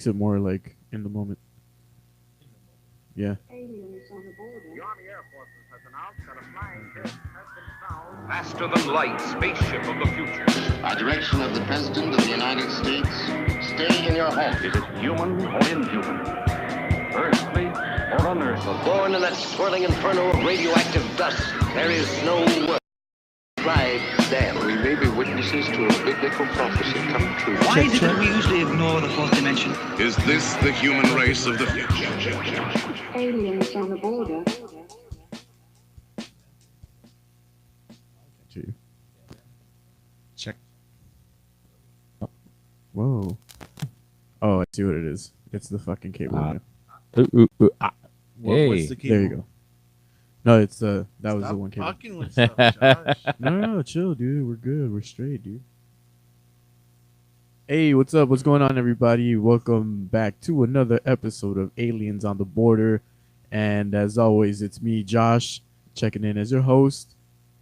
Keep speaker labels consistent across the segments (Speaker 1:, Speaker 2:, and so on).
Speaker 1: makes it more like in the moment. Yeah.
Speaker 2: Aliens on the border.
Speaker 3: The Army Air Forces has announced that a flying fish has been found.
Speaker 4: Faster than light spaceship of the future.
Speaker 5: By direction of the President of the United States, stay in your home.
Speaker 6: Is it human or inhuman? Earthly or unearthly?
Speaker 7: Born in that swirling inferno of radioactive dust, there is no word. Drive them.
Speaker 5: We may be witnesses to a biblical prophecy come true.
Speaker 8: Why is it that we usually ignore the fourth dimension?
Speaker 9: Is this the human race of the future?
Speaker 2: Aliens on the border.
Speaker 1: Check. Oh. Whoa. Oh, I see what it is. It's the fucking cable.
Speaker 10: Whoa,
Speaker 1: What's the cable? There you go. No, it's that was the one cable.
Speaker 11: Fucking with stuff, Josh.
Speaker 1: No, chill, dude. We're good. We're straight, dude. Hey, what's up? What's going on, everybody? Welcome back to another episode of Aliens on the Border. And as always, it's me, Josh, checking in as your host.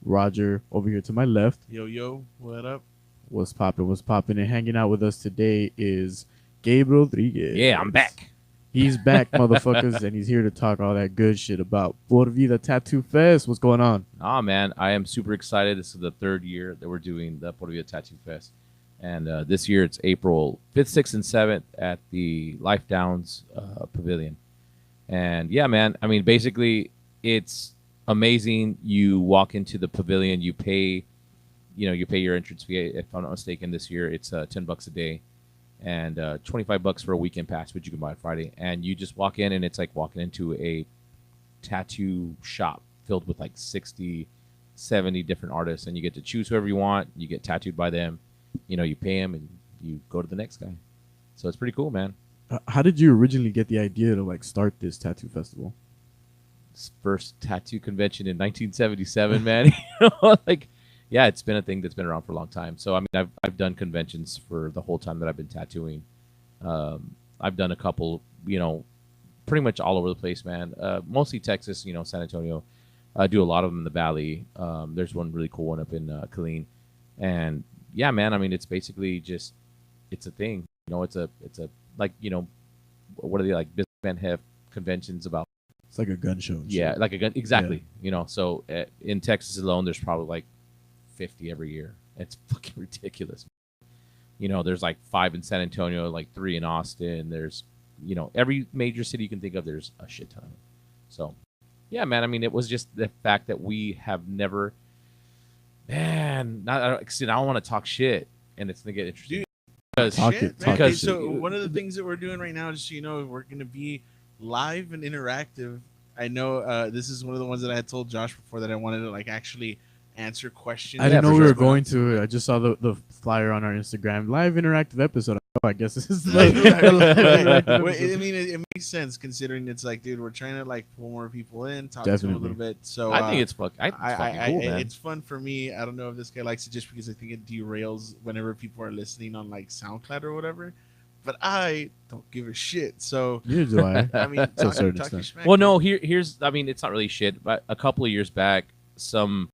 Speaker 1: Roger over here to my left.
Speaker 11: Yo, what up?
Speaker 1: What's poppin'? What's poppin'? And hanging out with us today is Gabe Rodriguez.
Speaker 10: Yeah, I'm back.
Speaker 1: He's back, motherfuckers, and he's here to talk all that good shit about Por Vida Tattoo Fest. What's going on?
Speaker 10: Oh, man, I am super excited. This is the third year that we're doing the Por Vida Tattoo Fest. And this year it's April 5th, 6th, and 7th at the Life Downs Pavilion. And, yeah, man, I mean, basically it's amazing. You walk into the pavilion, you pay your entrance fee. If I'm not mistaken, this year it's $10 a day. And $25 for a weekend pass, which you can buy on Friday. And you just walk in, and it's like walking into a tattoo shop filled with like 60, 70 different artists. And you get to choose whoever you want. You get tattooed by them. You know, you pay them, and you go to the next guy. So it's pretty cool, man.
Speaker 1: How did you originally get the idea to like start this tattoo festival?
Speaker 10: First tattoo convention in 1977, man. You know, like... Yeah, it's been a thing that's been around for a long time. So, I mean, I've done conventions for the whole time that I've been tattooing. I've done a couple, you know, pretty much all over the place, man. Mostly Texas, you know, San Antonio. I do a lot of them in the Valley. There's one really cool one up in Killeen. And, yeah, man, I mean, it's basically just, it's a thing. You know, it's a like, you know, what are they, like, businessmen have conventions about?
Speaker 1: It's like a gun show.
Speaker 10: Yeah, like a gun. Exactly. Yeah. You know, so in Texas alone, there's probably like 50 every year. It's fucking ridiculous. You know, there's like 5 in San Antonio, like 3 in Austin. There's, you know, every major city you can think of, there's a shit ton of them. So, yeah, man, I mean, it was just the fact that we have never, man, I don't want to talk shit, and it's going to get interesting.
Speaker 11: Because so one of the things that we're doing right now, just so you know, we're going to be live and interactive. I know this is one of the ones that I had told Josh before that I wanted to like actually answer questions.
Speaker 1: I didn't know we were going to it. I just saw the flyer on our Instagram. Live interactive episode. Oh, I guess this is like
Speaker 11: I mean, it makes sense considering it's like, dude, we're trying to like pull more people in, talk to them a little bit. So
Speaker 10: I think it's fucking cool, man.
Speaker 11: It's fun for me. I don't know if this guy likes it just because I think it derails whenever people are listening on like SoundCloud or whatever. But I don't give a shit. So
Speaker 1: neither do I.
Speaker 11: I mean,
Speaker 10: well, no, here's. I mean, it's not really shit. But a couple of years back, some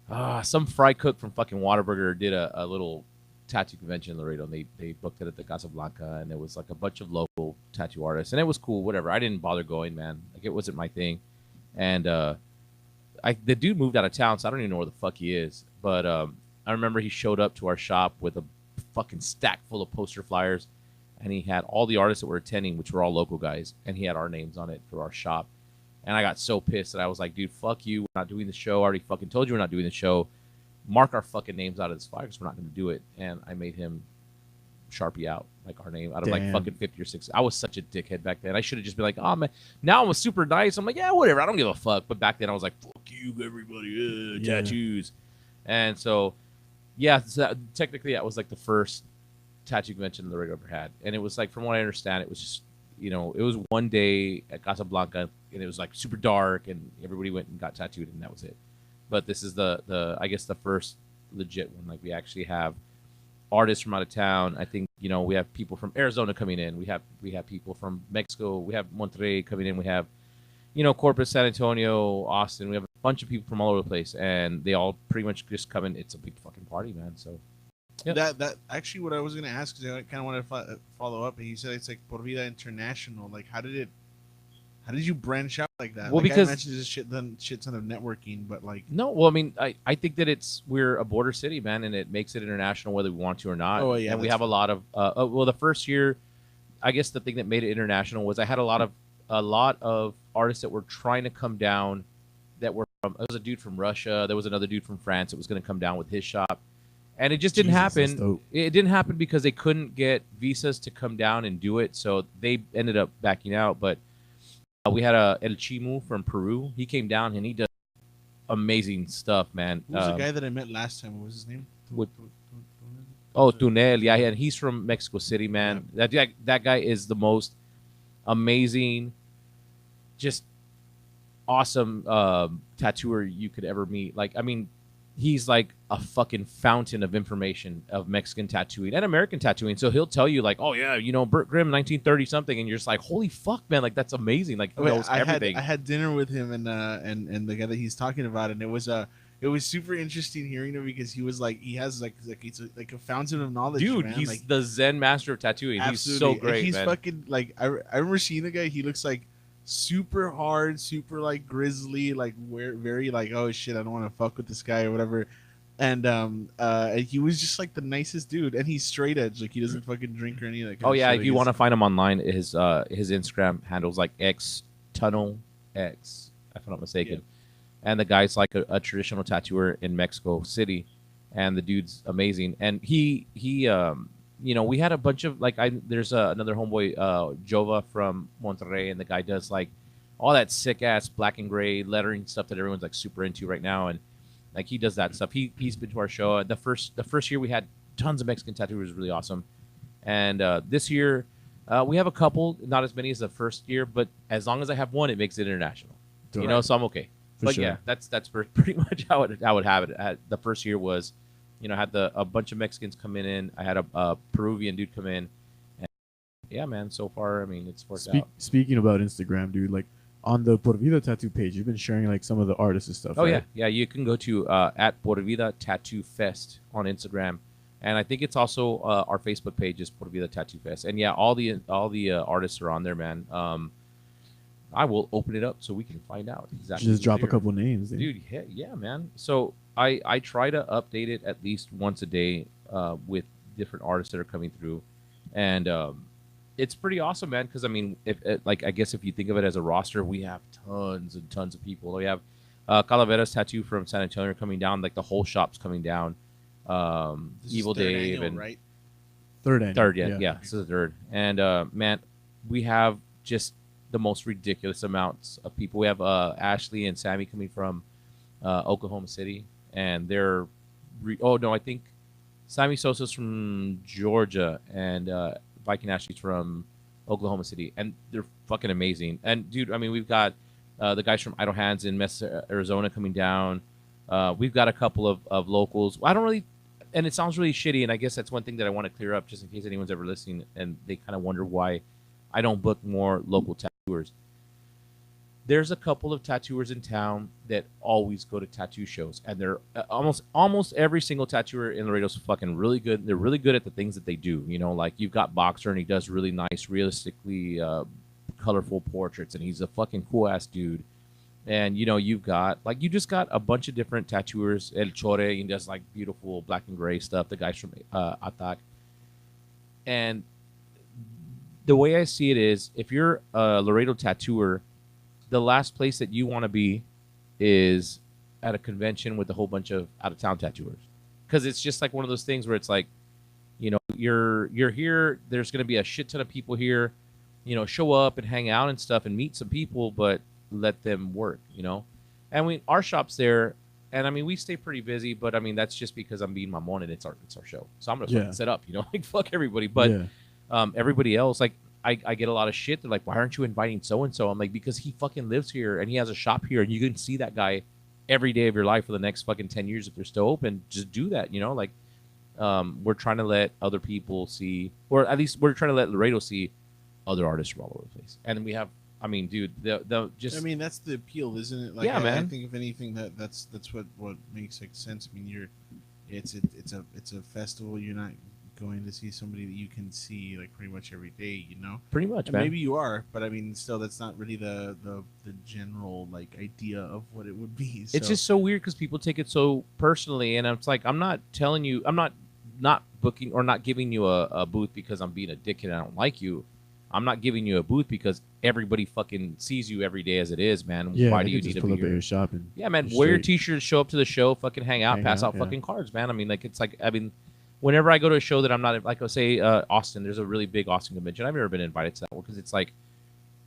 Speaker 10: fry cook from fucking Whataburger did a little tattoo convention in Laredo, and they booked it at the Casablanca, and it was like a bunch of local tattoo artists, and it was cool, whatever. I didn't bother going, man. Like, it wasn't my thing. And the dude moved out of town, so I don't even know where the fuck he is. But I remember he showed up to our shop with a fucking stack full of poster flyers, and he had all the artists that were attending, which were all local guys, and he had our names on it for our shop. And I got so pissed that I was like, dude, fuck you. We're not doing the show. I already fucking told you we're not doing the show. Mark our fucking names out of this flyer because we're not going to do it. And I made him Sharpie out, like, our name out of like fucking 50 or 60. I was such a dickhead back then. I should have just been like, oh, man. Now I'm super nice. I'm like, yeah, whatever. I don't give a fuck. But back then I was like, fuck you, everybody. Tattoos. And so, yeah, technically that was like the first tattoo convention Laredo ever had. And it was like, from what I understand, it was just, you know, it was one day at Casablanca, and it was like super dark, and everybody went and got tattooed, and that was it. But this is the I guess the first legit one. Like, we actually have artists from out of town. I think, you know, we have people from Arizona coming in. We have people from Mexico. We have Monterrey coming in. We have, you know, Corpus, San Antonio, Austin. We have a bunch of people from all over the place, and they all pretty much just come in. It's a big fucking party, man. So Yep.
Speaker 11: That actually what I was gonna ask, because I kind of wanted to follow up. And he said it's like Por Vida International. Like, how did you branch out like that?
Speaker 10: Well,
Speaker 11: like,
Speaker 10: because
Speaker 11: I imagine there's a shit ton of networking, but like,
Speaker 10: no, well, I mean, I think that we're a border city, man, and it makes it international whether we want to or not.
Speaker 11: Oh, yeah,
Speaker 10: and we have a lot of well, the first year, I guess the thing that made it international was I had a lot of artists that were trying to come down that were from. There was a dude from Russia, there was another dude from France that was going to come down with his shop, and it just didn't happen. It didn't happen because they couldn't get visas to come down and do it, so they ended up backing out. But we had El Chimu from Peru. He came down and he does amazing stuff, man.
Speaker 11: Who was the guy that I met last time? What was his name?
Speaker 10: Tunel, yeah, and he's from Mexico City, man. Yeah. That guy is the most amazing, just awesome tattooer you could ever meet. Like, I mean, he's like a fucking fountain of information of Mexican tattooing and American tattooing. So he'll tell you like, oh yeah, Burt Grimm, 1930 something, and you're just like, holy fuck, man, like that's amazing. Like he knows everything.
Speaker 11: I had dinner with him and the guy that he's talking about, and it was super interesting hearing him because he was like, he has he's like a fountain of knowledge,
Speaker 10: dude.
Speaker 11: Man.
Speaker 10: He's
Speaker 11: like,
Speaker 10: the Zen master of tattooing.
Speaker 11: Absolutely.
Speaker 10: He's so great.
Speaker 11: And he's
Speaker 10: man.
Speaker 11: fucking like I remember seeing the guy. He looks like super hard, super like grizzly, like very like, oh shit, I don't want to fuck with this guy or whatever. And he was just like the nicest dude, and he's straight edge, like he doesn't fucking drink or anything.
Speaker 10: Oh yeah, if you want to find him online, his Instagram handle's like X Tunnel X, if I'm not mistaken. Yeah. And the guy's like a traditional tattooer in Mexico City, and the dude's amazing. And he we had a bunch of there's another homeboy Jova from Monterrey, and the guy does like all that sick ass black and gray lettering stuff that everyone's like super into right now, and like he does that stuff. He's been to our show. The first year we had tons of Mexican tattooers, really awesome. And this year we have a couple, not as many as the first year, but as long as I have one, it makes it international. Right. So I'm okay. But sure. Yeah, that's pretty much how it have it. The first year was, I had a bunch of Mexicans coming in. I had a Peruvian dude come in. And yeah, man. So far, I mean, it's worked out.
Speaker 1: Speaking about Instagram, dude, like, on the Por Vida Tattoo page, you've been sharing like some of the artists and stuff.
Speaker 10: Oh,
Speaker 1: right?
Speaker 10: yeah. You can go to at Por Vida Tattoo Fest on Instagram, and I think it's also our Facebook page is Por Vida Tattoo Fest. And yeah, all the artists are on there, man. I will open it up so we can find out exactly.
Speaker 1: Just drop a couple names,
Speaker 10: dude. Yeah, man. So I try to update it at least once a day with different artists that are coming through, and it's pretty awesome, man. Because I mean, I guess if you think of it as a roster, we have tons and tons of people. We have Calavera's Tattoo from San Antonio coming down. Like the whole shop's coming down. Evil Dave
Speaker 11: annual,
Speaker 10: and
Speaker 11: right?
Speaker 1: Third,
Speaker 10: yeah. This is the third. And man, we have just the most ridiculous amounts of people. We have Ashley and Sammy coming from Oklahoma City, and they're I think Sammy Sosa's from Georgia, and Viking Ashley's from Oklahoma City, and they're fucking amazing. And dude, I mean, we've got the guys from Idle Hands in Mesa, Arizona coming down. We've got a couple of locals. I don't really, and it sounds really shitty, and I guess that's one thing that I want to clear up just in case anyone's ever listening and they kind of wonder why I don't book more local tattooers. There's a couple of tattooers in town that always go to tattoo shows, and they're almost every single tattooer in Laredo's fucking really good. They're really good at the things that they do. Like you've got Boxer, and he does really nice, realistically colorful portraits, and he's a fucking cool ass dude. And you've got you just got a bunch of different tattooers. El Chore, he does like beautiful black and gray stuff. The guys from Attack. And the way I see it is, if you're a Laredo tattooer, the last place that you want to be is at a convention with a whole bunch of out-of-town tattooers, because it's just like one of those things where it's like, you're here. There's going to be a shit ton of people here. Show up and hang out and stuff and meet some people, but let them work. And our shop's there, and I mean we stay pretty busy, but I mean that's just because I'm being mamon and it's our show, so I'm gonna fucking set up. Like fuck everybody, but everybody else like. I get a lot of shit. They're like, why aren't you inviting so-and-so? I'm like, because he fucking lives here and he has a shop here, and you can see that guy every day of your life for the next fucking 10 years if they're still open. Just do that, we're trying to let other people see, or at least we're trying to let Laredo see other artists from all over the place. And we have, I mean, dude, the just...
Speaker 11: I mean, that's the appeal, isn't it?
Speaker 10: Yeah, man.
Speaker 11: I think if anything, that's what makes sense. I mean, it's a festival. You're not going to see somebody that you can see like pretty much every day, you know.
Speaker 10: Pretty much,
Speaker 11: And
Speaker 10: man.
Speaker 11: maybe you are, but I mean, still, that's not really the general like idea of what it would be. So.
Speaker 10: It's just so weird because people take it so personally, and it's like I'm not telling you, I'm not booking or not giving you a booth because I'm being a dickhead and I don't like you. I'm not giving you a booth because everybody fucking sees you every day as it is, man.
Speaker 1: Yeah,
Speaker 10: Why
Speaker 1: they
Speaker 10: do you
Speaker 1: could
Speaker 10: need
Speaker 1: just
Speaker 10: to
Speaker 1: pull
Speaker 10: be
Speaker 1: up at
Speaker 10: here?
Speaker 1: your shop and
Speaker 10: Yeah, man.
Speaker 1: just
Speaker 10: Wear your
Speaker 1: straight
Speaker 10: t-shirts, show up to the show, fucking hang out, pass out
Speaker 1: yeah.
Speaker 10: fucking cards, man. I mean, like it's like I mean, whenever I go to a show that I'm not like, I'll say Austin. There's a really big Austin convention. I've never been invited to that one because it's like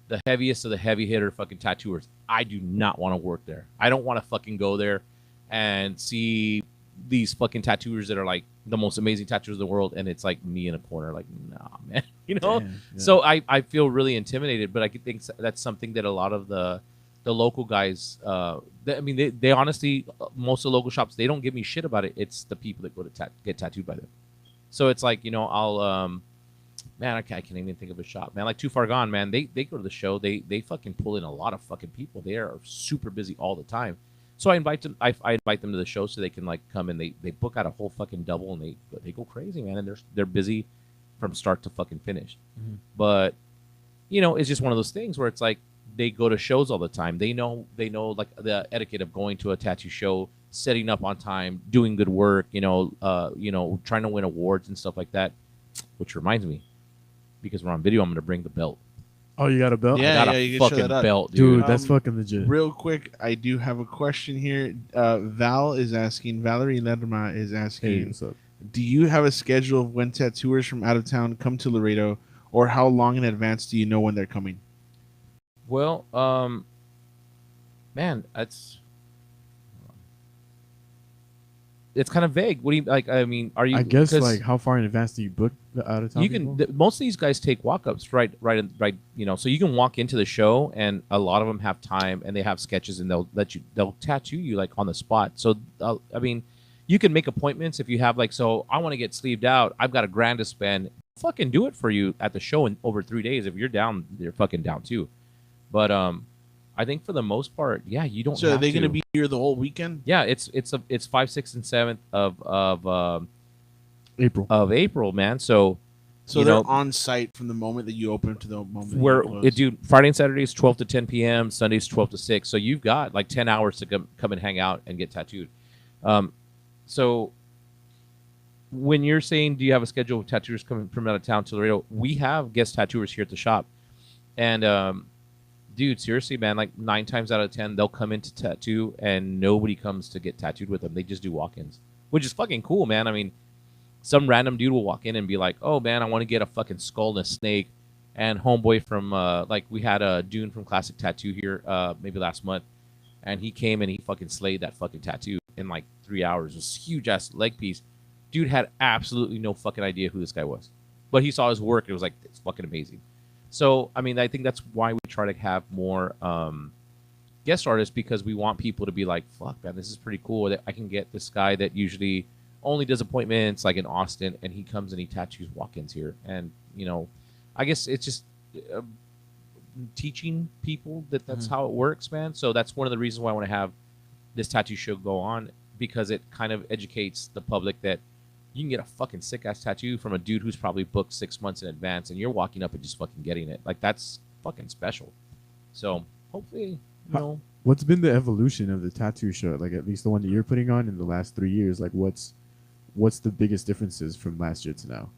Speaker 10: the heaviest of the heavy hitter fucking tattooers. I do not want to work there. I don't want to fucking go there and see these fucking tattooers that are like the most amazing tattooers in the world, and it's like me in a corner, like, nah, man, you know.
Speaker 1: Damn, yeah.
Speaker 10: So I feel really intimidated, but I think that's something that a lot of the local guys, I mean, they honestly, most of the local shops, they don't give me shit about it. It's the people that go to get tattooed by them. So it's like, you know, I'll man, I can't even think of a shop, man. Like Too Far Gone, man. They go to the show. They fucking pull in a lot of fucking people. They are super busy all the time. So I invite them. I invite them to the show so they can like come and they book out a whole fucking double and they go crazy, man. And they're busy from start to fucking finish.
Speaker 1: Mhm.
Speaker 10: But you know, it's just one of those things where it's like they go to shows all the time. They know like the etiquette of going to a tattoo show, setting up on time, doing good work. You know, trying to win awards and stuff like that. Which reminds me, because we're on video, I'm gonna bring the belt.
Speaker 1: Oh, you got a belt?
Speaker 11: Yeah.
Speaker 10: I got a
Speaker 11: you can show
Speaker 10: fucking
Speaker 11: that up.
Speaker 10: belt,
Speaker 1: Dude,
Speaker 10: dude.
Speaker 1: that's fucking legit.
Speaker 11: Real quick, I do have a question here. Valerie Lerma is
Speaker 1: Hey,
Speaker 11: asking,
Speaker 1: what's up?
Speaker 11: do you have a schedule of when tattooers from out of town come to Laredo, or how long in advance do you know when they're coming?
Speaker 10: Well, man, it's kind of vague. What do you like? I mean, are you?
Speaker 1: I guess
Speaker 10: 'cause
Speaker 1: like how far in advance do you book the out of town?
Speaker 10: you can.
Speaker 1: people?
Speaker 10: Most of these guys take walk-ups, right. You know, so you can walk into the show, and a lot of them have time, and they have sketches, and they'll tattoo you like on the spot. So I mean, you can make appointments if you have like. So I want to get sleeved out. I've got $1,000 to spend. Fucking do it for you at the show in over 3 days. If you're down, you're fucking down too. But I think for the most part, yeah, you don't.
Speaker 11: So are
Speaker 10: have
Speaker 11: they
Speaker 10: to.
Speaker 11: going to be here the whole weekend?
Speaker 10: Yeah, it's 5th, 6th, and 7th of
Speaker 1: April.
Speaker 10: man. So
Speaker 11: So
Speaker 10: you
Speaker 11: they're
Speaker 10: know,
Speaker 11: on site from the moment that you open to the moment that
Speaker 10: where
Speaker 11: you close.
Speaker 10: dude, Friday and Saturdays 12 to 10 p.m., Sundays 12 to 6. So you've got like 10 hours to come and hang out and get tattooed. So when you're saying, do you have a schedule of tattooers coming from out of town to Laredo? We have guest tattooers here at the shop, and dude, seriously, man, like 9 times out of 10, they'll come in to tattoo, and nobody comes to get tattooed with them. They just do walk-ins, which is fucking cool, man. I mean, some random dude will walk in and be like, "Oh man, I want to get a fucking skull and a snake." And homeboy from like we had a Dune from Classic Tattoo here maybe last month, and he came and he fucking slayed that fucking tattoo in like 3 hours. It was a huge ass leg piece. Dude had absolutely no fucking idea who this guy was, but he saw his work. It was like, it's fucking amazing. So I mean, I think that's why we try to have more guest artists, because we want people to be like, "Fuck, man, this is pretty cool." That I can get this guy that usually only does appointments like in Austin, and he comes and he tattoos walk-ins here. And you know, I guess it's just teaching people that that's how it works, man. So that's one of the reasons why I want to have this tattoo show go on, because it kind of educates the public that you can get a fucking sick ass tattoo from a dude who's probably booked 6 months in advance, and you're walking up and just fucking getting it. Like, that's fucking special. So hopefully, you know.
Speaker 1: What's been the evolution of the tattoo show? Like, at least the one that you're putting on in the last 3 years. Like, what's the biggest differences from last year to now?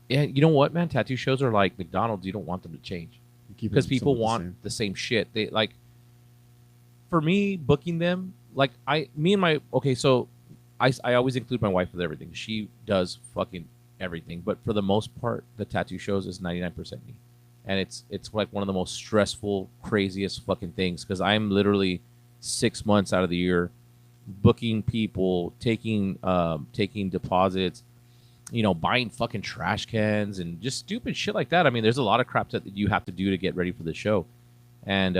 Speaker 10: Yeah, you know what, man? Tattoo shows are like McDonald's. You don't want them to change because people want the same shit. They like, for me, booking them, like so I always include my wife with everything. She does fucking everything, but for the most part, the tattoo shows is 99% me, and it's like one of the most stressful, craziest fucking things, because I'm literally 6 months out of the year booking people, taking deposits, you know, buying fucking trash cans and just stupid shit like that. I mean, there's a lot of crap that you have to do to get ready for the show, and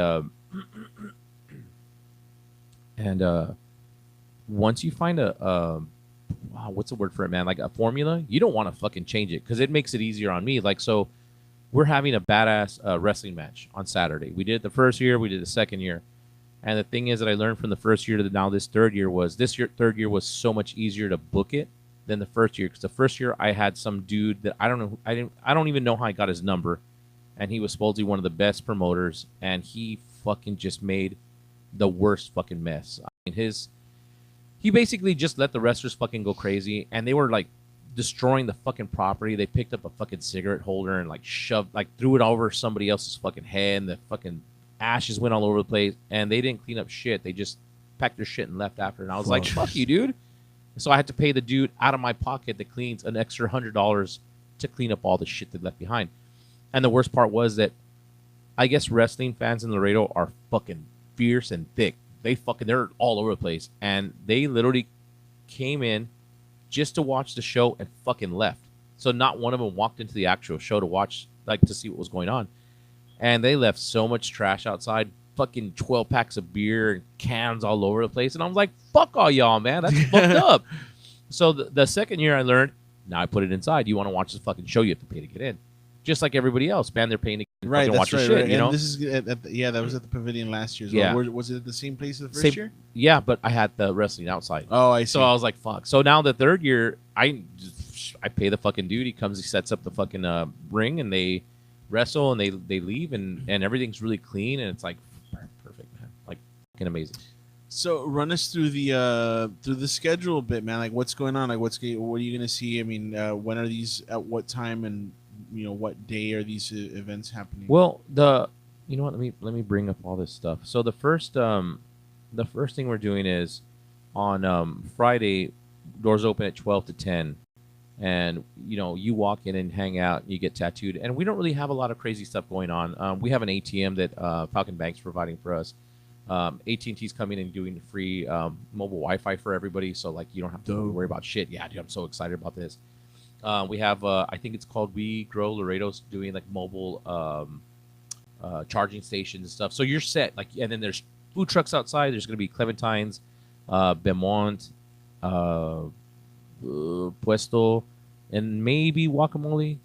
Speaker 10: once you find what's the word for it, man? Like a formula, you don't want to fucking change it, because it makes it easier on me. Like, so we're having a badass wrestling match on Saturday. We did it the first year, we did the second year, And the thing is that I learned from the first year to now this third year was so much easier to book it than the first year, because the first year I had some dude that I don't even know how I got his number, and he was supposedly one of the best promoters, and he fucking just made the worst fucking mess. I mean, he basically just let the wrestlers fucking go crazy, and they were like destroying the fucking property. They picked up a fucking cigarette holder and threw it over somebody else's fucking head, and the fucking ashes went all over the place, and they didn't clean up shit. They just packed their shit and left after. And I was like, fuck you, dude. So I had to pay the dude out of my pocket that cleans an extra $100 to clean up all the shit they left behind. And the worst part was that I guess wrestling fans in Laredo are fucking fierce and thick. They're all over the place. And they literally came in just to watch the show and fucking left. So not one of them walked into the actual show to watch, to see what was going on. And they left so much trash outside, fucking 12 packs of beer and cans all over the place. And I was like, fuck all y'all, man. That's fucked up. So the second year I learned, now I put it inside. You want to watch the fucking show, you have to pay to get in. Just like everybody else, man. They're paying to watch the shit,
Speaker 11: right.
Speaker 10: You know?
Speaker 11: And this is that was at the Pavilion last year as
Speaker 10: well.
Speaker 11: Yeah. Was it at the same place as the first year?
Speaker 10: Yeah, but I had the wrestling outside.
Speaker 11: Oh, I see.
Speaker 10: So I was like, fuck. So now the third year, I pay the fucking dude. He comes, he sets up the fucking ring, and they wrestle, and they leave, and everything's really clean, and it's like perfect, man. Like fucking amazing.
Speaker 11: So run us through the schedule a bit, man. Like what's going on? Like what are you gonna see? I mean, when are these? At what time? And what day are these events happening?
Speaker 10: Well, you know what? Let me bring up all this stuff. So the first thing we're doing is on Friday, doors open at 12 to 10. And you walk in and hang out, and you get tattooed, and we don't really have a lot of crazy stuff going on. We have an ATM that Falcon Bank's providing for us. AT&T's coming and doing free mobile Wi-Fi for everybody, so you don't have to worry about shit. Yeah, dude, I'm so excited about this. We have I think it's called We Grow Laredo's doing mobile charging stations and stuff. So you're set. And then there's food trucks outside. There's gonna be clementines, Beaumont, Puesto, and maybe guacamole,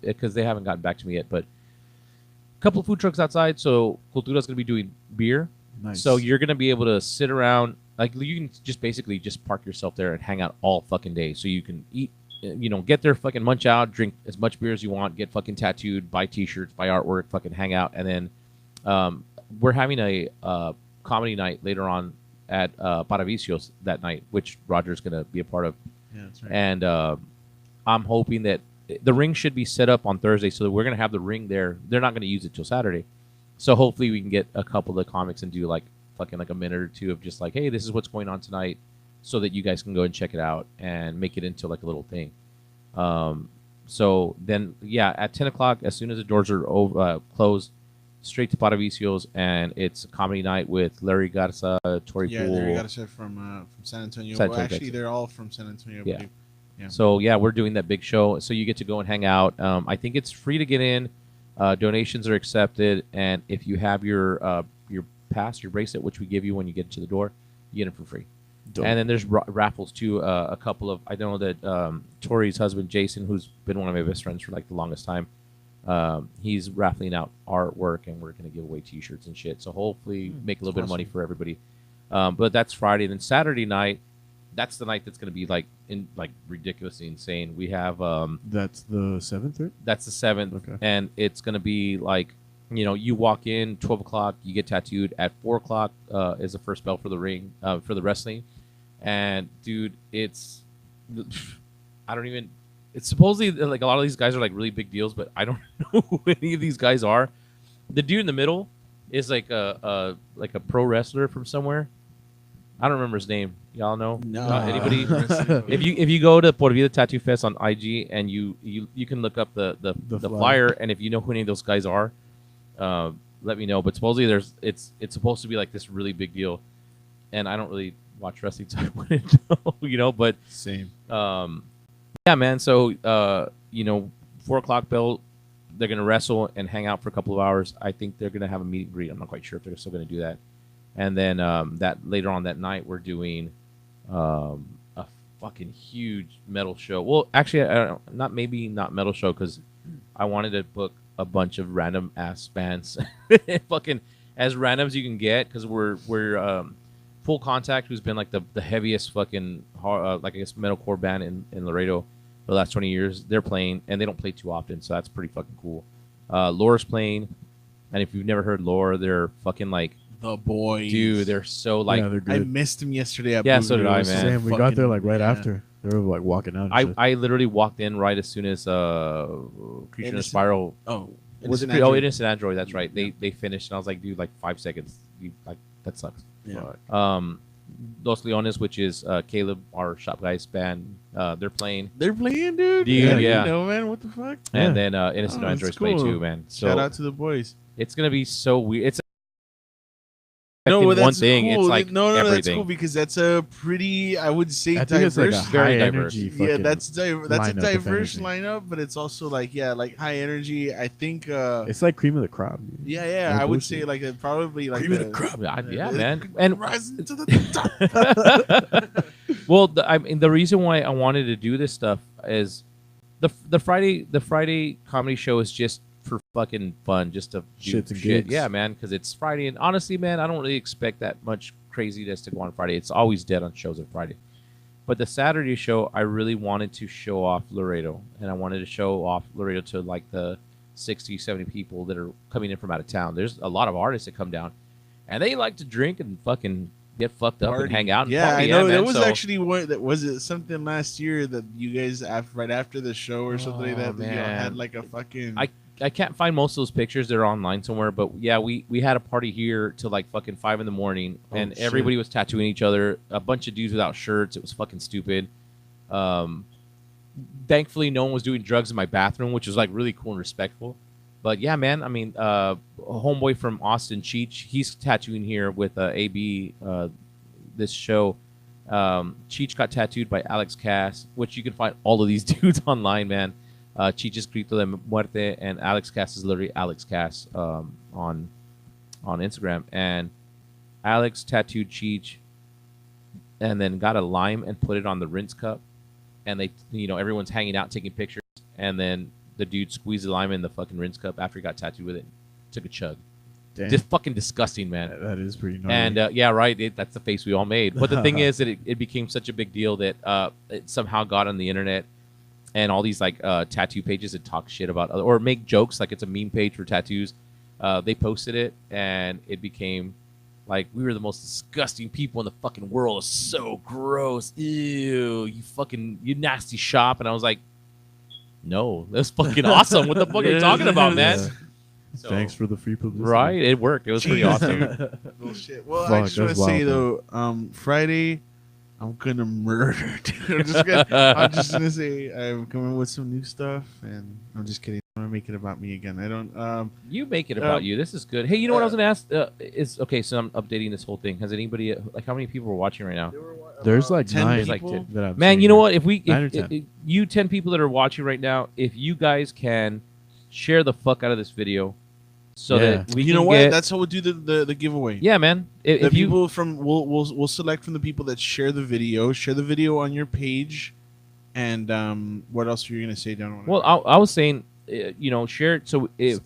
Speaker 10: because they haven't gotten back to me yet. But a couple of food trucks outside. So Cultura's gonna be doing beer.
Speaker 1: Nice.
Speaker 10: So you're gonna be able to sit around, you can just basically just park yourself there and hang out all fucking day. So you can eat, get there, fucking munch out, drink as much beer as you want, get fucking tattooed, buy T-shirts, buy artwork, fucking hang out, and then we're having a comedy night later on at Paravicios that night, which Roger's gonna be a part of.
Speaker 11: Yeah, that's right.
Speaker 10: And I'm hoping that the ring should be set up on Thursday, so that we're gonna have the ring there. They're not gonna use it till Saturday, so hopefully we can get a couple of the comics and do fucking a minute or two of just hey, this is what's going on tonight, so that you guys can go and check it out and make it into a little thing. So then, yeah, at 10 o'clock, as soon as the doors are closed, straight to Paravicios, and it's a comedy night with Larry Garza, Tori Poole.
Speaker 11: Larry Garza from San Antonio. Actually, they're all from San Antonio.
Speaker 10: Yeah. So yeah, we're doing that big show. So you get to go and hang out. I think it's free to get in. Donations are accepted, and if you have your pass, your bracelet, which we give you when you get to the door, you get it for free. Dope. And then there's raffles too. A couple of, I know that Tori's husband Jason, who's been one of my best friends for the longest time, he's raffling out artwork, and we're gonna give away T-shirts and shit. So hopefully make a little bit of money for everybody. But that's Friday. Then Saturday night, that's the night that's gonna be ridiculously insane. We have
Speaker 1: that's the 7th, right?
Speaker 10: That's the 7th,
Speaker 1: okay.
Speaker 10: And it's gonna be you walk in 12 o'clock, you get tattooed. At 4 o'clock is the first bell for the ring for the wrestling. And dude, it's supposedly a lot of these guys are really big deals, but I don't know who any of these guys are. The dude in the middle is a pro wrestler from somewhere. I don't remember his name. Y'all know?
Speaker 11: No.
Speaker 10: Anybody? if you go to Por Vida Tattoo Fest on IG, and you can look up the flyer, and if you know who any of those guys are, let me know. But supposedly it's supposed to be this really big deal, and I don't really watch wrestling, so I wouldn't know, but
Speaker 1: same.
Speaker 10: Yeah, man. So 4 o'clock bell, they're gonna wrestle and hang out for a couple of hours. I think they're gonna have a meet and greet. I'm not quite sure if they're still gonna do that. And then that later on that night, we're doing a fucking huge metal show. Well, actually, not metal show, because I wanted to book a bunch of random ass bands, and as random as you can get, because we're Full Contact, who's been like the heaviest fucking like I guess metalcore band in Laredo for the last 20 years. They're playing, and they don't play too often, so that's pretty fucking cool. Lore's playing, and if you've never heard Lore, they're fucking like
Speaker 11: the boys,
Speaker 10: dude. They're so like
Speaker 1: they're good.
Speaker 11: I missed them yesterday. At
Speaker 10: Yeah, so did I, man.
Speaker 1: Same. We got there like right after. They were like walking out. And shit.
Speaker 10: I literally walked in right as soon as Creature in a Spiral.
Speaker 11: Oh,
Speaker 10: Was it? Oh, Innocent Android. That's right. They finished, and I was like, dude, like 5 seconds. Like that sucks.
Speaker 11: Yeah.
Speaker 10: Los Leones, which is Caleb, our shop guy's band. They're playing.
Speaker 11: They're playing, dude.
Speaker 10: Yeah.
Speaker 11: You know, man. What the fuck?
Speaker 10: And then Innocent Android's
Speaker 11: cool.
Speaker 10: playing too, man. So
Speaker 11: shout out to the boys.
Speaker 10: It's gonna be so weird. It's
Speaker 11: no, well, that's
Speaker 10: one thing.
Speaker 11: Cool.
Speaker 10: It's like
Speaker 11: no,
Speaker 10: everything.
Speaker 11: That's cool because that's a pretty, I would say,
Speaker 1: I think
Speaker 11: diverse.
Speaker 1: it's like a
Speaker 10: very
Speaker 1: high
Speaker 10: diverse.
Speaker 1: energy.
Speaker 11: Yeah, that's a
Speaker 1: lineup,
Speaker 11: diverse
Speaker 1: if anything.
Speaker 11: lineup, but it's also like like high energy. I think.
Speaker 1: It's like cream of the crop. Dude.
Speaker 11: Yeah,
Speaker 1: Like
Speaker 11: I would
Speaker 1: bullshit.
Speaker 11: say like probably like
Speaker 1: Cream of the crop.
Speaker 10: Yeah, man. And
Speaker 11: rising to the top.
Speaker 10: well, I mean, the reason why I wanted to do this stuff is the Friday comedy show is just for fucking fun, just to do
Speaker 1: Shits and
Speaker 10: shit.
Speaker 1: gigs.
Speaker 10: Yeah, man, because it's Friday, and honestly, man, I don't really expect that much craziness to go on Friday. It's always dead on shows on Friday. But the Saturday show, I really wanted to show off Laredo, and I wanted to show off Laredo to like the 60, 70 people that are coming in from out of town. There's a lot of artists that come down, and they like to drink and fucking get fucked up and hang out. And
Speaker 11: Yeah,
Speaker 10: party.
Speaker 11: I know.
Speaker 10: Man.
Speaker 11: There was
Speaker 10: So-
Speaker 11: actually one that was it something last year that you guys right after the show or something like that, that you all
Speaker 10: man.
Speaker 11: had like a fucking.
Speaker 10: I can't find most of those pictures. They're online somewhere. But yeah, we had a party here till like fucking 5 a.m, and
Speaker 11: shit.
Speaker 10: everybody was tattooing each other. A bunch of dudes without shirts. It was fucking stupid. Thankfully, no one was doing drugs in my bathroom, which was like really cool and respectful. But yeah, man. I mean, a homeboy from Austin, Cheech, he's tattooing here with AB. This show. Cheech got tattooed by Alex Cass, which you can find all of these dudes online, man. Cheech is Grito de Muerte, and Alex Cass is literally Alex Cass on Instagram. And Alex tattooed Cheech, and then got a lime and put it on the rinse cup. And they, everyone's hanging out taking pictures, and then the dude squeezed the lime in the fucking rinse cup after he got tattooed with it. Took a chug.
Speaker 1: Damn.
Speaker 10: Just fucking disgusting, man.
Speaker 1: That is pretty gnarly.
Speaker 10: And yeah, right. That's the face we all made. But the thing is that it became such a big deal that it somehow got on the internet. And all these like tattoo pages that talk shit about or make jokes, like it's a meme page for tattoos. They posted it, and it became like we were the most disgusting people in the fucking world. It's so gross. Ew, you nasty shop. And I was like, no, that's fucking awesome. What the fuck are you talking about, man?
Speaker 1: Yeah.
Speaker 10: So,
Speaker 1: Thanks for the free publicity.
Speaker 10: right, it worked. It was pretty awesome.
Speaker 11: Bullshit. Well,
Speaker 1: Fuck,
Speaker 11: I just want to
Speaker 1: that's
Speaker 11: say
Speaker 1: wild,
Speaker 11: though, Friday, I'm gonna murder. Dude. I'm just gonna say I'm coming with some new stuff, and I'm just kidding. I'm gonna make it about me again. I don't.
Speaker 10: You make it about you. This is good. Hey, you know what I was gonna ask? Is okay. So I'm updating this whole thing. Has anybody like how many people are watching right now?
Speaker 1: There's like
Speaker 11: 10
Speaker 1: 9
Speaker 11: people?
Speaker 1: that I'm
Speaker 10: Man,
Speaker 1: seeing
Speaker 10: you know
Speaker 1: here.
Speaker 10: what? If
Speaker 1: 9 or
Speaker 10: if
Speaker 1: 10.
Speaker 10: you 10 people that are watching right now, if you guys can share the fuck out of this video, so
Speaker 1: Yeah.
Speaker 10: that we
Speaker 11: You
Speaker 10: can
Speaker 11: know what?
Speaker 10: get,
Speaker 11: That's how we'll do the giveaway.
Speaker 10: yeah, man.
Speaker 11: The
Speaker 10: If you
Speaker 11: people from we'll select from the people that share the video. Share the video on your page, and what else were you gonna say down?
Speaker 10: well, I was saying, share it. So if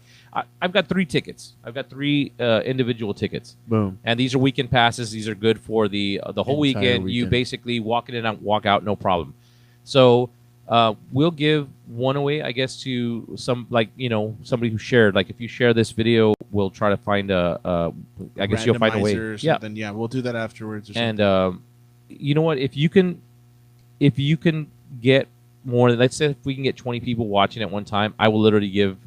Speaker 10: I've got 3 tickets. I've got 3 individual tickets.
Speaker 1: Boom.
Speaker 10: And these are weekend passes. These are good for the whole
Speaker 1: Entire
Speaker 10: weekend. You
Speaker 1: weekend.
Speaker 10: basically walk in and walk out, no problem. So we'll give one away, I guess, to somebody who shared. Like if you share this video, we'll try to find I guess you'll find a way.
Speaker 11: Randomizer or
Speaker 10: Yeah.
Speaker 11: something. Yeah, we'll do that afterwards. Or something.
Speaker 10: And you know what? If you can get more, let's say if we can get 20 people watching at one time, I will literally give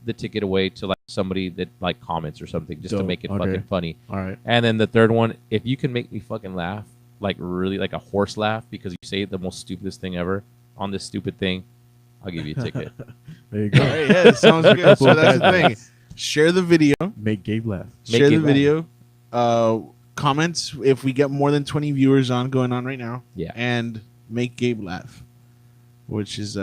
Speaker 10: the ticket away to like somebody that like comments or something just to
Speaker 1: Dope.
Speaker 10: make it
Speaker 1: Okay.
Speaker 10: fucking funny.
Speaker 1: All right.
Speaker 10: And then the third one, if you can make me fucking laugh, like really like a horse laugh because you say the most stupidest thing ever on this stupid thing, I'll give you a ticket.
Speaker 1: There you go.
Speaker 11: All right, yeah, sounds good. So that's the thing. Share the video.
Speaker 1: Make Gabe laugh.
Speaker 11: Share the
Speaker 10: Gabe laugh.
Speaker 11: video. Comments if we get more than 20 viewers going on right now.
Speaker 10: Yeah.
Speaker 11: And make Gabe laugh, which is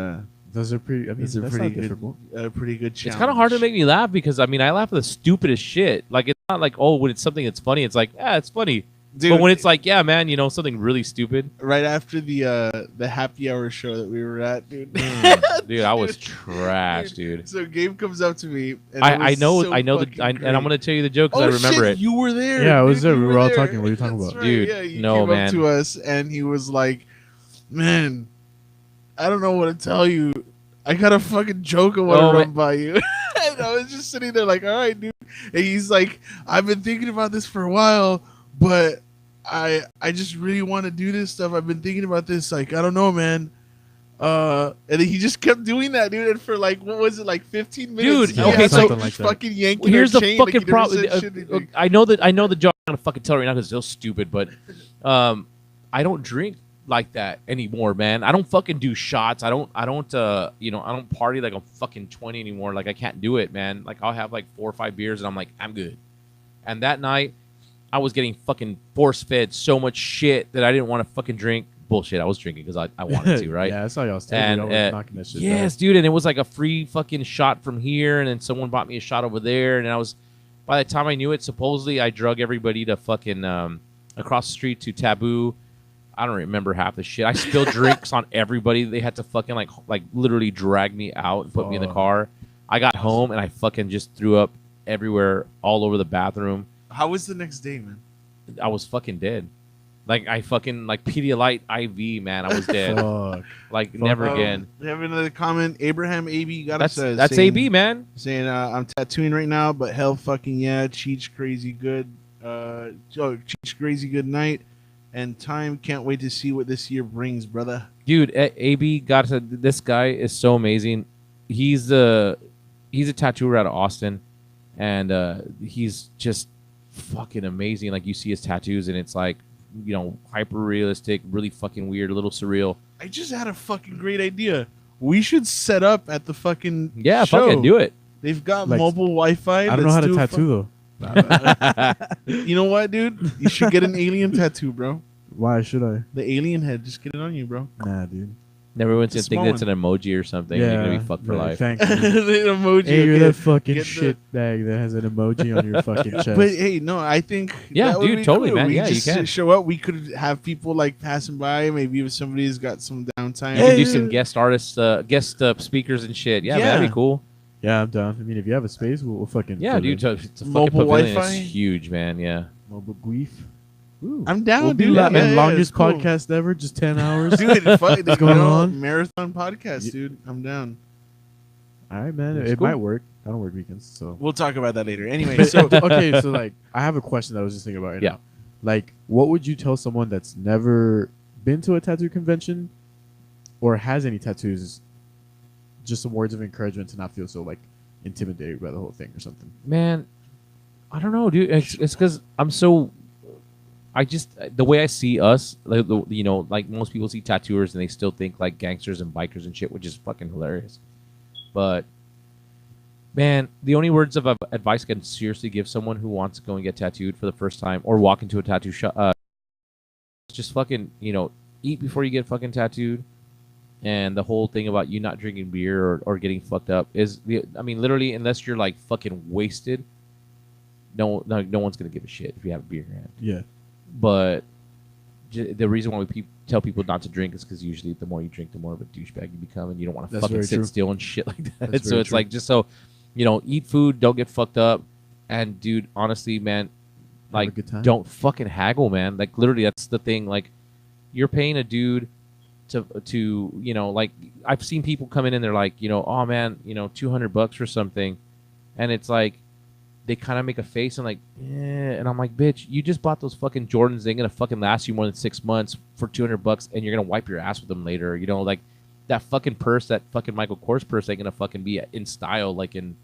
Speaker 1: Those are pretty. I mean,
Speaker 11: it's a
Speaker 1: that's
Speaker 11: pretty
Speaker 1: not
Speaker 11: good,
Speaker 1: difficult.
Speaker 11: pretty good challenge.
Speaker 10: It's kind of hard to make me laugh because I mean I laugh at the stupidest shit. Like it's not like when it's something that's funny, it's like it's funny.
Speaker 11: Dude,
Speaker 10: But when it's like, yeah, man, something really stupid.
Speaker 11: right after the happy hour show that we were at, dude.
Speaker 10: Dude, I was trash, dude.
Speaker 11: So Gabe comes up to me, and
Speaker 10: I know,
Speaker 11: so
Speaker 10: and I'm gonna tell you the joke because I remember
Speaker 11: shit,
Speaker 10: it.
Speaker 11: You were there.
Speaker 1: Yeah, I was
Speaker 11: dude,
Speaker 1: there.
Speaker 11: you
Speaker 1: We were all
Speaker 11: there.
Speaker 1: talking. What are you talking
Speaker 11: That's
Speaker 1: about?
Speaker 11: right,
Speaker 10: Dude,
Speaker 11: yeah, you
Speaker 10: no,
Speaker 11: came
Speaker 10: man.
Speaker 11: up to us, and he was like, "Man, I don't know what to tell you. I got a fucking joke I want to run by you." And I was just sitting there like, "All right, dude." And he's like, "I've been thinking about this for a while, but I just really want to do this stuff. I've been thinking about this. Like, I don't know, man." And then he just kept doing that, dude. And for like, what was it, like 15 minutes?
Speaker 10: Dude, okay, so
Speaker 1: like that.
Speaker 11: fucking yanking.
Speaker 10: Here's
Speaker 11: our
Speaker 10: the
Speaker 11: chain
Speaker 10: fucking
Speaker 11: like he never
Speaker 10: problem.
Speaker 11: said shit.
Speaker 10: I know the joke. I'm gonna fucking tell right now because it's so stupid. But I don't drink like that anymore, man. I don't fucking do shots. I don't I don't party like I'm fucking 20 anymore. Like I can't do it, man. Like I'll have like 4 or 5 beers and I'm like, I'm good. And that night I was getting fucking force fed so much shit that I didn't want to fucking drink. Bullshit, I was drinking because I wanted to, right?
Speaker 1: Yeah, that's how y'all was telling me. I was knocking that shit
Speaker 10: yes,
Speaker 1: down.
Speaker 10: dude, and it was like a free fucking shot from here, and then someone bought me a shot over there, and I was, by the time I knew it, supposedly I drug everybody to fucking across the street to Taboo. I don't remember half the shit. I spilled drinks on everybody. They had to fucking like literally drag me out and put me in the car. I got home and I fucking just threw up everywhere, all over the bathroom.
Speaker 11: How was the next day, man?
Speaker 10: I was fucking dead. Like I fucking like Pedialyte IV, man. I was dead.
Speaker 1: Fuck.
Speaker 10: Like never again.
Speaker 11: We have another comment. Abraham AB got
Speaker 10: That's
Speaker 11: us.
Speaker 10: that's AB, man.
Speaker 11: Saying I'm tattooing right now, but hell fucking yeah, Cheech crazy good. Cheech crazy good night, and time. Can't wait to see what this year brings, brother.
Speaker 10: Dude, AB got to. This guy is so amazing. He's a tattooer out of Austin, and he's just fucking amazing. Like you see his tattoos, and it's like, hyper realistic, really fucking weird, a little surreal.
Speaker 11: I just had a fucking great idea. We should set up at the fucking show.
Speaker 10: Fucking do it.
Speaker 11: They've got
Speaker 1: Like,
Speaker 11: mobile Wi-Fi.
Speaker 1: I don't know how to tattoo though.
Speaker 11: You know what, dude? You should get an alien tattoo, bro.
Speaker 1: Why should I?
Speaker 11: The alien head. Just get it on you, bro.
Speaker 1: Nah, dude.
Speaker 10: Everyone's gonna
Speaker 11: It's a
Speaker 10: think
Speaker 11: small
Speaker 10: that's an emoji or something.
Speaker 1: Yeah,
Speaker 10: You're gonna be fucked for life.
Speaker 1: Thank you.
Speaker 11: The emoji.
Speaker 1: Hey, you're
Speaker 11: okay.
Speaker 1: that fucking
Speaker 11: Get
Speaker 1: shit bag that has an emoji on your fucking chest.
Speaker 11: But hey, no, I think
Speaker 10: Yeah,
Speaker 11: that would
Speaker 10: dude,
Speaker 11: be
Speaker 10: totally,
Speaker 11: cool.
Speaker 10: man.
Speaker 11: We
Speaker 10: Yeah, you
Speaker 11: just
Speaker 10: can.
Speaker 11: show up. We could have people like passing by. Maybe if somebody's got some downtime.
Speaker 10: You can do some guest artists, guest speakers and shit. Yeah, man, that'd be cool.
Speaker 1: Yeah, I'm down. I mean, if you have a space, we'll fucking
Speaker 10: Yeah,
Speaker 1: fill
Speaker 10: dude,
Speaker 1: it.
Speaker 10: it's a fucking
Speaker 11: Mobile
Speaker 10: pavilion.
Speaker 11: Wi-Fi?
Speaker 10: It's huge, man. Yeah.
Speaker 1: Mobile Guif. Ooh.
Speaker 11: I'm down,
Speaker 1: We'll
Speaker 11: dude.
Speaker 1: do that.
Speaker 11: Yeah,
Speaker 1: And
Speaker 11: yeah,
Speaker 1: longest
Speaker 11: it's cool.
Speaker 1: podcast ever, just 10 hours.
Speaker 11: Dude, fuck,
Speaker 1: What's going on?
Speaker 11: Marathon podcast, dude. I'm down.
Speaker 1: All right, man.
Speaker 10: That's
Speaker 1: It
Speaker 10: cool.
Speaker 1: might work. I don't work weekends, so.
Speaker 11: We'll talk about that later. Anyway,
Speaker 1: But,
Speaker 11: so
Speaker 1: okay, so like, I have a question that I was just thinking about right
Speaker 10: Yeah.
Speaker 1: now. Like, what would you tell someone that's never been to a tattoo convention or has any tattoos? Just some words of encouragement to not feel so like intimidated by the whole thing or something.
Speaker 10: Man, I don't know, dude. It's because I'm so. I just the way I see us, like like most people see tattooers and they still think like gangsters and bikers and shit, which is fucking hilarious. But man, the only words of advice I can seriously give someone who wants to go and get tattooed for the first time or walk into a tattoo shop, just fucking eat before you get fucking tattooed. And the whole thing about you not drinking beer or getting fucked up is, literally, unless you're like fucking wasted, no one's gonna give a shit if you have a beer in your hand.
Speaker 1: Yeah.
Speaker 10: But the reason why we tell people not to drink is because usually the more you drink, the more of a douchebag you become, and you don't want to
Speaker 1: That's
Speaker 10: fucking
Speaker 1: very
Speaker 10: sit
Speaker 1: true.
Speaker 10: still and shit like that.
Speaker 1: That's
Speaker 10: So
Speaker 1: very
Speaker 10: it's
Speaker 1: true.
Speaker 10: like, just so, eat food, don't get fucked up, and dude, honestly, man,
Speaker 1: Have a
Speaker 10: like,
Speaker 1: good time.
Speaker 10: don't fucking haggle, man. Like, literally, that's the thing. Like, you're paying a dude to like, I've seen people come in and they're like, oh man, $200 for something, and it's like, they kind of make a face and like, and I'm like, bitch, you just bought those fucking Jordans. They ain't gonna fucking last you more than 6 months for $200, and you're gonna wipe your ass with them later. Like that fucking purse, that fucking Michael Kors purse, ain't gonna fucking be in style like in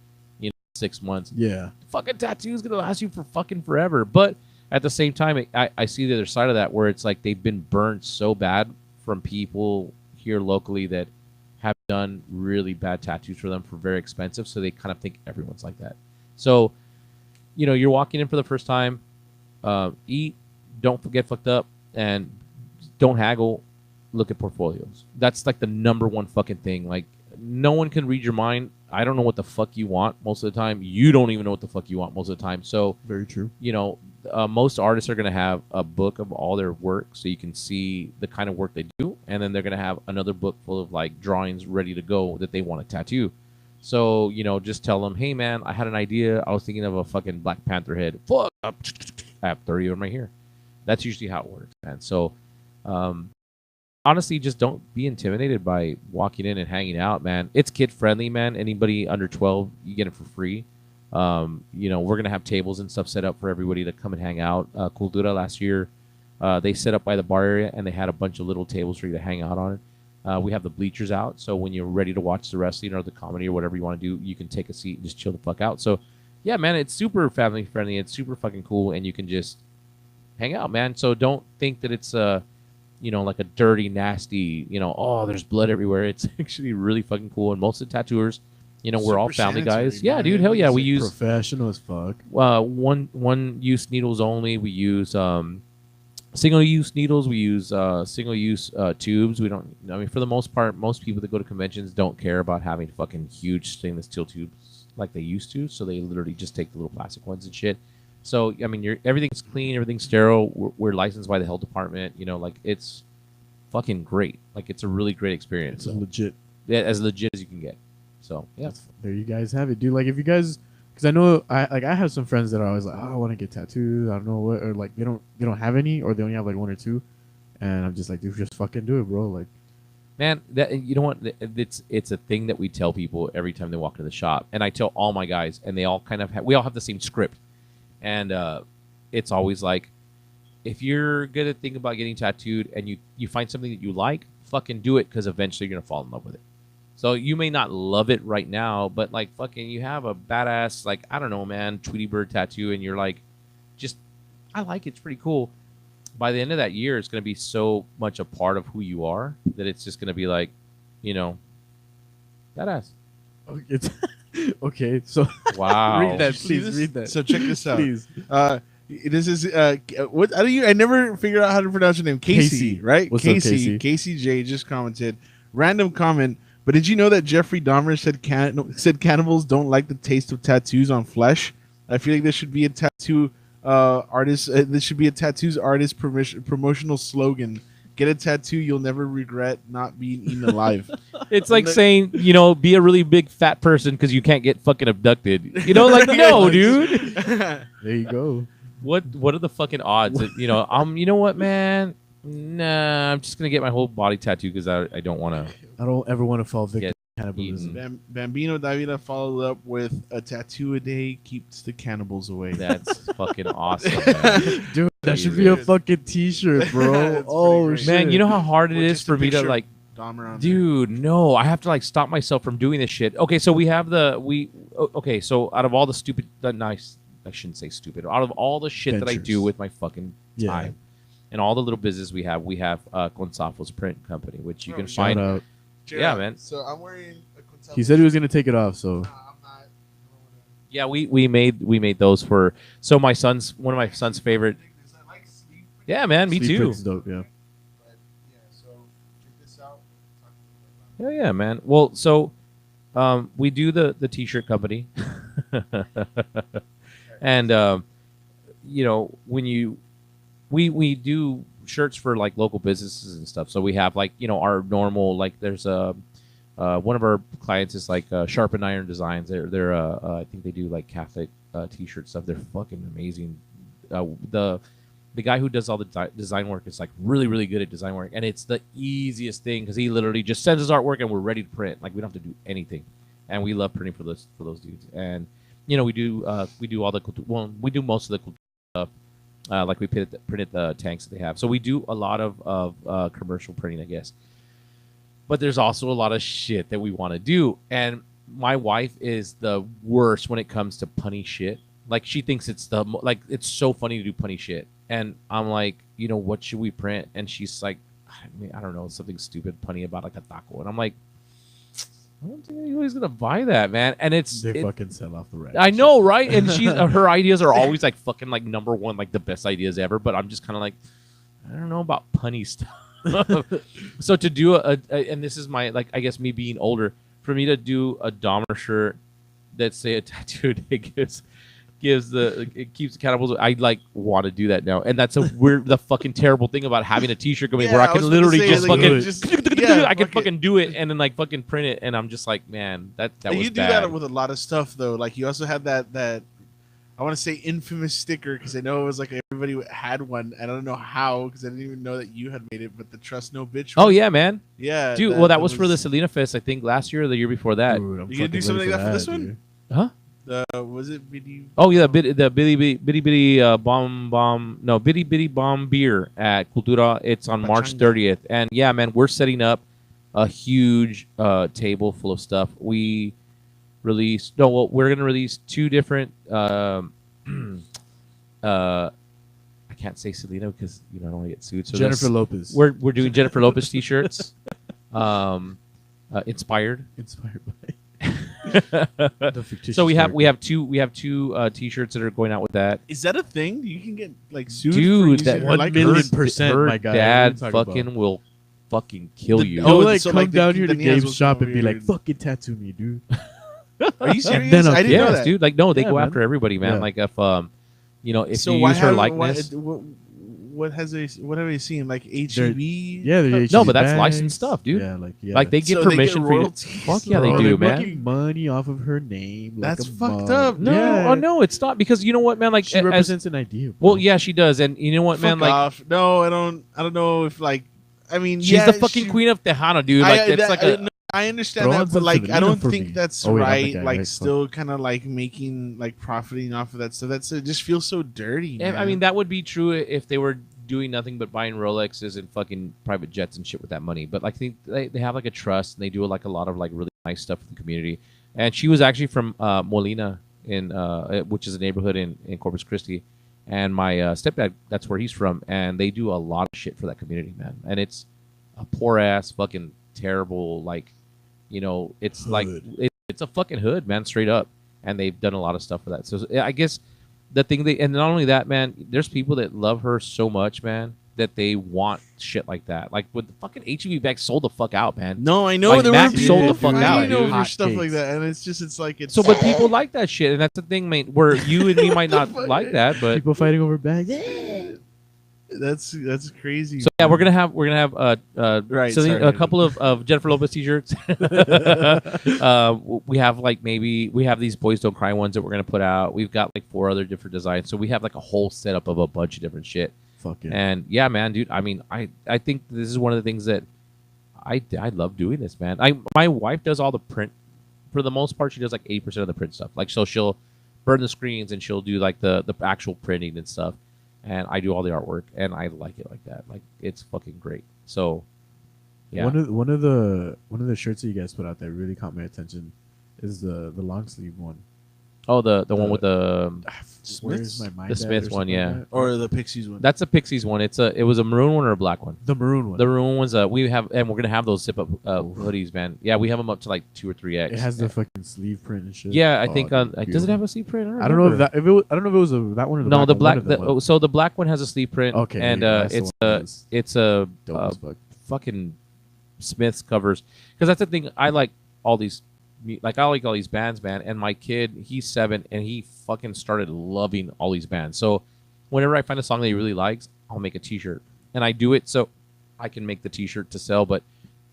Speaker 10: 6 months.
Speaker 1: Yeah.
Speaker 10: Fucking tattoo's gonna last you for fucking forever. But at the same time, I see the other side of that where it's like they've been burned so bad from people here locally that have done really bad tattoos for them for very expensive, so they kind of think everyone's like that. So you're walking in for the first time, eat, don't get fucked up, and don't haggle, look at portfolios. That's like the number one fucking thing. Like, no one can read your mind. I don't know what the fuck you want most of the time. You don't even know what the fuck you want most of the time. So,
Speaker 1: Very true.
Speaker 10: most artists are going to have a book of all their work, so you can see the kind of work they do, and then they're going to have another book full of like drawings ready to go that they want to tattoo. So just tell them, hey man, I had an idea. I was thinking of a fucking Black Panther head. Fuck, I have 30 of them right here. That's usually how it works, man. So honestly, just don't be intimidated by walking in and hanging out, man. It's kid friendly, man. Anybody under 12, you get it for free. We're gonna have tables and stuff set up for everybody to come and hang out. Cultura last year, they set up by the bar area and they had a bunch of little tables for you to hang out on. We have the bleachers out, so when you're ready to watch the wrestling or the comedy or whatever you want to do, you can take a seat and just chill the fuck out. So, yeah, man, it's super family friendly. It's super fucking cool, and you can just hang out, man. So don't think that it's like a dirty, nasty, oh, there's blood everywhere. It's actually really fucking cool, and most of the tattooers, we're all family guys. Yeah, dude, hell yeah, we use
Speaker 1: professional as fuck.
Speaker 10: One use needles only. We use single use needles. We use single use tubes. We don't. I mean, for the most part, most people that go to conventions don't care about having fucking huge stainless steel tubes like they used to. So they literally just take the little plastic ones and shit. So I mean, everything's clean, everything's sterile. We're licensed by the health department. It's fucking great. Like it's a really great experience.
Speaker 1: It's legit.
Speaker 10: Yeah, as legit as you can get. So yeah,
Speaker 1: there you guys have it, dude. Like if you guys, because I know I have some friends that are always like, oh, I want to get tattoos. I don't know what, or like they don't have any, or they only have like one or two, and I'm just like, dude, just fucking do it, bro. Like,
Speaker 10: man, that you know what? It's a thing that we tell people every time they walk into the shop, and I tell all my guys, and they all kind of we all have the same script, and it's always like, if you're gonna think about getting tattooed and you find something that you like, fucking do it, because eventually you're gonna fall in love with it. So you may not love it right now, but like fucking you have a badass, like, I don't know, man, Tweety Bird tattoo, and you're like, just, I like it, it's pretty cool. By the end of that year, it's going to be so much a part of who you are that it's just going to be like, badass.
Speaker 1: It's okay, so
Speaker 10: wow.
Speaker 1: Read that, please. Read that.
Speaker 11: So check this out.
Speaker 1: Please.
Speaker 11: This is what I never figured out how to pronounce your name. Casey, right?
Speaker 1: What's up, Casey?
Speaker 11: Casey J just commented. Random comment. But did you know that Jeffrey Dahmer said cannibals don't like the taste of tattoos on flesh? I feel like this should be a tattoo artist. This should be a tattoos artist promotional slogan. Get a tattoo, you'll never regret not being eaten alive.
Speaker 10: It's like saying, be a really big fat person because you can't get fucking abducted. Like, no, dude.
Speaker 1: There you go.
Speaker 10: What are the fucking odds that, you know what, man? Nah, I'm just gonna get my whole body tattooed because I don't want to.
Speaker 1: I don't ever want to fall victim to cannibalism.
Speaker 11: Bambino Davida followed up with a tattoo a day keeps the cannibals away.
Speaker 10: That's fucking awesome, man.
Speaker 1: Dude. That should be a fucking t-shirt, bro. Oh shit,
Speaker 10: man! You know how hard it is for me to like, dude. No, I have to like stop myself from doing this shit. Okay, so we have okay, so out of all the stupid, nice, I shouldn't say stupid. Out of all the shit that I do with my fucking time. And all the little business we have Gonzalo's Print Company, which you can find.
Speaker 1: Out.
Speaker 11: Yeah,
Speaker 10: man.
Speaker 11: So I'm wearing a Gonzalo's.
Speaker 1: He said he was gonna take it off, so.
Speaker 11: I'm not.
Speaker 10: Yeah, we made those for one of my son's favorite. Yeah, man, me
Speaker 1: Sleep
Speaker 10: too.
Speaker 1: Print's dope, yeah.
Speaker 11: So check this out.
Speaker 10: Yeah, man. Well, so we do the T-shirt company, and when we do shirts for like local businesses and stuff. So we have like our normal, like there's one of our clients is like Sharp and Iron Designs. They're I think they do like Catholic T-shirt stuff. They're fucking amazing. The guy who does all the design work is like really, really good at design work, and it's the easiest thing because he literally just sends us artwork and we're ready to print. Like we don't have to do anything, and we love printing for those dudes. And we do all the we do most of the stuff. Like we printed the tanks that they have. So we do a lot of commercial printing, I guess. But there's also a lot of shit that we want to do, and my wife is the worst when it comes to punny shit. Like she thinks it's it's so funny to do punny shit. And I'm like, what should we print? And she's like, I don't know, something stupid punny about like a taco. And I'm like, I don't think anybody's gonna buy that, man. And they
Speaker 1: fucking sell off the rack.
Speaker 10: I know, right? And her ideas are always like fucking like number one, like the best ideas ever. But I'm just kind of like, I don't know about punny stuff. So to do and this is my I guess me being older, for me to do a Dahmer shirt that's say a tattoo day gives it keeps accountable. I like want to do that now, and that's the fucking terrible thing about having a T-shirt going where I can literally I can fucking do it and then like fucking print it, and I'm just like, man, that was
Speaker 11: you do
Speaker 10: bad.
Speaker 11: that with a lot of stuff though. Like you also had that I want to say infamous sticker because I know it was like everybody had one. I don't know how because I didn't even know that you had made it, but the Trust No Bitch one.
Speaker 10: Oh yeah, man.
Speaker 11: Yeah,
Speaker 10: dude. That was for the Selena Fest, I think last year or the year before that.
Speaker 1: Dude,
Speaker 11: you gonna do something like that for this one?
Speaker 10: Huh?
Speaker 11: Was it Bitty?
Speaker 10: Oh yeah, the bitty bomb beer at Cultura. It's on March 30th, and yeah, man, we're setting up a huge table full of stuff. We're gonna release 2 different. I can't say Selena because I don't want to get sued. So
Speaker 1: Jennifer Lopez.
Speaker 10: We're doing Jennifer Lopez t-shirts, inspired by. So we have two t-shirts that are going out with that.
Speaker 11: Is that a thing? You can get like sued.
Speaker 10: Dude,
Speaker 11: that
Speaker 1: 1,000,000%.
Speaker 10: Her
Speaker 1: my guy.
Speaker 10: dad fucking will fucking kill you.
Speaker 1: He'll like
Speaker 11: so,
Speaker 1: come
Speaker 11: like,
Speaker 1: down here to
Speaker 11: Daniel's
Speaker 1: Gabe's shop
Speaker 11: will
Speaker 1: and be
Speaker 11: come
Speaker 1: like,
Speaker 11: over
Speaker 1: "Fucking tattoo me, dude."
Speaker 11: Are you serious?
Speaker 1: Then
Speaker 11: I didn't know that,
Speaker 10: dude. Like, no, they
Speaker 1: Yeah,
Speaker 10: go
Speaker 1: man.
Speaker 10: after everybody, man.
Speaker 1: Yeah.
Speaker 10: Like, if if
Speaker 11: So
Speaker 10: you
Speaker 11: why
Speaker 10: use her
Speaker 11: haven't-
Speaker 10: likeness,
Speaker 11: what have they seen? Like HEB?
Speaker 1: Yeah, they're
Speaker 10: no, but that's
Speaker 1: bags.
Speaker 10: licensed stuff, dude.
Speaker 1: Yeah,
Speaker 10: Like they get
Speaker 11: So they
Speaker 10: permission
Speaker 11: get
Speaker 10: for you.
Speaker 11: royalties?
Speaker 10: Fuck yeah, they
Speaker 1: Bro,
Speaker 10: do,
Speaker 1: they're
Speaker 10: man.
Speaker 1: making money off of her name. Like
Speaker 11: That's
Speaker 1: a
Speaker 11: fucked
Speaker 1: mug.
Speaker 11: up.
Speaker 10: No,
Speaker 1: Yeah.
Speaker 10: oh no, it's not because you know what, man. Like,
Speaker 1: She represents an idea. Bro.
Speaker 10: well, yeah, she does, and you know what, man.
Speaker 11: Fuck
Speaker 10: Like,
Speaker 11: off. No, I don't know if like. I mean,
Speaker 10: she's
Speaker 11: yeah,
Speaker 10: the fucking queen of Tejano, dude. Like, it's like a.
Speaker 11: I understand
Speaker 1: Throw
Speaker 11: that,
Speaker 1: on
Speaker 11: but
Speaker 1: some
Speaker 11: like, I
Speaker 1: Selena
Speaker 11: don't
Speaker 1: for
Speaker 11: think
Speaker 1: me.
Speaker 11: that's
Speaker 1: Oh, wait, I'm the
Speaker 11: right.
Speaker 1: guy,
Speaker 11: Like,
Speaker 1: right?
Speaker 11: still kind of like making like profiting off of that stuff. It just feels so dirty.
Speaker 10: I
Speaker 11: man.
Speaker 10: mean, that would be true if they were doing nothing but buying Rolexes and fucking private jets and shit with that money. But like, they have like a trust and they do like a lot of like really nice stuff for the community. And she was actually from Molina, which is a neighborhood in Corpus Christi. And my stepdad, that's where he's from. And they do a lot of shit for that community, man. And it's a poor ass fucking terrible, like, it's hood. Like it's a fucking hood, man, straight up. And they've done a lot of stuff for that. So I guess the thing and not only that, man, there's people that love her so much, man, that they want shit like that. Like with the fucking HEB bag sold the fuck out, man.
Speaker 11: No, I know
Speaker 10: like,
Speaker 11: there
Speaker 10: Matt
Speaker 11: were
Speaker 10: sold
Speaker 11: people
Speaker 10: the fuck
Speaker 11: fighting
Speaker 10: out, dude.
Speaker 11: over
Speaker 1: Hot
Speaker 11: stuff
Speaker 1: cakes.
Speaker 11: like that, and it's like it's
Speaker 10: So, but people like that shit, and that's the thing, man. Where you and me might not like that, but
Speaker 1: People fighting over bags.
Speaker 11: that's crazy.
Speaker 10: so yeah, we're gonna have
Speaker 11: Right,
Speaker 10: Selena,
Speaker 11: sorry.
Speaker 10: a couple of Jennifer Lopez t-shirts. We have like we have these Boys Don't Cry ones that we're gonna put out. We've got like 4 other different designs, so we have like a whole setup of a bunch of different shit.
Speaker 1: Fuck yeah.
Speaker 10: And yeah, man, dude. I mean, I think this is one of the things that I love doing this, man. My wife does all the print for the most part. She does like 80% of the print stuff. Like, so she'll burn the screens and she'll do like the actual printing and stuff. And I do all the artwork, and I like it like that. Like, it's fucking great. So, yeah.
Speaker 1: One of the shirts that you guys put out that really caught my attention is the long sleeve one.
Speaker 10: Oh, the one with the
Speaker 1: Where's my mind
Speaker 10: the
Speaker 1: at
Speaker 10: Smith
Speaker 1: or
Speaker 10: one,
Speaker 1: something
Speaker 10: yeah.
Speaker 1: like that?
Speaker 11: or the Pixies one.
Speaker 10: That's a Pixies one. It was a maroon one or a black one.
Speaker 1: The maroon one.
Speaker 10: The maroon ones. We have, and we're gonna have those zip up hoodies, man. Yeah, we have them up to like 2 or 3X.
Speaker 1: It has the fucking sleeve print and shit.
Speaker 10: Yeah, I
Speaker 1: Oh,
Speaker 10: think
Speaker 1: dude,
Speaker 10: does it
Speaker 1: beautiful.
Speaker 10: have a sleeve print?
Speaker 1: I don't know if that. I don't know if it was that one or the
Speaker 10: No,
Speaker 1: black
Speaker 10: the
Speaker 1: one.
Speaker 10: black.
Speaker 1: One of them was.
Speaker 10: So the black one has a sleeve print.
Speaker 1: Okay,
Speaker 10: and
Speaker 1: that's the
Speaker 10: it's
Speaker 1: one
Speaker 10: a
Speaker 1: that was
Speaker 10: it's a
Speaker 1: dope as fuck.
Speaker 10: fucking Smith's covers, because that's the thing. I like all these. Like, I like all these bands, man. And my kid, he's 7, and he fucking started loving all these bands. So whenever I find a song that he really likes, I'll make a T-shirt, and I do it so I can make the T-shirt to sell. But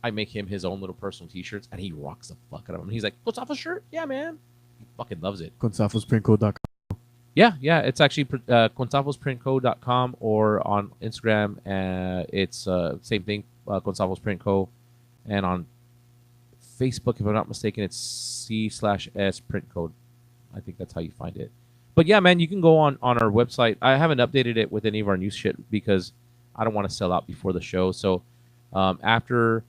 Speaker 10: I make him his own little personal T-shirts, and he rocks the fuck out of them. He's like, "What's off a shirt? Yeah, man." He fucking loves it.
Speaker 1: Consafosprintcode.com.
Speaker 10: Yeah. It's actually consafosprintco.com, or on Instagram. It's same thing, Consafos Print Co. And on Facebook, if I'm not mistaken, it's C/S Print Code. I think that's how you find it. But yeah, man, you can go on our website. I haven't updated it with any of our new shit because I don't want to sell out before the show. So after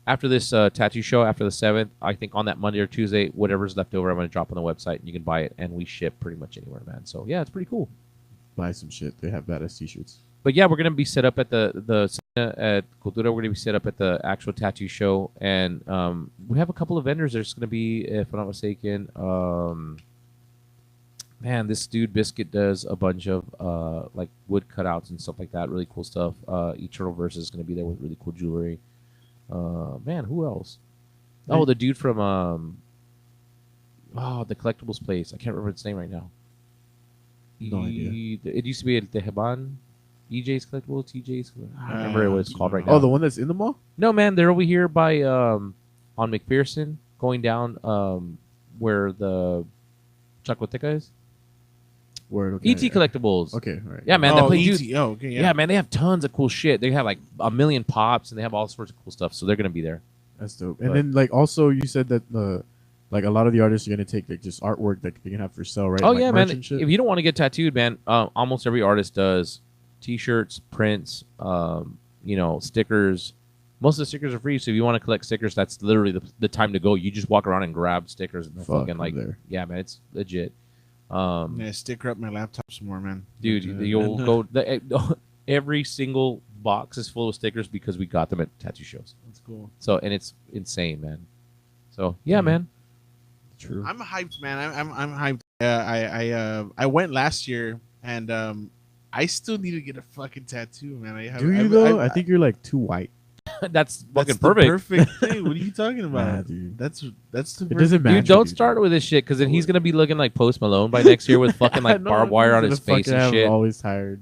Speaker 10: this tattoo show, after the 7th, I think on that Monday or Tuesday, whatever's left over, I'm going to drop on the website, and you can buy it, and we ship pretty much anywhere, man. So yeah, it's pretty cool.
Speaker 1: Buy some shit. They have badass t-shirts.
Speaker 10: But yeah, we're gonna be set up at the at Cultura. We're gonna be set up at the actual tattoo show, and we have a couple of vendors. There's gonna be, if I'm not mistaken, man, this dude Biscuit does a bunch of like wood cutouts and stuff like that. Really cool stuff. Eternal Verse is gonna be there with really cool jewelry. Man, who else? Oh, the dude from the collectibles place. I can't remember its name right now.
Speaker 1: No idea.
Speaker 10: It used to be at the Teheban. EJ's Collectibles, TJ's. I don't remember what it's called right now.
Speaker 1: Oh, the one that's in the mall?
Speaker 10: No, man, they're over here by on McPherson, going down where the Chacotteca is.
Speaker 1: Word, okay,
Speaker 10: ET Collectibles.
Speaker 1: Okay, right.
Speaker 10: Yeah, man.
Speaker 11: Oh,
Speaker 10: they play,
Speaker 11: ET.
Speaker 10: dude,
Speaker 11: Oh, okay,
Speaker 10: yeah, man. They have tons of cool shit. They have like a million pops, and they have all sorts of cool stuff. So they're gonna be there.
Speaker 1: That's dope. And then like also you said that like a lot of the artists are gonna take like just artwork that they can have for sale, right?
Speaker 10: Oh
Speaker 1: like
Speaker 10: yeah,
Speaker 1: merch
Speaker 10: man.
Speaker 1: and shit?
Speaker 10: If you don't want to get tattooed, man, almost every artist does T-shirts, prints, stickers. Most of the stickers are free, so if you want to collect stickers, that's literally the time to go. You just walk around and grab stickers and fucking like, yeah, man, it's legit.
Speaker 11: Yeah, sticker up my laptop some more, man.
Speaker 10: Dude, you'll go. Every single box is full of stickers because we got them at tattoo shows.
Speaker 11: That's cool.
Speaker 10: So, and it's insane, man. So, yeah, man.
Speaker 1: True.
Speaker 11: I'm hyped, man. I'm hyped. I went last year, and I still need to get a fucking tattoo, man.
Speaker 1: Do you though? I think you're like too white.
Speaker 10: That's fucking
Speaker 11: the
Speaker 10: perfect.
Speaker 11: perfect thing. What are you talking about?
Speaker 1: Nah, dude.
Speaker 11: That's the.
Speaker 1: It doesn't matter.
Speaker 10: Dude, don't start with this shit because then he's gonna be looking like Post Malone by next year with fucking like barbed wire on his face and shit.
Speaker 1: Always tired.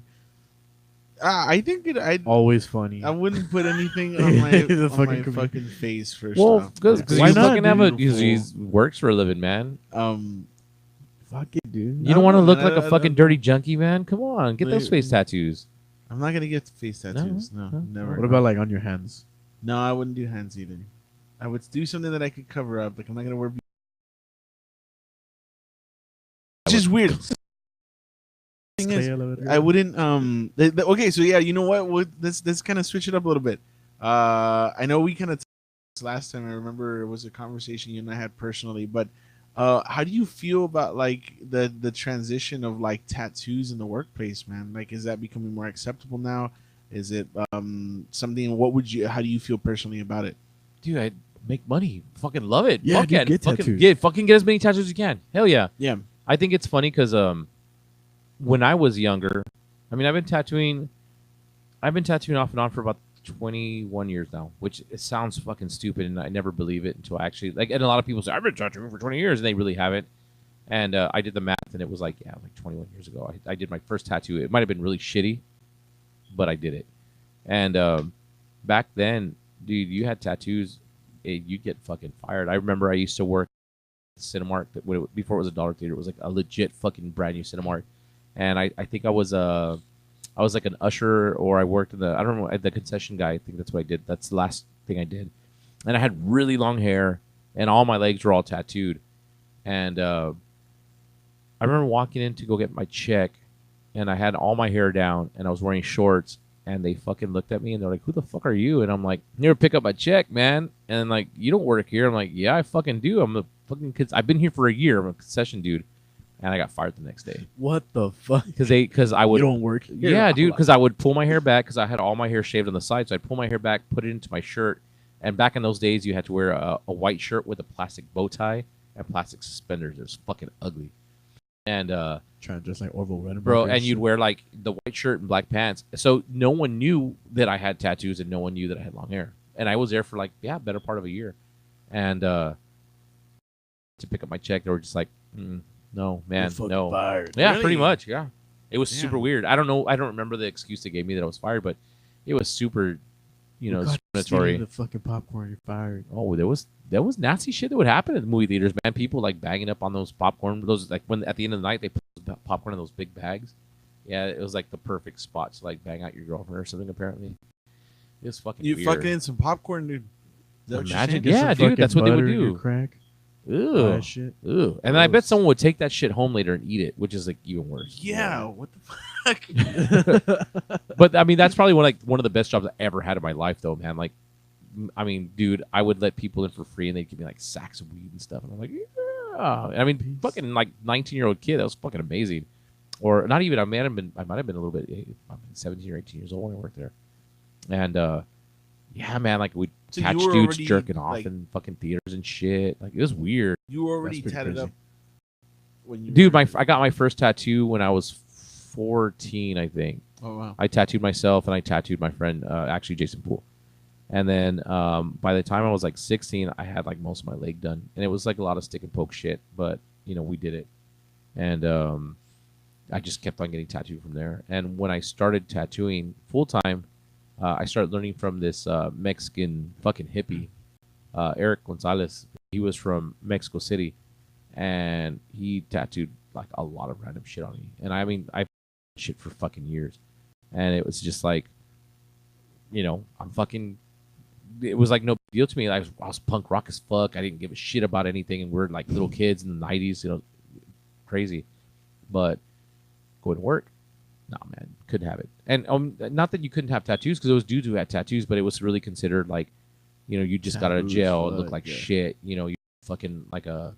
Speaker 11: I think I'd
Speaker 1: always funny.
Speaker 11: I wouldn't put anything on my, on my fucking face first.
Speaker 10: Well, because
Speaker 1: Why
Speaker 10: you
Speaker 1: not,
Speaker 10: fucking have a
Speaker 1: dude?
Speaker 10: he works for a living, man.
Speaker 1: Fuck it, dude.
Speaker 10: You don't want to look like a fucking dirty junkie, man. Come on, get those face tattoos.
Speaker 11: I'm not gonna get face tattoos. No, never.
Speaker 1: What about like on your hands?
Speaker 11: No, I wouldn't do hands either. I would do something that I could cover up. Like I'm not gonna wear. Which is weird. Thing is, I wouldn't. Okay, so yeah, you know what? Let's kind of switch it up a little bit. I know we kind of last time. I remember it was a conversation you and I had personally, but how do you feel about like the transition of like tattoos in the workplace, man? Like, is that becoming more acceptable now? Is it something? How do you feel personally about it?
Speaker 10: Dude, I make money. Fucking love it.
Speaker 1: Yeah,
Speaker 10: Fuck
Speaker 1: dude,
Speaker 10: it.
Speaker 1: get
Speaker 10: Fucking
Speaker 1: tattoos.
Speaker 10: get as many tattoos as you can. Hell yeah.
Speaker 11: Yeah.
Speaker 10: I think it's funny because when I was younger, I mean, I've been tattooing off and on for about 21 years now, which it sounds fucking stupid, and I never believe it until I actually like. And a lot of people say I've been tattooing for 20 years, and they really haven't. And I did the math, and it was like 21 years ago. I did my first tattoo. It might have been really shitty, but I did it. And back then, dude, you had tattoos, you'd get fucking fired. I remember I used to work at Cinemark before it was a dollar theater. It was like a legit fucking brand new Cinemark, and I think I was like an usher, or I worked in I don't know, the concession guy. I think that's what I did. That's the last thing I did. And I had really long hair, and all my legs were all tattooed. And I remember walking in to go get my check, and I had all my hair down, and I was wearing shorts, and they fucking looked at me, and they're like, "Who the fuck are you?" And I'm like, "Here, pick up my check, man." And like, "You don't work here?" I'm like, "Yeah, I fucking do. I'm a fucking kids. I've been here for a year. I'm a concession dude." And I got fired the next day.
Speaker 1: What the fuck?
Speaker 10: Because I would.
Speaker 1: You don't work here?
Speaker 10: Yeah, dude. Because I would pull my hair back because I had all my hair shaved on the side. So I'd pull my hair back, put it into my shirt. And back in those days, you had to wear a white shirt with a plastic bow tie and plastic suspenders. It was fucking ugly. And
Speaker 1: trying to dress like Orville Redenbacher,
Speaker 10: bro. And you'd wear like the white shirt and black pants. So no one knew that I had tattoos, and no one knew that I had long hair. And I was there for like better part of a year. And to pick up my check, they were just like. No, man, no.
Speaker 1: Fired.
Speaker 10: Yeah,
Speaker 11: Really?
Speaker 10: pretty much. Yeah, it was
Speaker 11: Damn.
Speaker 10: super weird. I don't know. I don't remember the excuse they gave me that I was fired, but it was super, discriminatory.
Speaker 1: The fucking popcorn, you're fired.
Speaker 10: Oh, there was nasty shit that would happen at the movie theaters, man. People like bagging up on those popcorn. Those like when at the end of the night they put the popcorn in those big bags. Yeah, it was like the perfect spot to like bang out your girlfriend or something. Apparently, it was fucking.
Speaker 11: You
Speaker 10: weird.
Speaker 11: fucking in some popcorn, dude. Is that what you're
Speaker 10: Imagine,
Speaker 11: saying?
Speaker 10: yeah, dude, that's what they would do.
Speaker 1: Crack.
Speaker 10: Ew.
Speaker 1: Shit.
Speaker 10: Ew. And then I bet someone would take that shit home later and eat it, which is like even worse.
Speaker 11: Yeah, what the fuck?
Speaker 10: But I mean, that's probably one of the best jobs I ever had in my life, though, man. Like, I mean, dude, I would let people in for free, and they'd give me like sacks of weed and stuff, and I'm like, yeah. I mean, fucking like 19-year-old kid, that was fucking amazing. Or not even. I might have been a little bit. I'm 17 or 18 years old when I worked there, and yeah, man, like we'd catch dudes
Speaker 11: already,
Speaker 10: jerking off
Speaker 11: like,
Speaker 10: in fucking theaters and shit. Like it was weird.
Speaker 11: You were already
Speaker 1: That's pretty
Speaker 11: tatted
Speaker 1: crazy.
Speaker 11: up when you
Speaker 10: Dude,
Speaker 11: were...
Speaker 10: I got my first tattoo when I was 14, I think.
Speaker 11: Oh wow.
Speaker 10: I tattooed myself, and I tattooed my friend, actually Jason Poole. And then by the time I was like 16, I had like most of my leg done, and it was like a lot of stick and poke shit, but we did it. And I just kept on getting tattooed from there. And when I started tattooing full time, I started learning from this Mexican fucking hippie, Eric Gonzalez. He was from Mexico City, and he tattooed like a lot of random shit on me. And I mean, I shit for fucking years, and it was just like, I'm fucking. It was like no big deal to me. I was punk rock as fuck. I didn't give a shit about anything, and we're like little kids in the '90s, crazy. But going to work, nah, man, couldn't have it. And not that you couldn't have tattoos, because it was dudes who had tattoos, but it was really considered like, you just got out of jail and look like shit. You fucking like a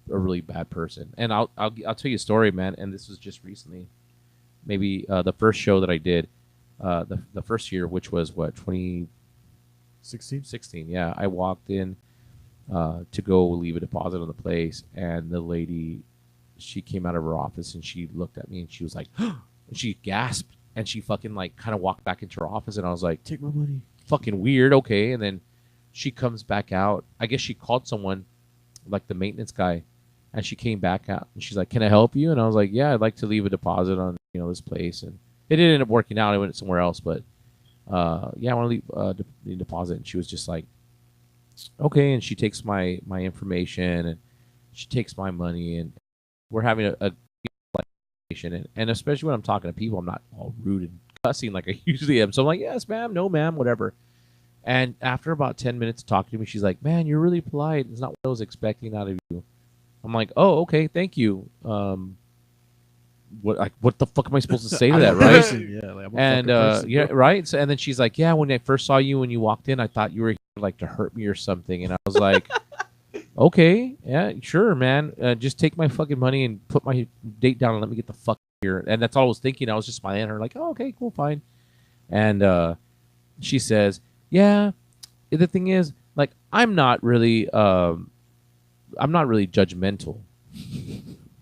Speaker 10: really bad person. And I'll tell you a story, man. And this was just recently, maybe the first show that I did, the first year, which was what 2016. Yeah, I walked in to go leave a deposit on the place, and the lady, she came out of her office and she looked at me and she was like, and she gasped and she fucking like kind of walked back into her office, and I was like,
Speaker 1: take my money.
Speaker 10: Fucking weird. Okay. And then she comes back out. I guess she called someone, like the maintenance guy, and she came back out and she's like, can I help you? And I was like, yeah, I'd like to leave a deposit on this place. And it didn't end up working out. I went somewhere else, but yeah, I want to leave the deposit. And she was just like, okay. And she takes my information and she takes my money, and we're having a conversation. And especially when I'm talking to people, I'm not all rude and cussing like I usually am. So I'm like, yes, ma'am, no, ma'am, whatever. And after about 10 minutes talking to me, she's like, man, you're really polite. It's not what I was expecting out of you. I'm like, oh, okay, thank you. What the fuck am I supposed to say to that, right?
Speaker 1: Yeah, like,
Speaker 10: and yeah, right. So, and then she's like, yeah, when I first saw you when you walked in, I thought you were here, like, to hurt me or something. And I was like, okay, yeah, sure, man. Just take my fucking money and put my date down and let me get the fuck here. And that's all I was thinking. I was just smiling at her like, oh, okay, cool, fine. And she says, yeah, the thing is, like, I'm not really judgmental.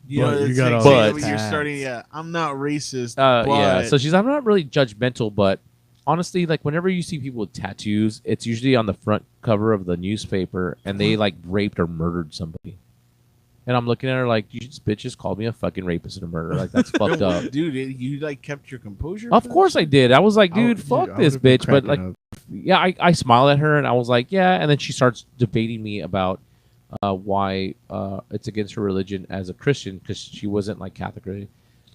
Speaker 11: You're starting. Yeah, I'm not racist.
Speaker 10: Yeah. So I'm not really judgmental, but honestly, like, whenever you see people with tattoos, it's usually on the front cover of the newspaper, and they like raped or murdered somebody. And I'm looking at her like, you bitches called me a fucking rapist and a murderer. Like, that's fucked up,
Speaker 11: dude. You like kept your composure.
Speaker 10: Of course I did. I was like, dude, fuck this bitch. But like, yeah, I smiled at her and I was like, yeah. And then she starts debating me about why it's against her religion as a Christian, because she wasn't like Catholic really.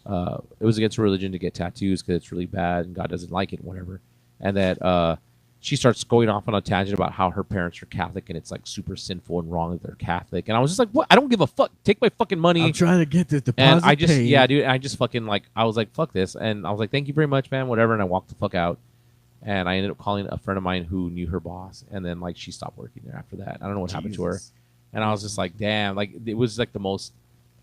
Speaker 10: It was against her religion to get tattoos because it's really bad and God doesn't like it and whatever. And that she starts going off on a tangent about how her parents are Catholic and it's like super sinful and wrong that they're Catholic. And I was just like, what? I don't give a fuck. Take my fucking money.
Speaker 1: I'm trying to get this deposit
Speaker 10: and I just
Speaker 1: paid.
Speaker 10: Yeah, dude. I just fucking like, I was like, fuck this. And I was like, thank you very much, man. Whatever. And I walked the fuck out. And I ended up calling a friend of mine who knew her boss. And then like she stopped working there after that. I don't know what happened to her. And I was just like, damn. Like, it was like the most.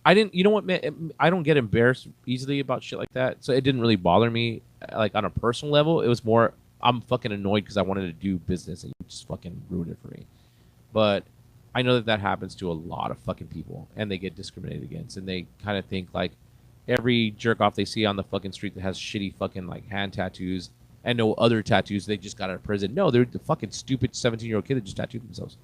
Speaker 10: I didn't. You know what, man? I don't get embarrassed easily about shit like that. So it didn't really bother me like on a personal level. It was more, I'm fucking annoyed because I wanted to do business and you just fucking ruined it for me. But I know that happens to a lot of fucking people, and they get discriminated against, and they kind of think like every jerk off they see on the fucking street that has shitty fucking like hand tattoos and no other tattoos, they just got out of prison. No, they're the fucking stupid 17-year-old kid that just tattooed themselves.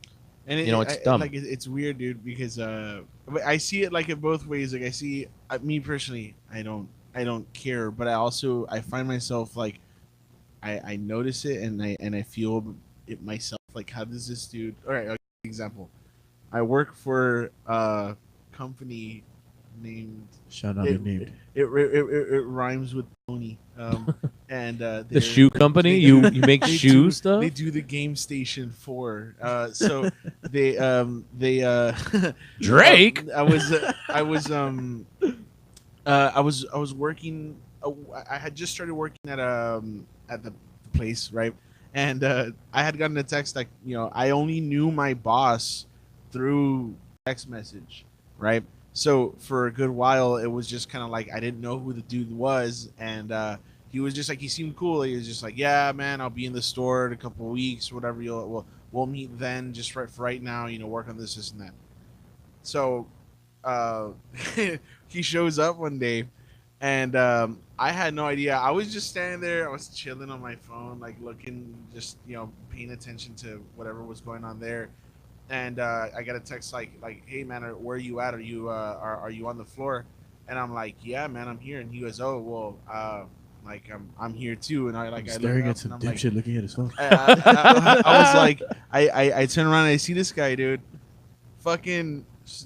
Speaker 11: And
Speaker 10: it's dumb.
Speaker 11: Like, it's weird, dude, because I see it like in both ways. Like, I see me personally, I don't care, but I find myself like, I notice it and I feel it myself. Like, how does this dude? All right, I'll give you an example. I work for a company named.
Speaker 1: Shout out named.
Speaker 11: It rhymes with Tony. And
Speaker 10: the shoe company. You make shoe stuff.
Speaker 11: They do the Game Station 4. So they
Speaker 10: Drake.
Speaker 11: I was working. I had just started working at the place, right? And I had gotten a text like, I only knew my boss through text message, right? So for a good while, it was just kind of like I didn't know who the dude was, and he was just like, he seemed cool. He was just like, yeah, man, I'll be in the store in a couple of weeks, whatever. We'll meet then. Just for right now, work on this and that. So he shows up one day, and I had no idea. I was just standing there. I was chilling on my phone, like looking, just paying attention to whatever was going on there. And I got a text like, hey man, where are you at? Are you on the floor? And I'm like, yeah, man, I'm here. And he goes, oh, well, like I'm here too. And I like I
Speaker 1: staring
Speaker 11: look
Speaker 1: at
Speaker 11: up
Speaker 1: some
Speaker 11: and I'm like,
Speaker 1: dipshit looking at his phone.
Speaker 11: I was like, I turn around and I see this guy, dude, fucking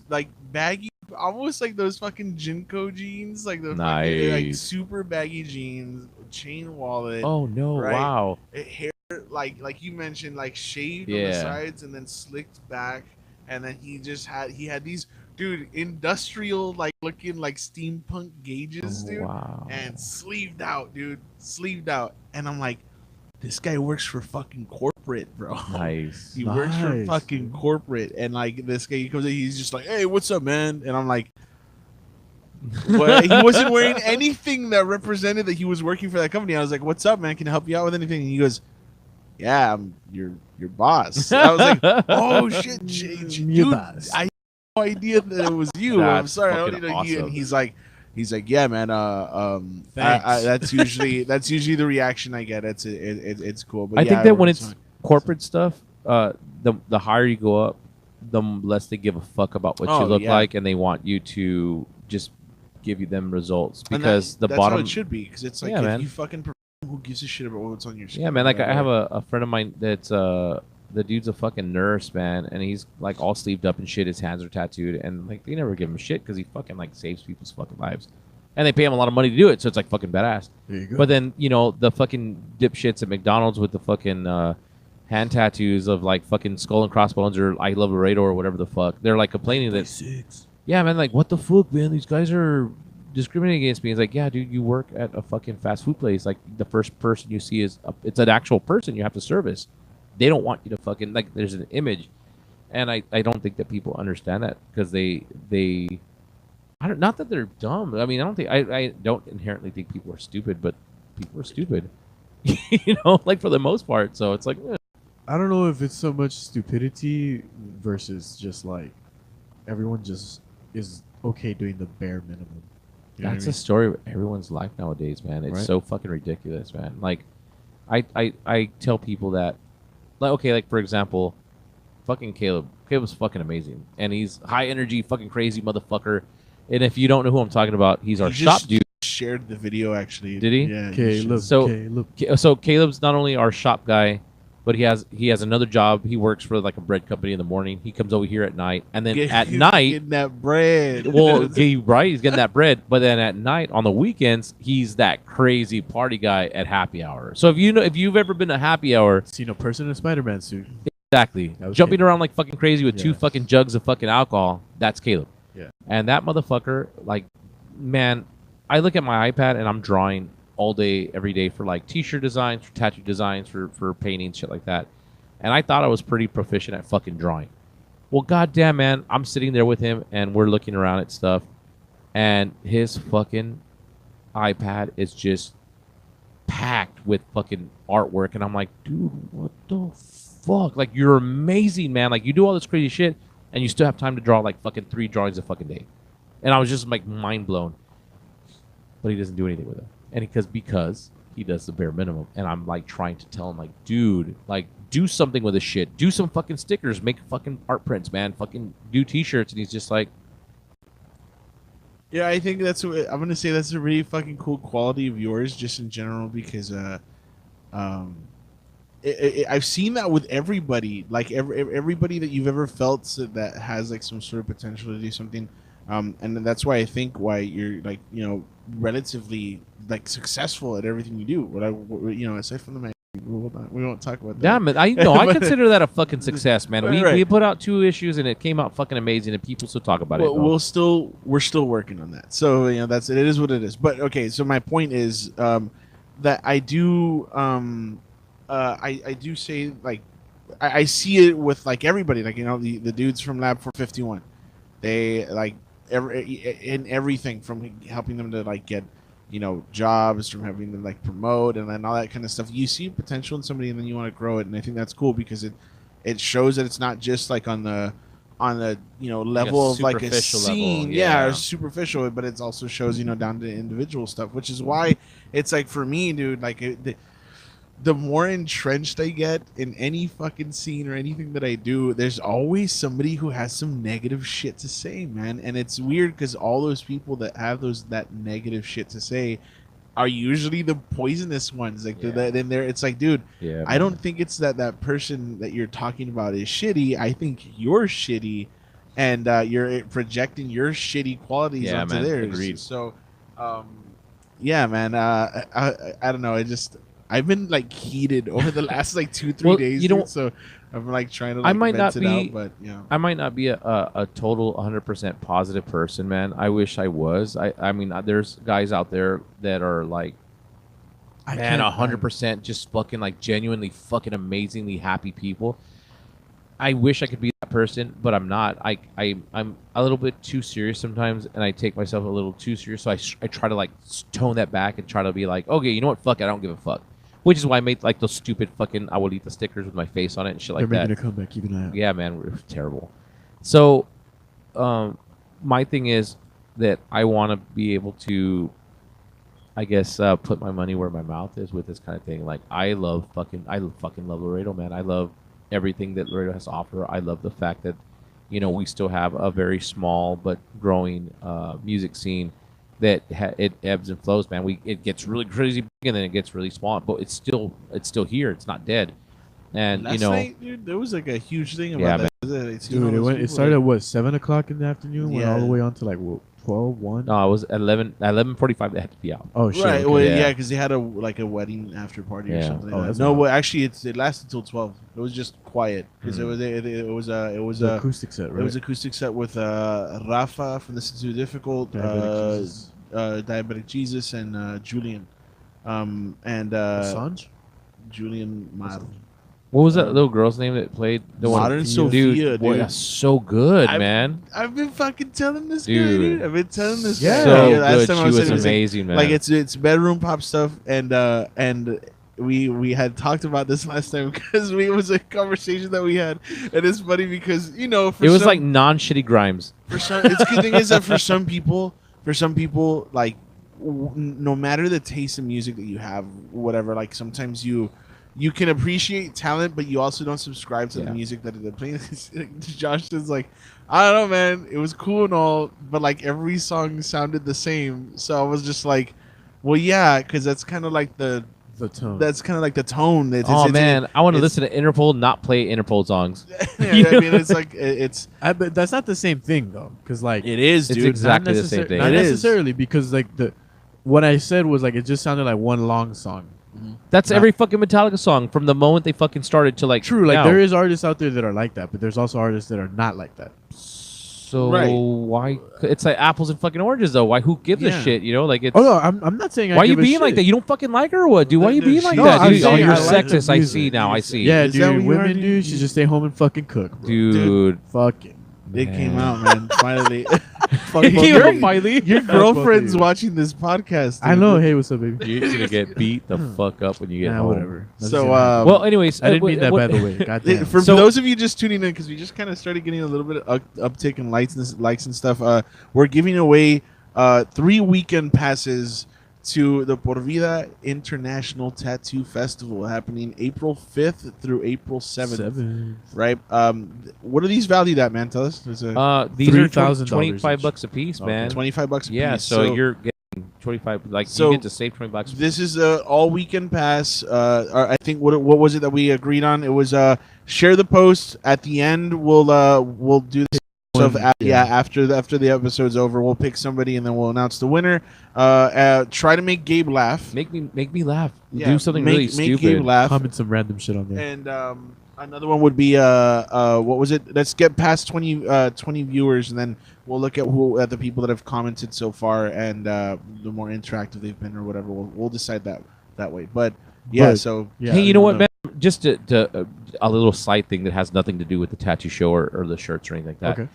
Speaker 11: like baggy, almost like those fucking Jinko jeans, like the fucking, like
Speaker 10: Nice.
Speaker 11: super baggy jeans, chain wallet.
Speaker 10: Oh no!
Speaker 11: right?
Speaker 10: Wow.
Speaker 11: Hair like you mentioned, like shaved on the
Speaker 10: Yeah.
Speaker 11: sides and then slicked back, and then he had these, dude, industrial like looking like steampunk gauges,
Speaker 10: Oh,
Speaker 11: dude,
Speaker 10: wow.
Speaker 11: and sleeved out, dude, sleeved out, and I'm like, this guy works for fucking corporate, bro.
Speaker 10: Nice.
Speaker 11: He works for
Speaker 1: Nice,
Speaker 11: fucking
Speaker 1: dude.
Speaker 11: corporate, and like this guy, he comes in, he's just like, hey, what's up, man? And I'm like, well, he wasn't wearing anything that represented that he was working for that company. I was like, what's up, man? Can I help you out with anything? And he goes, yeah, I'm your boss. I was like, oh shit,
Speaker 1: Your
Speaker 11: dude,
Speaker 1: boss.
Speaker 11: I had no idea that it was you. I'm
Speaker 10: That's
Speaker 11: sorry, I don't
Speaker 10: fucking
Speaker 11: know you. And
Speaker 10: awesome.
Speaker 11: he's like, yeah, man.
Speaker 1: Thanks.
Speaker 11: That's usually the reaction I get. It's cool. But
Speaker 10: I
Speaker 11: yeah,
Speaker 10: think that when
Speaker 11: everyone's
Speaker 10: it's
Speaker 11: fine.
Speaker 10: corporate stuff, the higher you go up, the less they give a fuck about what you
Speaker 11: Oh,
Speaker 10: look
Speaker 11: yeah.
Speaker 10: like, and they want you to just give you them results
Speaker 11: And
Speaker 10: because
Speaker 11: that's
Speaker 10: the bottom.
Speaker 11: how it should be, because it's like,
Speaker 10: Yeah,
Speaker 11: if
Speaker 10: man.
Speaker 11: you fucking who gives a shit about what's on your skin?
Speaker 10: Yeah, man. Like I have
Speaker 11: Whatever.
Speaker 10: a friend of mine that's the dude's a fucking nurse, man, and he's like all sleeved up and shit. His hands are tattooed, and like they never give him shit because he fucking like saves people's fucking lives, and they pay him a lot of money to do it, so it's like fucking badass.
Speaker 1: There you go.
Speaker 10: But then the fucking dipshits at McDonald's with the fucking hand tattoos of like fucking skull and crossbones or I love Laredo or whatever the fuck, they're like complaining that yeah, man, like what the fuck, man, these guys are discriminating against me. It's like, yeah, dude, you work at a fucking fast food place. Like the first person you see is it's an actual person you have to service. They don't want you to fucking like. There's an image, and I don't think that people understand that because they I don't, not that they're dumb. I mean, I don't inherently think people are stupid, but people are stupid. Like for the most part. So it's like,
Speaker 1: I don't know if it's so much stupidity versus just like everyone just is okay doing the bare minimum. You know what I
Speaker 10: that's
Speaker 1: mean?
Speaker 10: a story of everyone's life nowadays, man. It's
Speaker 1: Right.
Speaker 10: so fucking ridiculous, man. Like, I tell people that, like, okay, like for example, fucking Caleb. Caleb's fucking amazing, and he's high energy, fucking crazy motherfucker. And if you don't know who I'm talking about, he's our
Speaker 11: He
Speaker 10: shop
Speaker 11: just
Speaker 10: dude.
Speaker 11: shared the video, actually.
Speaker 10: Did he?
Speaker 11: Yeah.
Speaker 1: Caleb,
Speaker 10: So-
Speaker 1: Caleb.
Speaker 10: So Caleb's not only our shop guy, but he has another job. He works for like a bread company in the morning. He comes over here at night, and then at night,
Speaker 11: getting that bread.
Speaker 10: well, right, he's getting that bread. But then at night, on the weekends, he's that crazy party guy at happy hour. So if you've ever been to happy hour,
Speaker 1: Seen a person in a Spider-Man suit.
Speaker 10: exactly,
Speaker 1: That was
Speaker 10: jumping
Speaker 1: Caleb.
Speaker 10: around like fucking crazy with two
Speaker 1: Yeah.
Speaker 10: fucking jugs of fucking alcohol, that's Caleb.
Speaker 1: Yeah.
Speaker 10: And that motherfucker, like, man, I look at my iPad and I'm drawing all day, every day for like t-shirt designs, for tattoo designs, for painting, shit like that. And I thought I was pretty proficient at fucking drawing. Well, goddamn, man, I'm sitting there with him and we're looking around at stuff, and his fucking iPad is just packed with fucking artwork, and I'm like, dude, what the fuck? Like, you're amazing, man. Like, you do all this crazy shit, and you still have time to draw like fucking 3 drawings a fucking day. And I was just like mind blown. But he doesn't do anything with it, and because he does the bare minimum. And I'm like trying to tell him, like, dude, like, do something with this shit. Do some fucking stickers. Make fucking art prints, man. Fucking do t-shirts. And he's just like,
Speaker 11: Yeah, I think I'm gonna say that's a really fucking cool quality of yours, just in general, because I've seen that with everybody, like everybody that you've ever felt that has like some sort of potential to do something, and that's why I think why you're like, relatively like successful at everything you do. Aside from the magazine, we won't talk about that.
Speaker 10: damn it. I consider that a fucking success, man.
Speaker 11: Right.
Speaker 10: We put out 2 issues and it came out fucking amazing, and people still talk about it.
Speaker 11: We're still working on that. So that's it. It is what it is. But okay, so my point is that I do I do say, like, I see it with like everybody, like, the dudes from Lab 451. They like in everything from helping them to like get jobs, from having them like promote and then all that kind of stuff. You see potential in somebody and then you want to grow it, and I think that's cool because it shows that it's not just like on the level of like a
Speaker 10: superficial level,
Speaker 11: scene,
Speaker 10: yeah.
Speaker 11: or superficial, but it also shows down to individual stuff, which is why it's like, for me, dude, like the more entrenched I get in any fucking scene or anything that I do, there's always somebody who has some negative shit to say, man. And it's weird because all those people that have that negative shit to say are usually the poisonous ones. Like, then there, it's like, dude, I don't think it's that person that you're talking about is shitty. I think you're shitty, and you're projecting your shitty qualities onto theirs.
Speaker 10: Agreed.
Speaker 11: So, yeah, man. I don't know. I've been like heated over the last like 2-3 days.
Speaker 10: You know,
Speaker 11: so I'm like trying to like vent it out, but yeah.
Speaker 10: I might not be a total 100% positive person, man. I wish I was. I mean, there's guys out there that are like, man, 100% just fucking like genuinely fucking amazingly happy people. I wish I could be that person, but I'm not. I'm a little bit too serious sometimes, and I take myself a little too serious. So I try to like tone that back and try to be like, okay, you know what? Fuck it, I don't give a fuck. Which is why I made like those stupid fucking Abuelita stickers with my face on it and shit like that.
Speaker 1: They're making a comeback. Keep an eye out.
Speaker 10: Yeah, man, we're terrible. So, my thing is that I want to be able to, I guess, put my money where my mouth is with this kind of thing. Like, I fucking love Laredo, man. I love everything that Laredo has to offer. I love the fact that, you know, we still have a very small but growing music scene that it ebbs and flows, man. It gets really crazy big and then it gets really small, but it's still here. It's not dead. And
Speaker 11: last night, dude, there was like a huge thing about that.
Speaker 1: Dude, it started at what, 7 o'clock in the afternoon, went all the way on to like what, 12, 1?
Speaker 10: No, it was 11:45. They had to be out.
Speaker 1: Oh shit!
Speaker 11: Right,
Speaker 1: Okay.
Speaker 11: well, yeah, because they had a wedding after party or something.
Speaker 1: Oh,
Speaker 11: No, well, actually, it lasted till 12. It was just quiet because it was
Speaker 1: the acoustic set, right?
Speaker 11: It was acoustic set with Rafa from This Is Too Difficult, Diabetic Jesus, and Julian, and
Speaker 1: Assange?
Speaker 11: Julian Mar.
Speaker 10: What was that little girl's name that played the
Speaker 11: Modern
Speaker 10: one?
Speaker 11: Sophia, dude.
Speaker 10: Boy, that's so good, man.
Speaker 11: I've been fucking telling this
Speaker 10: Dude.
Speaker 11: guy, dude. I've been telling this
Speaker 1: Yeah.
Speaker 11: guy.
Speaker 10: So
Speaker 11: Last
Speaker 10: good.
Speaker 11: time I
Speaker 10: She was
Speaker 11: saying it,
Speaker 10: amazing, man.
Speaker 11: Like it's bedroom pop stuff, and we had talked about this last time because it was a conversation that we had, and it's funny because it was
Speaker 10: like non-shitty Grimes.
Speaker 11: For some, it's good thing is that for some people, like no matter the taste in music that you have, whatever, like sometimes you can appreciate talent, but you also don't subscribe to the music that they're playing. Josh is like, I don't know, man. It was cool and all, but like every song sounded the same. So I was just like, well, yeah, because that's kind of like the tone. That's kind of like the tone.
Speaker 10: I want to listen to Interpol, not play Interpol songs.
Speaker 11: I mean, it's like
Speaker 1: but that's not the same thing though, because like
Speaker 11: it is, dude.
Speaker 10: It's exactly the same thing.
Speaker 1: Not necessarily, because like what I said was like it just sounded like one long song.
Speaker 10: That's every fucking Metallica song from the moment they fucking started to like.
Speaker 1: True, like
Speaker 10: now.
Speaker 1: there is artists out there that are like that, but there's also artists that are not like that.
Speaker 10: So why? It's like apples and fucking oranges, though. Why? Who gives a shit? Like it's.
Speaker 1: Oh no, I'm not saying.
Speaker 10: Why are you being like that? You don't fucking like her or what, dude? Why are you being like that?
Speaker 1: I'm
Speaker 10: Dude?
Speaker 1: saying
Speaker 10: You're
Speaker 1: I like
Speaker 10: sexist.
Speaker 1: the
Speaker 10: I
Speaker 1: music.
Speaker 10: see now. I see.
Speaker 1: Yeah,
Speaker 11: Is that what
Speaker 1: dude.
Speaker 11: you
Speaker 1: Women,
Speaker 11: are,
Speaker 1: dude, should just stay home and fucking cook, bro.
Speaker 10: Dude.
Speaker 1: Fucking.
Speaker 11: It came out, man. Finally.
Speaker 1: Your
Speaker 11: girlfriend's watching this podcast. Dude.
Speaker 1: I know. Hey, what's up, baby?
Speaker 10: You're gonna get beat the fuck up when you get home.
Speaker 1: Whatever.
Speaker 11: So,
Speaker 10: well, anyways,
Speaker 1: I didn't mean that by the way. Goddamn.
Speaker 11: For those of you just tuning in, because we just kind of started getting a little bit of uptick in likes and stuff, we're giving away 3 weekend passes to the Por Vida International Tattoo Festival happening April 5th through April 7th. Right? What are these valued at, man? Tell us.
Speaker 10: These are $25 a piece, man.
Speaker 11: $25 a piece.
Speaker 10: Yeah, so you're getting 25. Like you get to save $20.
Speaker 11: This is a all weekend pass. I think what was it that we agreed on? It was share the post at the end. We'll do this. After the episode's over, we'll pick somebody and then we'll announce the winner. Try to make Gabe laugh.
Speaker 10: Make me laugh. Do something really stupid.
Speaker 11: Make Gabe laugh.
Speaker 1: Comment some random shit on there.
Speaker 11: And another one would be what was it? Let's get past 20 viewers, and then we'll look at the people that have commented so far, and the more interactive they've been or whatever. We'll decide that way. But yeah,
Speaker 10: hey, you know what, man? Just a little side thing that has nothing to do with the tattoo show or the shirts or anything like that.
Speaker 1: Okay.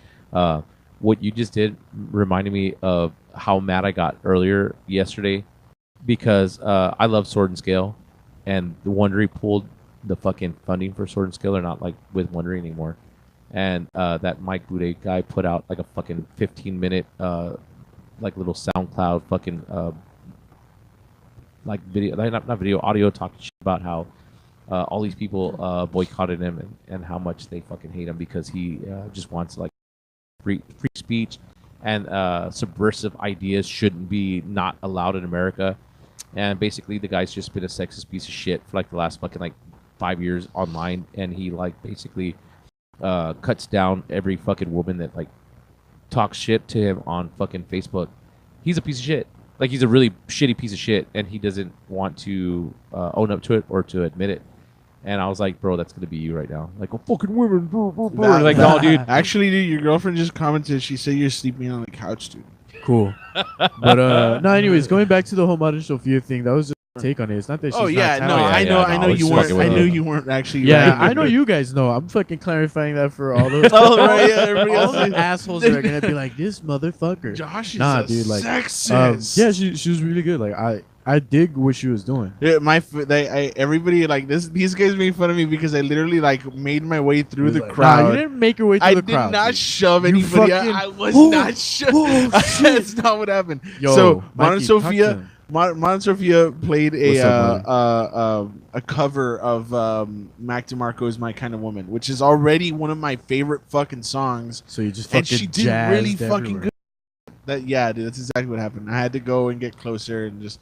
Speaker 10: What you just did reminded me of how mad I got earlier yesterday because I love Sword and Scale, and the Wondery pulled the fucking funding for Sword and Scale. They're not like with Wondery anymore, and that Mike Bude guy put out like a fucking 15-minute like little SoundCloud fucking like video, not video, audio talk shit about how all these people boycotted him and how much they fucking hate him because he just wants like free speech and subversive ideas shouldn't be not allowed in America. And basically, the guy's just been a sexist piece of shit for like the last fucking like 5 years online, and he like basically cuts down every fucking woman that like talks shit to him on fucking Facebook. He's a piece of shit. Like he's a really shitty piece of shit, and he doesn't want to own up to it or to admit it. And I was like, bro, that's gonna be you right now. Like, oh, fucking women. Like, no, dude.
Speaker 11: Actually, dude, your girlfriend just commented. She said you're sleeping on the couch, dude.
Speaker 1: Cool. But no, anyways, going back to the whole Modern Sophia thing, that was just a take on it. It's not that she's not talented.
Speaker 11: I know you weren't. I knew you weren't actually.
Speaker 1: Yeah,
Speaker 11: right.
Speaker 1: I know you guys know. I'm fucking clarifying that for all those.
Speaker 11: Oh, right, yeah, everybody
Speaker 1: all
Speaker 11: else
Speaker 1: the assholes that are gonna be like, this motherfucker.
Speaker 11: Josh is
Speaker 1: dude, like,
Speaker 11: sexist.
Speaker 1: yeah, she was really good. Like I dig what she was doing.
Speaker 11: Yeah, everybody like this. These guys made fun of me because I literally like made my way through the crowd.
Speaker 1: Nah, you didn't make your way through the crowd.
Speaker 11: I did not
Speaker 1: dude.
Speaker 11: shove
Speaker 1: You
Speaker 11: anybody.
Speaker 1: fucking-
Speaker 11: I was not shoving. That's not what happened.
Speaker 1: Yo,
Speaker 11: So Modern
Speaker 1: Mikey,
Speaker 11: Sophia, Modern Sophia played
Speaker 1: What's up,
Speaker 11: a cover of Mac DeMarco's "My Kind of Woman," which is already one of my favorite fucking songs.
Speaker 1: So you just fucking
Speaker 11: And she did
Speaker 1: jazzed
Speaker 11: really fucking
Speaker 1: everywhere.
Speaker 11: good. Yeah, dude, that's exactly what happened. I had to go and get closer and just.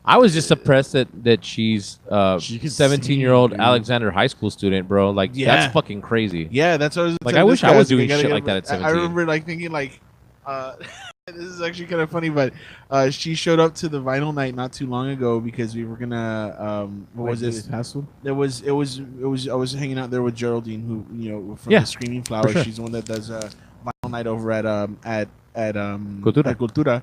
Speaker 10: I was just impressed that she's
Speaker 1: She could
Speaker 10: 17-year-old
Speaker 1: sing, dude.
Speaker 10: Alexander High School student, bro. Like
Speaker 11: Yeah.
Speaker 10: that's fucking crazy.
Speaker 11: Yeah, that's what I was
Speaker 10: Like,
Speaker 11: saying.
Speaker 10: I
Speaker 11: This
Speaker 10: wish I
Speaker 11: guy
Speaker 10: was
Speaker 11: like,
Speaker 10: doing
Speaker 11: gotta
Speaker 10: shit
Speaker 11: get-
Speaker 10: like that at
Speaker 11: I
Speaker 10: 17.
Speaker 11: remember like thinking like, this is actually kind of funny, but she showed up to the vinyl night not too long ago because we were gonna what was
Speaker 1: This
Speaker 11: it?
Speaker 1: past one?
Speaker 11: It was I was hanging out there with Geraldine, who from
Speaker 10: Yeah,
Speaker 11: the Screaming Flowers.
Speaker 10: sure.
Speaker 11: She's the one that does vinyl night over at
Speaker 10: Cultura.
Speaker 11: at Cultura.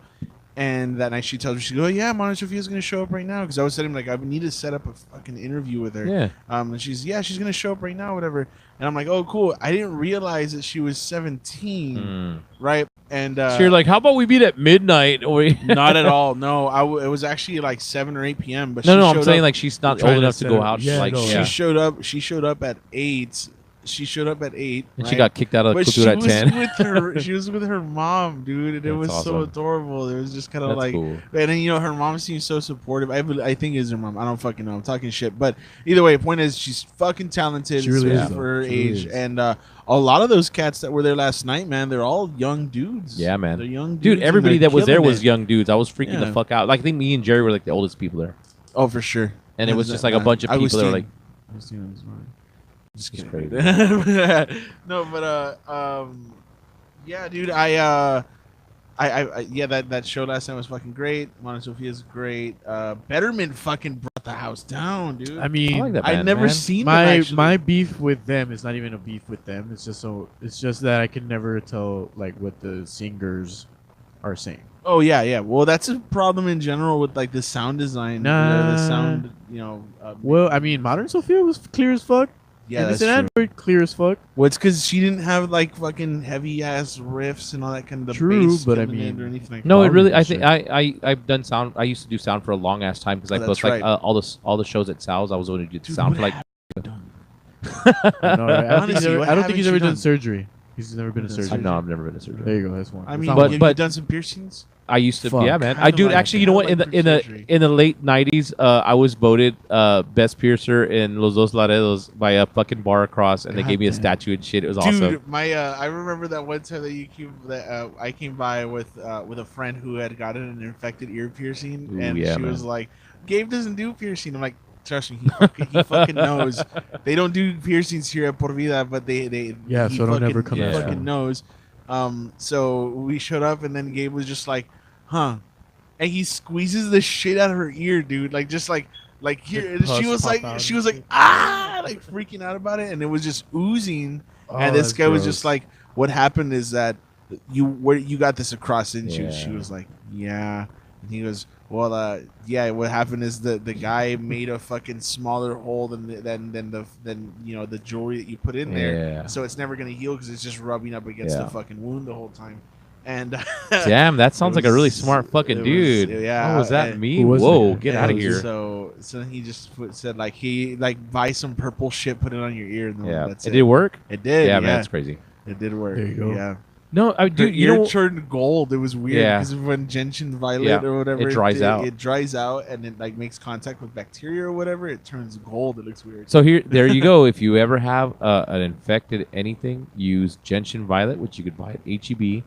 Speaker 11: And that night she tells me, she goes, oh, yeah, Modern Sophia's going to show up right now. Because I was telling him, like, I need to set up a fucking interview with her.
Speaker 10: Yeah.
Speaker 11: And she's going to show up right now, whatever. And I'm like, oh, cool. I didn't realize that she was 17, right? And
Speaker 10: So you're like, how about we meet at midnight? Or
Speaker 11: not at all. No, it was actually like 7 or 8 p.m. But
Speaker 10: no,
Speaker 11: she
Speaker 10: I'm
Speaker 11: showed
Speaker 10: saying
Speaker 11: up,
Speaker 10: like she's not
Speaker 1: trying
Speaker 10: old
Speaker 1: to
Speaker 10: enough to
Speaker 1: set
Speaker 10: go
Speaker 1: up-
Speaker 10: out.
Speaker 1: yeah,
Speaker 10: Like,
Speaker 1: no,
Speaker 10: yeah.
Speaker 11: she showed up at 8. She showed up at 8.
Speaker 10: And
Speaker 11: right?
Speaker 10: she got kicked out of
Speaker 11: But she
Speaker 10: Cultura at
Speaker 11: was
Speaker 10: 10.
Speaker 11: with her. She was with her mom, dude, and it
Speaker 10: That's
Speaker 11: was so
Speaker 10: awesome.
Speaker 11: adorable. It was just kind of
Speaker 10: That's
Speaker 11: like,
Speaker 10: cool.
Speaker 11: and then her mom seems so supportive. I think it's her mom. I don't fucking know. I'm talking shit, but either way, point is she's fucking talented.
Speaker 1: She really
Speaker 11: especially
Speaker 1: is,
Speaker 11: for her
Speaker 1: though. She really
Speaker 11: age,
Speaker 1: is.
Speaker 11: and a lot of those cats that were there last night, man, they're all young dudes.
Speaker 10: Yeah, man.
Speaker 11: They're young dudes.
Speaker 10: Dude,
Speaker 11: and
Speaker 10: everybody
Speaker 11: they're
Speaker 10: that was there
Speaker 11: killing
Speaker 10: was
Speaker 11: it.
Speaker 10: young dudes. I was freaking
Speaker 11: Yeah.
Speaker 10: the fuck out. Like I think me and Jerry were like the oldest people there,
Speaker 11: Oh, for sure.
Speaker 10: and it was just like a bunch of people that were like,
Speaker 11: Just
Speaker 10: It's
Speaker 11: kidding.
Speaker 10: crazy.
Speaker 11: No, but yeah, dude, I yeah, that show last night was fucking great. Modern Sophia's great. Betterment fucking brought the house down, dude.
Speaker 1: I mean,
Speaker 10: I like that
Speaker 11: I've
Speaker 10: band,
Speaker 11: never
Speaker 10: man.
Speaker 11: seen them,
Speaker 1: my
Speaker 11: actually.
Speaker 1: my beef with them is not even a beef with them. It's just that I can never tell like what the singers are saying.
Speaker 11: Oh yeah. Well, that's a problem in general with like the sound design.
Speaker 1: Nah.
Speaker 11: The sound,
Speaker 1: Well, I mean, Modern Sophia was clear as fuck.
Speaker 11: yeah,
Speaker 1: and it's
Speaker 11: that's
Speaker 1: an
Speaker 11: true.
Speaker 1: Android clear as fuck.
Speaker 11: Well, it's because she didn't have like fucking heavy ass riffs and all that kind of
Speaker 1: True,
Speaker 11: bass
Speaker 1: but I
Speaker 11: coming in
Speaker 1: mean-
Speaker 11: or anything like
Speaker 10: no,
Speaker 11: that.
Speaker 10: it really. I
Speaker 1: Sure.
Speaker 10: think I've done sound. I used to do sound for a long ass time because I
Speaker 11: Oh,
Speaker 10: booked
Speaker 11: that's
Speaker 10: like
Speaker 11: right.
Speaker 10: all the shows at Sal's. I was going to do
Speaker 11: Dude,
Speaker 10: sound
Speaker 11: what
Speaker 10: for like.
Speaker 1: I know, right? I don't think he's
Speaker 11: Honestly,
Speaker 1: ever,
Speaker 11: what
Speaker 1: I don't think he's
Speaker 11: haven't
Speaker 1: ever
Speaker 11: you
Speaker 1: done
Speaker 11: done?
Speaker 1: surgery. He's never been to
Speaker 11: Surgery.
Speaker 1: surgery.
Speaker 10: No, I've never been to surgery.
Speaker 1: There you go. That's one.
Speaker 11: I
Speaker 1: It's
Speaker 11: mean,
Speaker 1: not
Speaker 10: But-
Speaker 11: have
Speaker 1: one.
Speaker 11: you done some piercings?
Speaker 10: I used to,
Speaker 1: Fuck.
Speaker 10: yeah, man.
Speaker 11: Kinda
Speaker 10: I do
Speaker 11: like-
Speaker 10: actually. You know what? In
Speaker 11: kinda
Speaker 10: the
Speaker 11: like
Speaker 10: in the late '90s, I was voted best piercer in Los Dos Laredos by a fucking bar across, and they gave me a
Speaker 1: Goddamn.
Speaker 10: statue and shit. It was
Speaker 11: Dude,
Speaker 10: awesome.
Speaker 11: my I remember that one time that I came by with a friend who had gotten an infected ear piercing,
Speaker 10: Ooh,
Speaker 11: and
Speaker 10: yeah,
Speaker 11: she
Speaker 10: man.
Speaker 11: was like, "Gabe doesn't do piercing." I'm like, "Trust me, he fucking knows. They don't do piercings here at Por Vida, but they
Speaker 1: Yeah,
Speaker 11: he
Speaker 1: so don't ever
Speaker 11: fucking-
Speaker 1: come
Speaker 11: he
Speaker 10: at
Speaker 11: fucking
Speaker 1: him.
Speaker 11: knows." So we showed up, and then Gabe was just like, "Huh," and he squeezes the shit out of her ear, dude. Like just like here. And she
Speaker 1: pus
Speaker 11: was
Speaker 1: pop
Speaker 11: like,
Speaker 1: out
Speaker 11: she
Speaker 1: and
Speaker 11: was like,
Speaker 1: shit.
Speaker 11: ah, like freaking out about it, and it was just oozing.
Speaker 1: Oh,
Speaker 11: And this
Speaker 1: that's
Speaker 11: guy was
Speaker 1: gross.
Speaker 11: just like, "What happened is that you got this across, didn't you?"
Speaker 10: Yeah.
Speaker 11: She was like, "Yeah," and he goes, "Well, yeah. What happened is the guy made a fucking smaller hole than the jewelry that you put in there,
Speaker 10: Yeah.
Speaker 11: so it's never gonna heal because it's just rubbing up against
Speaker 10: Yeah.
Speaker 11: the fucking wound the whole time." And
Speaker 10: Damn, that sounds like a really
Speaker 11: was-
Speaker 10: smart fucking
Speaker 11: it was-
Speaker 10: dude.
Speaker 11: yeah,
Speaker 10: Oh, was that
Speaker 11: and-
Speaker 10: me?
Speaker 1: Who was
Speaker 10: Whoa,
Speaker 1: it?
Speaker 10: get
Speaker 11: and
Speaker 10: out of here.
Speaker 11: So he just said like he buy some purple shit, put it on your ear, and then
Speaker 10: Yeah,
Speaker 11: that's
Speaker 10: it did work.
Speaker 11: It did.
Speaker 10: Yeah, man, it's crazy.
Speaker 11: It did work.
Speaker 1: There you go.
Speaker 11: Yeah.
Speaker 10: No, I
Speaker 11: Her
Speaker 10: do.
Speaker 11: ear turned gold. It was weird
Speaker 10: Yeah.
Speaker 11: because when gentian violet
Speaker 10: Yeah,
Speaker 11: or whatever,
Speaker 10: it dries out.
Speaker 11: It dries out and it like makes contact with bacteria or whatever. It turns gold. It looks weird.
Speaker 10: So there you go. If you ever have an infected anything, use gentian violet, which you could buy at HEB.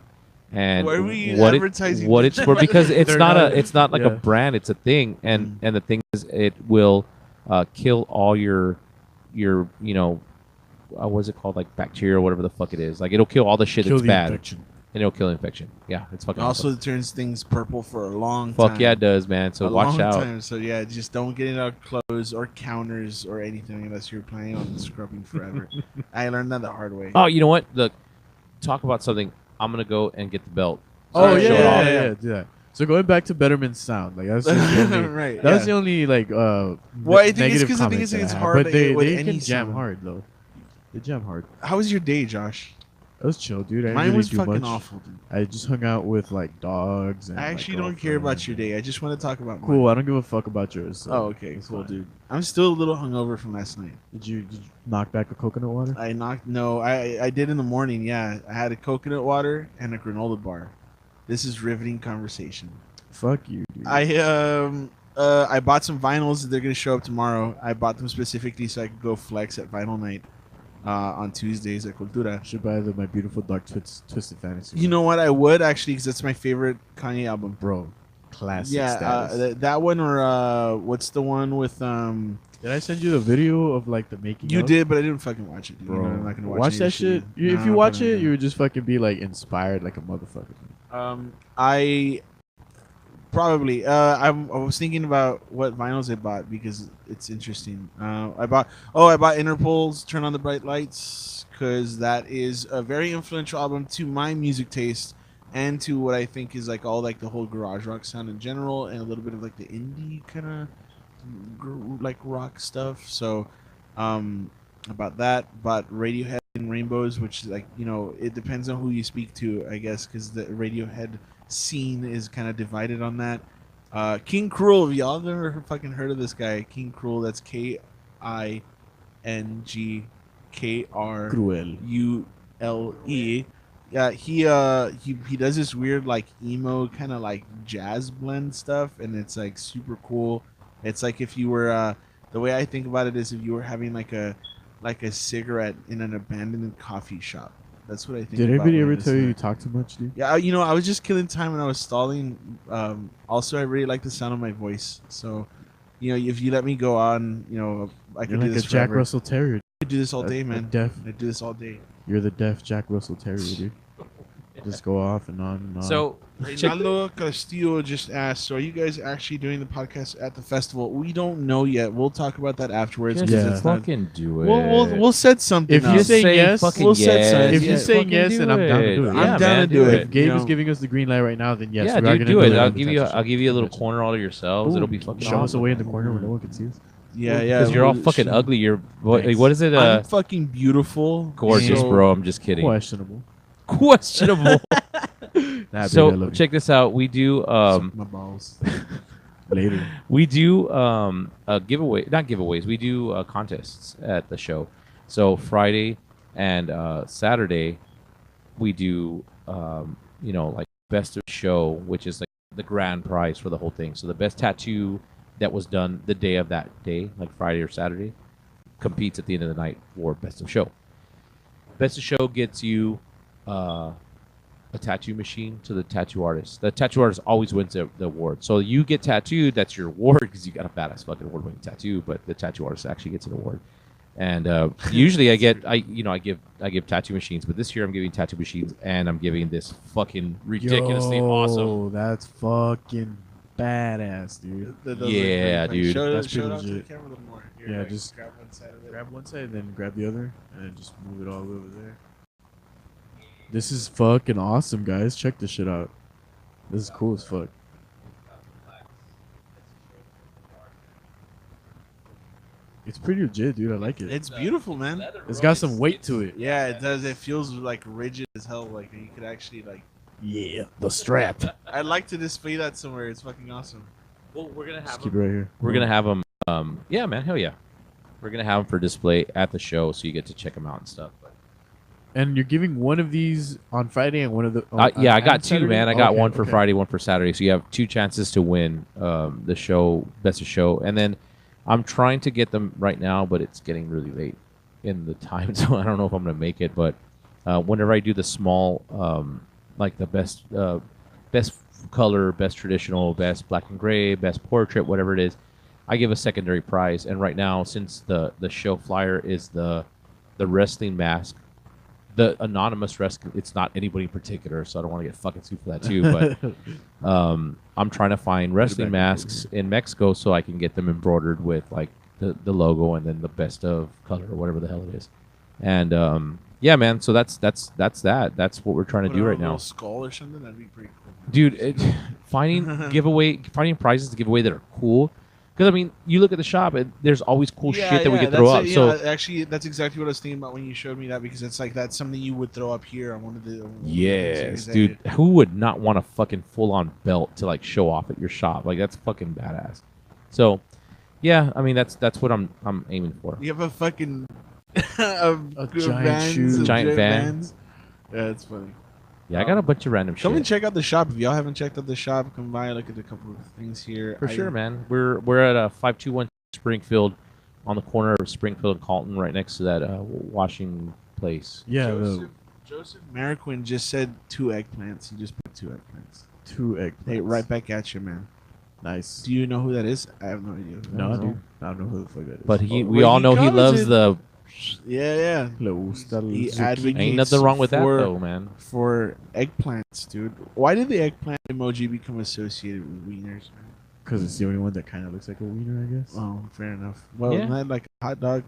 Speaker 10: And
Speaker 11: Why are we
Speaker 10: what
Speaker 11: advertising
Speaker 10: what it's for? Because it's
Speaker 1: They're
Speaker 10: not
Speaker 1: not-
Speaker 10: it's not like a
Speaker 1: yeah.
Speaker 10: brand. It's a thing, and the thing is, it will kill all your what's it called, like bacteria or whatever the fuck it is. Like it'll kill all the shit
Speaker 1: Kill
Speaker 10: that's
Speaker 1: the
Speaker 10: bad,
Speaker 1: infection.
Speaker 10: and it'll kill infection. Yeah, it's fucking
Speaker 11: Also,
Speaker 10: awesome.
Speaker 11: it turns things purple for a long time.
Speaker 10: Fuck yeah, it does, man. So
Speaker 11: a
Speaker 10: watch
Speaker 11: long
Speaker 10: out.
Speaker 11: time. So yeah, just don't get it on clothes or counters or anything unless you're planning on scrubbing forever. I learned that the hard way.
Speaker 10: Oh, you know what? Look, talk about something. I'm gonna go and get the belt.
Speaker 1: Oh
Speaker 11: Sorry,
Speaker 1: yeah,
Speaker 11: show it off.
Speaker 1: yeah, do that. So going back to Betterment's sound, like that's just the only,
Speaker 11: Right,
Speaker 1: That was
Speaker 11: yeah.
Speaker 1: the only like
Speaker 11: Well, I think it's
Speaker 1: negative
Speaker 11: 'cause I think
Speaker 1: comments
Speaker 11: it's
Speaker 1: that I had.
Speaker 11: hard
Speaker 1: but they
Speaker 11: with
Speaker 1: they
Speaker 11: any
Speaker 1: can jam
Speaker 11: sound.
Speaker 1: hard though. They jam hard.
Speaker 11: How was your day, Josh?
Speaker 1: It was chill, dude. I didn't
Speaker 11: Mine
Speaker 1: really
Speaker 11: was
Speaker 1: do
Speaker 11: fucking
Speaker 1: much.
Speaker 11: awful, dude.
Speaker 1: I just hung out with like dogs. And
Speaker 11: I
Speaker 1: my
Speaker 11: actually don't care about
Speaker 1: girlfriend.
Speaker 11: your day. I just want to talk about mine.
Speaker 1: Cool. I don't give a fuck about yours. So
Speaker 11: Oh, okay,
Speaker 1: it's
Speaker 11: cool,
Speaker 1: fine.
Speaker 11: dude. I'm still a little hungover from last night.
Speaker 1: Did you knock back a coconut water?
Speaker 11: I did in the morning. Yeah, I had a coconut water and a granola bar. This is riveting conversation.
Speaker 1: Fuck you, dude.
Speaker 11: I bought some vinyls that they're gonna show up tomorrow. I bought them specifically so I could go flex at Vinyl Night on Tuesdays at Cultura.
Speaker 1: should buy my beautiful dark twisted fantasy.
Speaker 11: You know what? I would actually, because that's my favorite Kanye album.
Speaker 1: bro, classic
Speaker 11: Yeah,
Speaker 1: status.
Speaker 11: that one or what's the one with
Speaker 1: Did I send you the video of like the making?
Speaker 11: You
Speaker 1: of?
Speaker 11: did, but I didn't fucking watch it, dude.
Speaker 1: bro.
Speaker 11: You know, I'm not gonna
Speaker 1: watch
Speaker 11: any
Speaker 1: that
Speaker 11: of
Speaker 1: shit.
Speaker 11: the
Speaker 1: If you watch it, you would just fucking be like inspired like a motherfucker.
Speaker 11: I probably I was thinking about what vinyls I bought because it's interesting. I bought Interpol's "Turn on the Bright Lights" because that is a very influential album to my music taste and to what I think is like all like the whole garage rock sound in general and a little bit of like the indie kind of like rock stuff. So about that, bought Radiohead and Rainbows, which like it depends on who you speak to, I guess, because the Radiohead scene is kind of divided on that. King Cruel, have y'all never fucking heard of this guy? King Cruel, that's KINGKRULE. Yeah, he does this weird like emo kind of like jazz blend stuff, and it's like super cool. It's like if you were the way I think about it is if you were having like a cigarette in an abandoned coffee shop. That's what I think.
Speaker 1: Did
Speaker 11: about
Speaker 1: anybody
Speaker 11: when I
Speaker 1: ever
Speaker 11: listen
Speaker 1: tell you
Speaker 11: to
Speaker 1: you
Speaker 11: it.
Speaker 1: talk too much, dude?
Speaker 11: Yeah, I was just killing time when I was stalling. Also, I really like the sound of my voice. So, if you let me go on, I could
Speaker 1: You're
Speaker 11: do
Speaker 1: like a
Speaker 11: this
Speaker 1: Jack
Speaker 11: forever.
Speaker 1: Russell Terrier.
Speaker 11: I could do this all day, man.
Speaker 1: Deaf.
Speaker 11: I do this all day.
Speaker 1: You're the deaf Jack Russell Terrier, dude. Just go off and on and on.
Speaker 10: So
Speaker 11: Reynaldo Castillo just asked, so are you guys actually doing the podcast at the festival? We don't know yet. We'll talk about that afterwards.
Speaker 10: just
Speaker 11: 'cause
Speaker 1: Yeah.
Speaker 11: it's not-
Speaker 10: fucking do it.
Speaker 11: We'll set something
Speaker 1: If
Speaker 11: up.
Speaker 1: you
Speaker 10: Just
Speaker 1: say
Speaker 10: say
Speaker 1: yes,
Speaker 10: fucking
Speaker 11: we'll set
Speaker 10: yes.
Speaker 11: something.
Speaker 1: if you're
Speaker 11: Yeah,
Speaker 1: saying yes,
Speaker 10: fucking
Speaker 1: then I'm down to
Speaker 10: it.
Speaker 1: do it.
Speaker 10: Yeah,
Speaker 11: I'm down
Speaker 10: man,
Speaker 11: to do it.
Speaker 1: If Gabe
Speaker 11: You
Speaker 1: is
Speaker 11: know?
Speaker 1: giving us the green light right now, then yes,
Speaker 10: yeah,
Speaker 1: we are
Speaker 10: dude,
Speaker 1: gonna
Speaker 10: do
Speaker 1: do
Speaker 10: it.
Speaker 1: on
Speaker 10: I'll
Speaker 1: the
Speaker 10: give you
Speaker 1: tattoo
Speaker 10: a little
Speaker 1: shop.
Speaker 10: corner all to yourselves.
Speaker 1: Ooh,
Speaker 10: It'll be fucking
Speaker 1: show us
Speaker 10: awesome.
Speaker 1: away in the corner where no one can see us.
Speaker 11: Yeah,
Speaker 10: Because you're all fucking ugly. You're what is it?
Speaker 11: I'm fucking beautiful.
Speaker 10: Gorgeous,
Speaker 11: So-
Speaker 10: bro. I'm just kidding.
Speaker 1: Questionable.
Speaker 10: Questionable.
Speaker 1: Nah, baby, I
Speaker 10: So
Speaker 1: love you.
Speaker 10: check this out. We do
Speaker 11: Suck my balls.
Speaker 1: Later.
Speaker 11: We do not giveaways. We do contests at the show. So Friday and Saturday, we do like best of show, which is like the grand prize for the whole thing. So the best tattoo that was done the day of that day, like Friday or Saturday, competes at the end of the night for best of show. Best of show gets you a tattoo machine to the tattoo artist. The tattoo artist always wins the award. So you get tattooed, that's your award because you got a badass fucking award-winning tattoo. But the tattoo artist actually gets an award. And usually I give tattoo machines, but this year I'm giving tattoo machines and I'm giving this fucking ridiculously awesome.
Speaker 1: That's fucking badass, dude.
Speaker 10: Yeah, dude.
Speaker 1: That's
Speaker 11: Show it
Speaker 1: pretty
Speaker 11: out to the
Speaker 1: legit.
Speaker 11: camera a little more. Here,
Speaker 1: Yeah,
Speaker 11: like,
Speaker 1: just
Speaker 11: grab one side of it.
Speaker 1: grab one side, then grab the other, and then just move it all over there. This is fucking awesome, guys. Check this shit out. This is cool as fuck. It's pretty legit, dude. I like it.
Speaker 11: It's beautiful, man.
Speaker 1: It's got some weight to it.
Speaker 11: Yeah, it does. It feels like rigid as hell. Like you could actually like.
Speaker 1: Yeah, the strap.
Speaker 11: I'd like to display that somewhere. It's fucking awesome.
Speaker 10: Well, we're gonna
Speaker 1: Just keep it right here.
Speaker 10: We're gonna have them. Yeah, man. Hell yeah. We're gonna have them for display at the show, so you get to check them out and stuff. But
Speaker 1: And you're giving one of these on Friday and one of the.
Speaker 10: Yeah, I got two,
Speaker 1: Saturday?
Speaker 10: man. I got
Speaker 1: Okay,
Speaker 10: one for
Speaker 1: okay.
Speaker 10: Friday, one for Saturday. So you have 2 chances to win the show, best of show. And then I'm trying to get them right now, but it's getting really late in the time, so I don't know if I'm gonna make it. But whenever I do the small, like the best color, best traditional, best black and gray, best portrait, whatever it is, I give a secondary prize. And right now, since the show flyer is the wrestling mask. The anonymous wrestling, it's not anybody in particular, so I don't want to get fucking sued for that too. But I'm trying to find wrestling masks in Mexico so I can get them embroidered with like the logo and then the best of color or whatever the hell it is. And yeah, man. So that's that. That's what we're trying to do right now.
Speaker 11: Skull or something, that'd be pretty cool.
Speaker 10: Dude, finding prizes to give away that are cool. Because, I mean, you look at the shop, and there's always cool shit that we can throw up. So
Speaker 11: actually, that's exactly what I was thinking about when you showed me that, because it's like that's something you would throw up here on one of the.
Speaker 10: Yes, dude. Who would not want a fucking full-on belt to like show off at your shop? Like that's fucking badass. So, yeah, I mean that's what I'm aiming for.
Speaker 11: You have a fucking
Speaker 1: a giant shoe,
Speaker 10: giant van.
Speaker 11: Vans. Yeah, it's funny.
Speaker 10: Yeah, I got a bunch of random shit.
Speaker 11: Come and check out the shop. If y'all haven't checked out the shop, come by, look at a couple of things here.
Speaker 10: For sure, man. We're at a 521 Springfield, on the corner of Springfield and Colton, right next to that washing place.
Speaker 1: Yeah.
Speaker 11: Joseph Mariquin just said 2 eggplants. He just put 2 eggplants.
Speaker 1: 2 eggplants.
Speaker 11: Hey, right back at you, man.
Speaker 1: Nice.
Speaker 11: Do you know who that is? I have no idea.
Speaker 1: No, dude. I don't know who the fuck that is.
Speaker 10: But we all know he loves the.
Speaker 11: Yeah.
Speaker 10: He ain't nothing wrong with that though, man.
Speaker 11: For eggplants, dude. Why did the eggplant emoji become associated with wieners, man?
Speaker 1: Because it's the only one that kind of looks like a wiener, I guess.
Speaker 11: Oh, fair enough. Well,
Speaker 10: Yeah.
Speaker 11: not like a hot dog.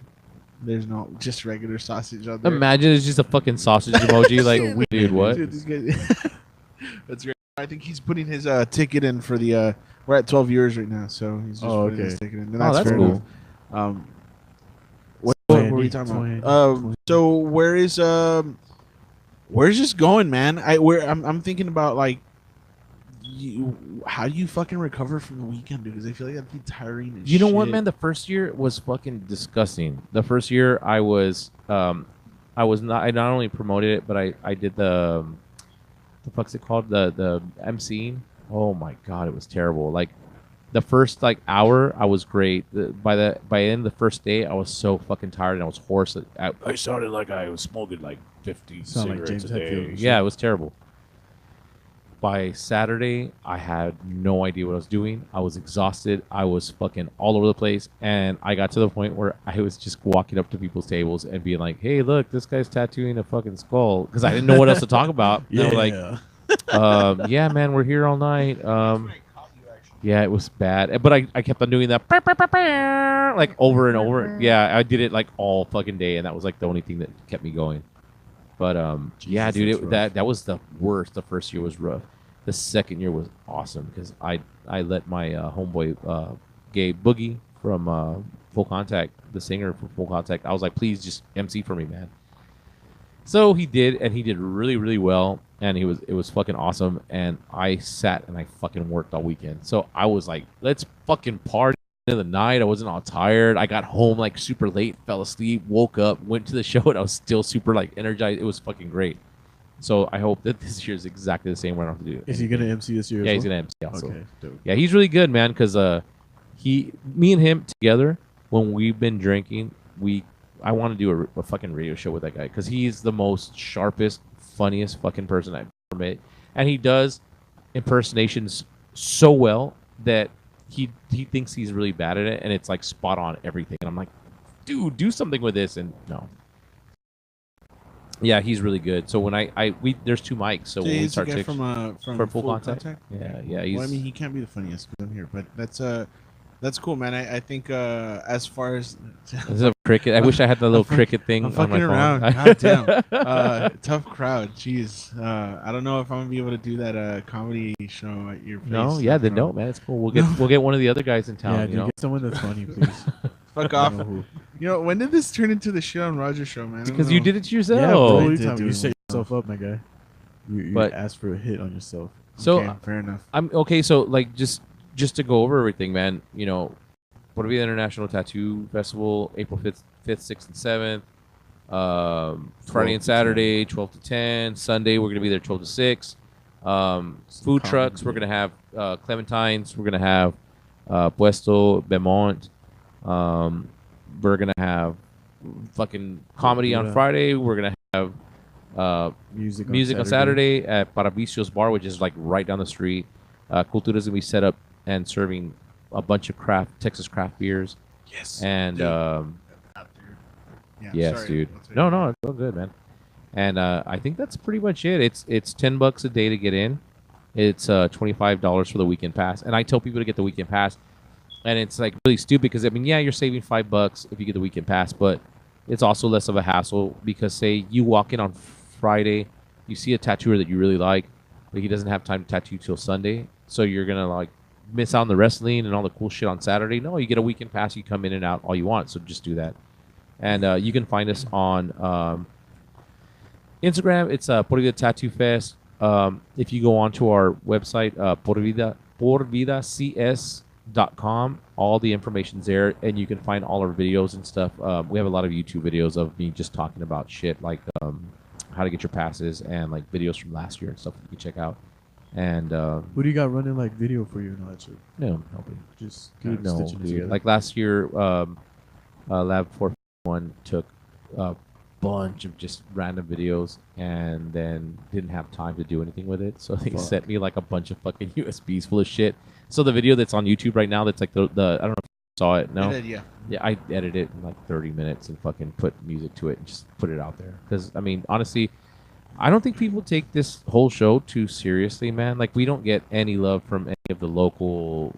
Speaker 11: There's no just regular sausage on there.
Speaker 10: Imagine it's just a fucking sausage emoji. Like, dude, what?
Speaker 11: Dude, this guy- That's great. I think he's putting his ticket in for the. We're at 12 viewers right now, so he's just putting his ticket in. And
Speaker 10: Oh, that's
Speaker 11: fair
Speaker 10: cool.
Speaker 11: enough. What were we talking about? So where's this going, man? I'm thinking about like, how do you fucking recover from the weekend, dude? Because I feel like that'd be tiring.
Speaker 10: You know what, man? The first year was fucking disgusting. The first year I not only promoted it, but I did the fuck's it called, the MCing. Oh my god, it was terrible. Like the first like hour I was great. By the end of the first day I was so fucking tired and I was hoarse. I sounded like I was smoking like 50 cigarettes a day. Yeah, it was terrible. By Saturday, I had no idea what I was doing. I was exhausted. I was fucking all over the place. And I got to the point where I was just walking up to people's tables and being like, hey, look, this guy's tattooing a fucking skull. Because I didn't know what else to talk about. And they were like, yeah, man, we're here all night. Yeah, it was bad. But I kept on doing that like over and over. Yeah, I did it like all fucking day. And that was like the only thing that kept me going. But yeah, dude, that was the worst. The first year was rough. The second year was awesome because I let my homeboy Gabe Boogie from Full Contact, the singer for Full Contact, I was like, please just MC for me, man. So he did, and he did really, really well, and it was fucking awesome. And I sat and I fucking worked all weekend. So I was like, let's fucking party in the night. I wasn't all tired. I got home like super late, fell asleep, woke up, went to the show, and I was still super like energized. It was fucking great. So I hope that this year is exactly the same. Where I don't have to do it.
Speaker 1: Is he gonna MC this year?
Speaker 10: Yeah,
Speaker 1: as
Speaker 10: he's
Speaker 1: well?
Speaker 10: gonna MC also.
Speaker 1: Okay, dope.
Speaker 10: Yeah, he's really good, man. Because me and him together, when we've been drinking, I want to do a fucking radio show with that guy because he's the most sharpest, funniest fucking person I've ever met, and he does impersonations so well that he thinks he's really bad at it, and it's like spot on everything. And I'm like, dude, do something with this, and no. Yeah, he's really good. So when there's 2 mics, so when we start
Speaker 11: from
Speaker 10: Full Contact. Yeah.
Speaker 11: Well, I mean, he can't be the funniest because I'm here, but that's cool, man. I think as far as
Speaker 10: this is a cricket. I wish I had the little cricket thing.
Speaker 11: I'm fucking
Speaker 10: on my phone.
Speaker 11: around. Goddamn. Tough crowd. Jeez. I don't know if I'm gonna be able to do that comedy show at your place.
Speaker 10: No, yeah, then no, man. It's cool. We'll get one of the other guys in town.
Speaker 1: Yeah,
Speaker 10: you
Speaker 1: dude,
Speaker 10: know?
Speaker 1: get someone that's funny, please.
Speaker 11: Fuck off. You know, when did this turn into the shit on Roger's show, man?
Speaker 10: Because you did it to yourself.
Speaker 1: Yeah, bro,
Speaker 11: did,
Speaker 1: you set yourself up, my guy. You asked for a hit on yourself.
Speaker 10: So
Speaker 11: okay, fair enough.
Speaker 10: I'm okay. So like just to go over everything, man. You know, Por Vida International Tattoo Festival, April 5th, 6th, and 7th. Friday and Saturday, 12 to 10. Sunday, we're going to be there 12 to 6. Food trucks, we're going to have Clementines. We're going to have Puesto, Beaumont. We're going to have fucking comedy on Friday. We're going to have music on Saturday at Paravicio's Bar, which is like right down the street. Cultura is going to be set up and serving a bunch of Texas craft beers.
Speaker 11: Yes.
Speaker 10: And
Speaker 11: yeah,
Speaker 10: yes,
Speaker 11: sorry.
Speaker 10: dude. No, it's all good, man. And I think that's pretty much it. It's $10 a day to get in. It's $25 for the weekend pass. And I tell people to get the weekend pass, and it's like really stupid because I mean, yeah, you're saving $5 if you get the weekend pass, but it's also less of a hassle because say you walk in on Friday, you see a tattooer that you really like, but he doesn't have time to tattoo till Sunday, so you're gonna like miss out on the wrestling and all the cool shit on Saturday. No, you get a weekend pass, you come in and out all you want. So just do that. And you can find us on Instagram. It's Por Vida Tattoo Fest. If you go onto our website, porvidacs.com, all the information's there, and you can find all our videos and stuff. We have a lot of YouTube videos of me just talking about shit like how to get your passes and like videos from last year and stuff that you can check out. And
Speaker 1: who do you got running like video for you and all that shit?
Speaker 10: No, nobody.
Speaker 1: Just
Speaker 10: Dude,
Speaker 1: kind of
Speaker 10: no,
Speaker 1: stitching it
Speaker 10: dude.
Speaker 1: together.
Speaker 10: Like last year, Lab 451 took a bunch of just random videos and then didn't have time to do anything with it. So they sent me like a bunch of fucking USBs full of shit. So the video that's on YouTube right now, that's like the I don't know if you saw it. No,
Speaker 11: Yeah.
Speaker 10: Yeah, I edited it in like 30 minutes and fucking put music to it and just put it out there. Because I mean, honestly, I don't think people take this whole show too seriously, man. Like we don't get any love from any of the local,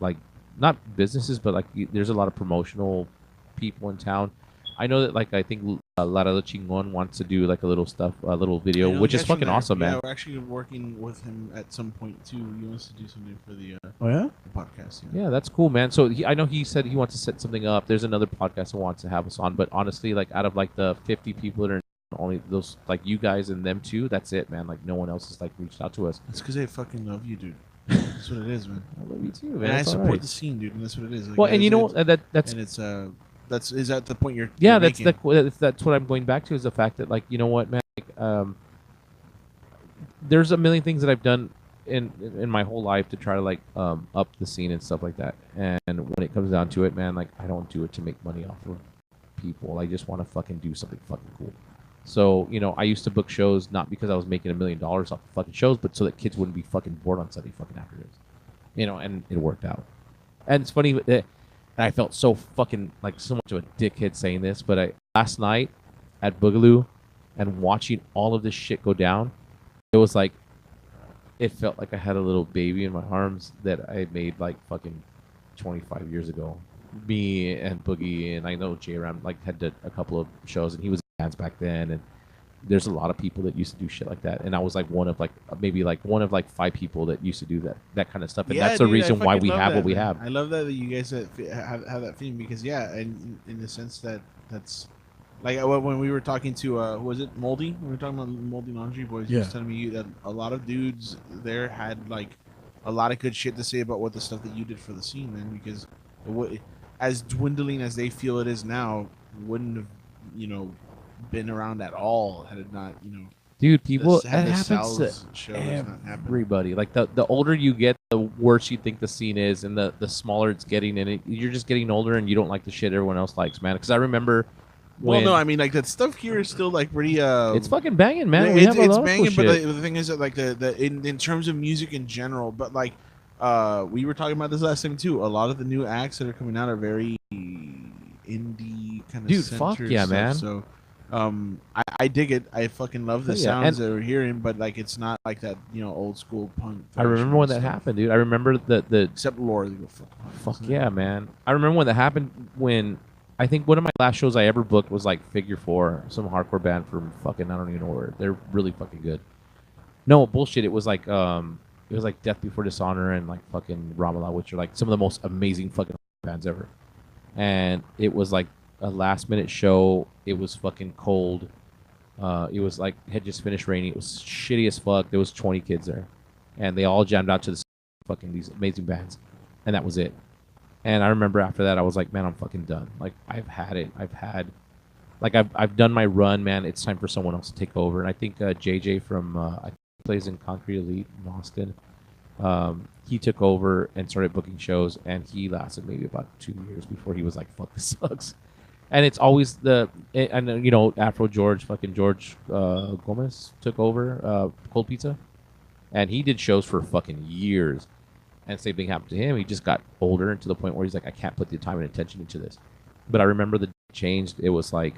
Speaker 10: like not businesses, but like there's a lot of promotional people in town. I know that like I think Laredo Chingon wants to do like a little video, which is fucking awesome, man.
Speaker 11: Yeah, we're actually working with him at some point too. He wants to do something for the podcast.
Speaker 10: Yeah, that's cool, man. So I know he said he wants to set something up. There's another podcast that wants to have us on, but honestly, like out of like the 50 people that are only those like you guys and them two, that's it, man. Like no one else has like reached out to us.
Speaker 11: It's because they fucking love you, dude. That's what it is, man.
Speaker 10: I love you too, man.
Speaker 11: And I
Speaker 10: It's all
Speaker 11: support
Speaker 10: right.
Speaker 11: the scene, dude, and that's what it is. Like,
Speaker 10: Well, and you know that's
Speaker 11: and it's is that the point you're
Speaker 10: that's
Speaker 11: making?
Speaker 10: that's what I'm going back to is the fact that like you know what, man, like, there's a million things that I've done in my whole life to try to like up the scene and stuff like that. And when it comes down to it, man, like I don't do it to make money off of people. I just want to fucking do something fucking cool. So, you know, I used to book shows not because I was making $1 million off the fucking shows, but so that kids wouldn't be fucking bored on Sunday fucking afternoons. You know, and it worked out. And it's funny that I felt so fucking like so much of a dickhead saying this, but last night at Boogaloo and watching all of this shit go down, it was like it felt like I had a little baby in my arms that I made like fucking 25 years ago. Me and Boogie, and I know J-Ram like had did a couple of shows, and he was in bands back then, and there's a lot of people that used to do shit like that, and I was like one of like maybe like one of like 5 people that used to do that kind of stuff, and that's the reason why we have what we have.
Speaker 11: I love that you guys have that feeling because and in the sense that that's like when we were talking to who was it, Moldy? We were talking about Moldy Laundry Boys. He was telling me that a lot of dudes there had like a lot of good shit to say about what the stuff that you did for the scene, man, because as dwindling as they feel it is now, wouldn't have, you know, been around at all had it not, you know.
Speaker 10: Dude, people, it
Speaker 11: had the
Speaker 10: happens to
Speaker 11: shows not happen.
Speaker 10: everybody. Like the older you get, the worse you think the scene is, and the smaller it's getting, and you're just getting older, and you don't like the shit everyone else likes, man. Because I remember.
Speaker 11: Well, no, I mean, like that stuff here is still like pretty.
Speaker 10: It's fucking banging, man.
Speaker 11: It's banging, but the thing is that like in terms of music in general, but like we were talking about this last time too. A lot of the new acts that are coming out are very indie kind of.
Speaker 10: Dude, fuck yeah,
Speaker 11: stuff,
Speaker 10: man.
Speaker 11: So, I dig it. I fucking love the sounds that we're hearing, but like it's not like that, you know, old school punk.
Speaker 10: I remember when that happened, dude. I remember the
Speaker 11: except Laura.
Speaker 10: Fuck yeah, man. I remember when that happened when. I think one of my last shows I ever booked was like Figure 4, some hardcore band from fucking I don't even know where. They're really fucking good. No bullshit. It was like Death Before Dishonor and like fucking Ramallah, which are like some of the most amazing fucking bands ever. And it was like a last minute show. It was fucking cold. It was like had just finished raining. It was shitty as fuck. There was 20 kids there, and they all jammed out to the fucking these amazing bands, and that was it. And I remember after that, I was like, man, I'm fucking done. Like, I've had it. I've had like I've done my run, man. It's time for someone else to take over. And I think JJ from I think he plays in Concrete Elite in Austin. He took over and started booking shows, and he lasted maybe about 2 years before he was like, "Fuck, this sucks." And it's always and you know, Afro George, fucking George Gomez took over Cold Pizza, and he did shows for fucking years. And same thing happened to him. He just got older to the point where he's like, I can't put the time and attention into this. But I remember the changed. It was like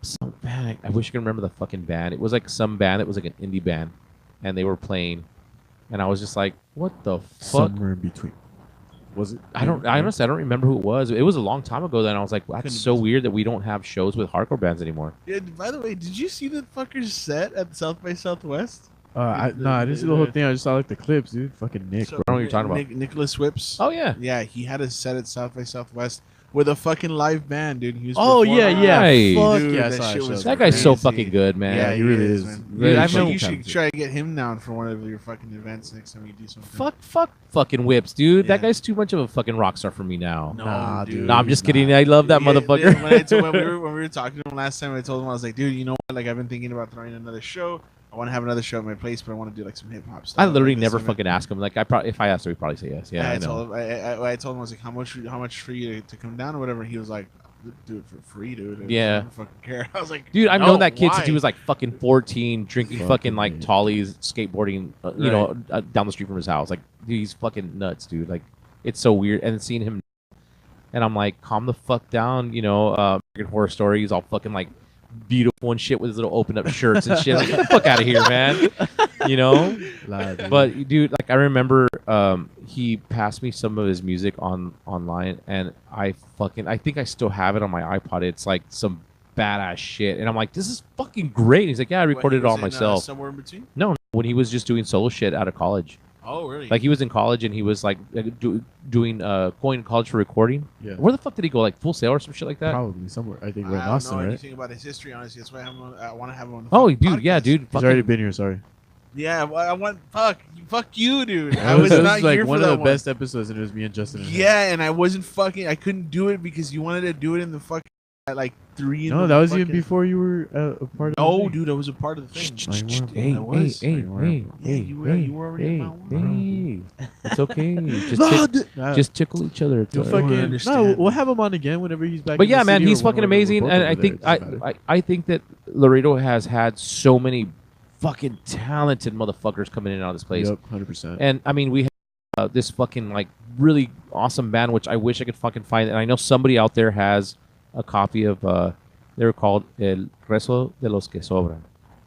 Speaker 10: some band. I wish I could remember the fucking band. It was like some band that was like an indie band, and they were playing, and I was just like, what the fuck?
Speaker 1: Somewhere in between. Was it?
Speaker 10: I honestly don't remember who it was. It was a long time ago. Then I was like, well, that's so weird that we don't have shows with hardcore bands anymore.
Speaker 11: Yeah, by the way, did you see the fucker's set at South by Southwest?
Speaker 1: I didn't see the whole thing. I just saw like the clips, dude. Fucking Nick.
Speaker 10: I don't know what you're talking about.
Speaker 11: Nicholas Whips.
Speaker 10: Oh yeah.
Speaker 11: Yeah, he had a set at South by Southwest with a fucking live band, dude. He was
Speaker 1: yeah.
Speaker 10: Nice.
Speaker 1: Fuck
Speaker 11: Dude,
Speaker 1: yeah.
Speaker 11: that shit was
Speaker 10: That guy's so
Speaker 11: crazy.
Speaker 10: fucking good, man.
Speaker 11: Yeah,
Speaker 1: he really is.
Speaker 11: man.
Speaker 10: Really
Speaker 11: I
Speaker 10: fucking
Speaker 11: mean, you should
Speaker 1: talented.
Speaker 11: try to get him down for one of your fucking events next time you do something.
Speaker 10: Fuck fucking Whips, dude. That
Speaker 11: Yeah.
Speaker 10: guy's too much of a fucking rock star for me now.
Speaker 1: Nah, dude.
Speaker 10: No, I'm just
Speaker 1: Nah.
Speaker 10: kidding. I love that motherfucker.
Speaker 11: When we were talking to him last time, I told him, I was like, dude, you know what? Like, I've been thinking about throwing another show. I want to have another show at my place, but I want to do like some hip hop stuff.
Speaker 10: I literally
Speaker 11: like
Speaker 10: never
Speaker 11: this
Speaker 10: fucking ask him. Like, if I asked him, he'd probably say yes. Yeah, I know.
Speaker 11: told him, I told him, I was like, how much for you to come down or whatever? He was like, do it for free, dude.
Speaker 10: Yeah.
Speaker 11: I don't fucking care. I was like,
Speaker 10: Dude, I've
Speaker 11: no,
Speaker 10: known that kid since
Speaker 11: why?
Speaker 10: he was like fucking 14, drinking fucking like
Speaker 1: man.
Speaker 10: Tollies, skateboarding, you know, down the street from his house. Like, dude, he's fucking nuts, dude. Like, it's so weird. And seeing him, and I'm like, calm the fuck down, you know. American Horror Story. He's all fucking like beautiful and shit with his little open up shirts and shit. Like, get the fuck out of here, man. You know. But dude, like I remember, he passed me some of his music online, and I think I still have it on my iPod. It's like some badass shit, and I'm like, this is fucking great. He's like, yeah, I recorded it all myself.
Speaker 11: Somewhere in between.
Speaker 10: No, when he was just doing solo shit out of college.
Speaker 11: Oh, really?
Speaker 10: Like he was in college and he was like doing going to college for recording.
Speaker 1: Yeah.
Speaker 10: Where the fuck did he go? Like Full Sail or some shit like that?
Speaker 1: Probably somewhere. I think
Speaker 11: I
Speaker 1: we're in
Speaker 11: don't
Speaker 1: Austin,
Speaker 11: know
Speaker 1: right?
Speaker 11: anything about his history, honestly. That's why I want to have him on the
Speaker 10: Oh,
Speaker 11: fucking
Speaker 10: dude, yeah,
Speaker 11: podcast.
Speaker 10: dude.
Speaker 1: He's
Speaker 10: fucking-
Speaker 1: already been here. Sorry.
Speaker 11: Yeah, well, I want fuck you, dude. I
Speaker 1: It
Speaker 11: was
Speaker 1: was
Speaker 11: not
Speaker 1: like
Speaker 11: here
Speaker 1: one
Speaker 11: for
Speaker 1: of
Speaker 11: that
Speaker 1: the
Speaker 11: one.
Speaker 1: best episodes, and it was me and Justin. And him.
Speaker 11: Yeah, and I wasn't fucking. I couldn't do it because you wanted to do it in the fucking at like 3.
Speaker 1: No, that was even before you were a part of. the
Speaker 11: No,
Speaker 1: thing.
Speaker 11: dude, I was a part of the thing.
Speaker 10: Hey,
Speaker 11: I was.
Speaker 10: hey,
Speaker 11: Yeah, you were already in my
Speaker 10: hey. It's okay.
Speaker 1: Nah,
Speaker 10: Just tickle each other. It's
Speaker 1: you'll
Speaker 10: all right.
Speaker 1: fucking,
Speaker 11: understand.
Speaker 1: no, we'll have him on again whenever he's back.
Speaker 10: But
Speaker 1: in
Speaker 10: yeah,
Speaker 1: the
Speaker 10: man,
Speaker 1: city
Speaker 10: he's
Speaker 1: or
Speaker 10: fucking
Speaker 1: whenever we're
Speaker 10: amazing,
Speaker 1: both
Speaker 10: and
Speaker 1: over
Speaker 10: I
Speaker 1: there,
Speaker 10: think
Speaker 1: it doesn't matter.
Speaker 10: I think that Laredo has had so many fucking talented motherfuckers coming in and out of this place.
Speaker 1: Yep, 100%.
Speaker 10: And I mean, we have this fucking like really awesome band, which I wish I could fucking find. And I know somebody out there has a copy of. They were called El Rezo de los que Sobran,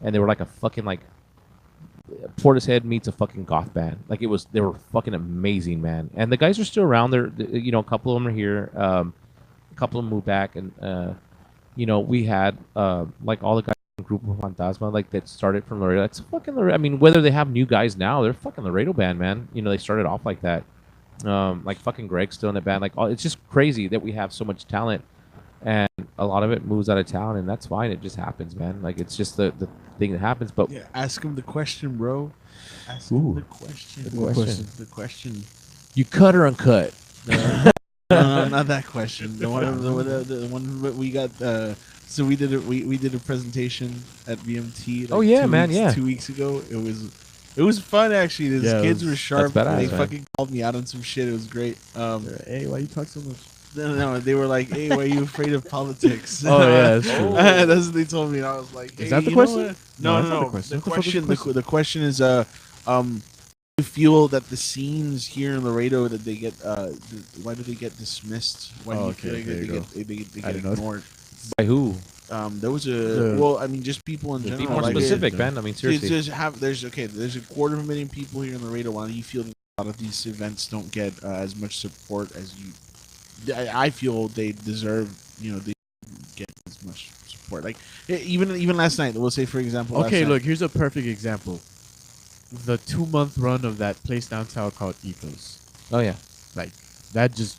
Speaker 10: and they were like a fucking like Portishead meets a fucking goth band. Like they were fucking amazing, man. And the guys are still around. You know, a couple of them are here. A couple of them moved back, and you know, we had like all the guys in Grupo Fantasma, like that started from Laredo. It's fucking Laredo. I mean, whether they have new guys now, they're fucking Laredo band, man. You know, they started off like that. Like fucking Greg's still in the band. Like it's just crazy that we have so much talent, and a lot of it moves out of town, and that's fine. It just happens, man. Like it's just the thing that happens. But
Speaker 11: Yeah, ask him the question, bro. Ask him the question. The question.
Speaker 10: you cut or uncut?
Speaker 11: No, not that question. The one that we got. So we did we did a presentation at VMT. Like
Speaker 10: Oh, yeah, man, yeah.
Speaker 11: 2 weeks ago. It was fun actually. These
Speaker 1: Yeah, it
Speaker 11: kids
Speaker 1: was-
Speaker 11: were sharp.
Speaker 10: that's badass,
Speaker 11: They
Speaker 10: man.
Speaker 11: fucking called me out on some shit. It was great.
Speaker 1: Hey, why you talk so much?
Speaker 11: No, they were like, "Hey, why are you afraid of politics?"
Speaker 1: Oh yeah, that's true.
Speaker 11: That's what they told me, and I was like, "Hey,
Speaker 1: Is that the
Speaker 11: you know
Speaker 1: question?
Speaker 11: what?"
Speaker 1: No,
Speaker 11: No,
Speaker 1: that's
Speaker 11: no,
Speaker 1: not
Speaker 11: no.
Speaker 1: the question.
Speaker 11: The
Speaker 1: What the fuck is the
Speaker 11: question, the question is, you feel that the scenes here in Laredo that they get, why do they get dismissed? Why do
Speaker 1: Oh,
Speaker 11: you
Speaker 1: okay,
Speaker 11: feel like
Speaker 1: there
Speaker 11: they
Speaker 1: you go.
Speaker 11: get
Speaker 1: I didn't know.
Speaker 11: ignored?
Speaker 10: By who?
Speaker 11: There was
Speaker 1: The-
Speaker 11: well, I mean, just people in
Speaker 1: the
Speaker 11: general.
Speaker 10: Be more
Speaker 11: like,
Speaker 10: specific,
Speaker 1: it-
Speaker 10: man. I mean, seriously.
Speaker 11: there's a 250,000 people here in Laredo. Why do you feel that a lot of these events don't get as much support as you? I feel they deserve. You know, they get as much support. Like even last night, we'll say for example. last
Speaker 1: Okay,
Speaker 11: night-
Speaker 1: look, here's a perfect example. The 2-month run of that place downtown called Ethos.
Speaker 10: Oh yeah.
Speaker 1: Like that just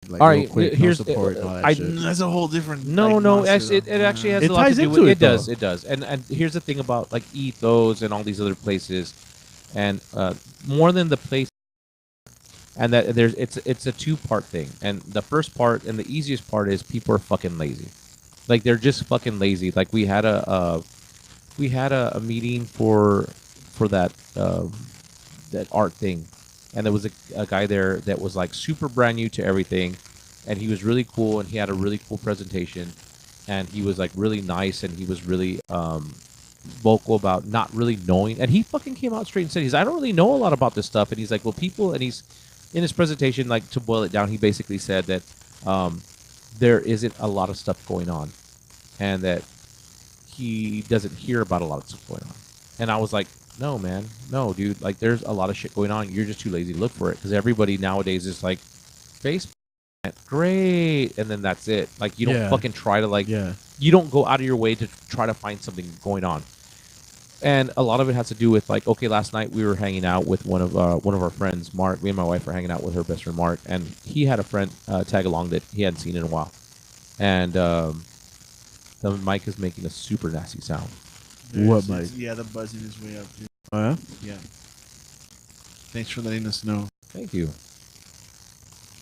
Speaker 1: like
Speaker 10: All
Speaker 1: real
Speaker 10: right,
Speaker 1: quick,
Speaker 10: here's-
Speaker 1: no support and all that
Speaker 10: I-
Speaker 1: shit.
Speaker 11: That's a whole different.
Speaker 10: No,
Speaker 11: like,
Speaker 10: no.
Speaker 11: monster,
Speaker 10: Actually,
Speaker 11: though.
Speaker 10: it actually has
Speaker 1: It
Speaker 10: a lot to
Speaker 1: ties
Speaker 10: do
Speaker 1: into
Speaker 10: with
Speaker 1: it,
Speaker 10: it. Does
Speaker 1: though.
Speaker 10: it does? And here's the thing about like Ethos and all these other places, and more than the place, and that it's a 2-part thing. And the first part and the easiest part is people are fucking lazy. Like they're just fucking lazy. Like we had a meeting for that that art thing, and there was a guy there that was like super brand new to everything, and he was really cool, and he had a really cool presentation, and he was like really nice, and he was really vocal about not really knowing, and he fucking came out straight and said, I don't really know a lot about this stuff, and he's like, well, people, and he's in his presentation, like to boil it down, he basically said that there isn't a lot of stuff going on, and that he doesn't hear about a lot of stuff going on. And I was like, no, man, no, dude, like there's a lot of shit going on. You're just too lazy to look for it, because everybody nowadays is like, Facebook, great, and then that's it. Like you don't fucking try to you don't go out of your way to try to find something going on. And a lot of it has to do with like, okay, last night we were hanging out with one of our friends, Mark. Me and my wife were hanging out with her best friend Mark, and he had a friend tag along that he hadn't seen in a while, and the mic is making a super nasty sound.
Speaker 1: What mic?
Speaker 11: Yeah, the buzzing is way up, dude.
Speaker 1: Oh yeah.
Speaker 11: Yeah. Thanks for letting us know.
Speaker 10: Thank you.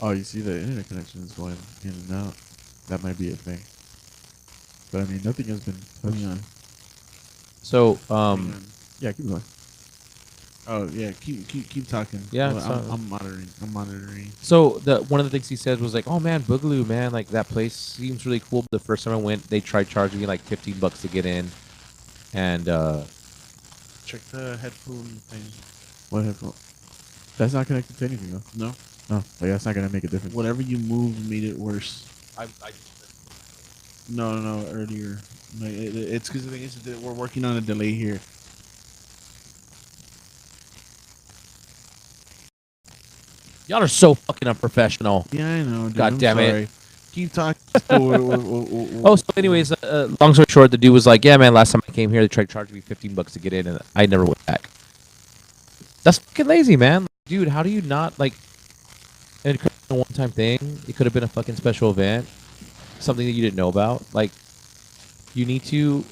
Speaker 1: Oh, you see the internet connection is going in and out. That might be a thing. But I mean, nothing has been touched on.
Speaker 10: So,
Speaker 1: yeah, keep going.
Speaker 11: Oh yeah, keep talking.
Speaker 10: Yeah,
Speaker 11: well, I'm monitoring.
Speaker 10: So one of the things he said was like, "Oh man, Boogaloo, man, like that place seems really cool." But the first time I went, they tried charging me like $15 to get in, and
Speaker 11: check the headphone thing.
Speaker 1: What headphone? That's not connected to anything though.
Speaker 11: No.
Speaker 1: No, like that's not gonna make a difference.
Speaker 11: Whatever you moved made it worse. No, earlier. Like, it's because the thing is that we're working on a delay here.
Speaker 10: Y'all are so fucking unprofessional.
Speaker 11: Yeah, I know. Dude,
Speaker 10: God damn it.
Speaker 11: Keep talking.
Speaker 10: Oh, so anyways, long story short, the dude was like, "Yeah, man, last time I came here, they tried charging me $15 to get in, and I never went back." That's fucking lazy, man. Dude, how do you not like? And it could have been a one-time thing. It could have been a fucking special event, something that you didn't know about. Like, you need to,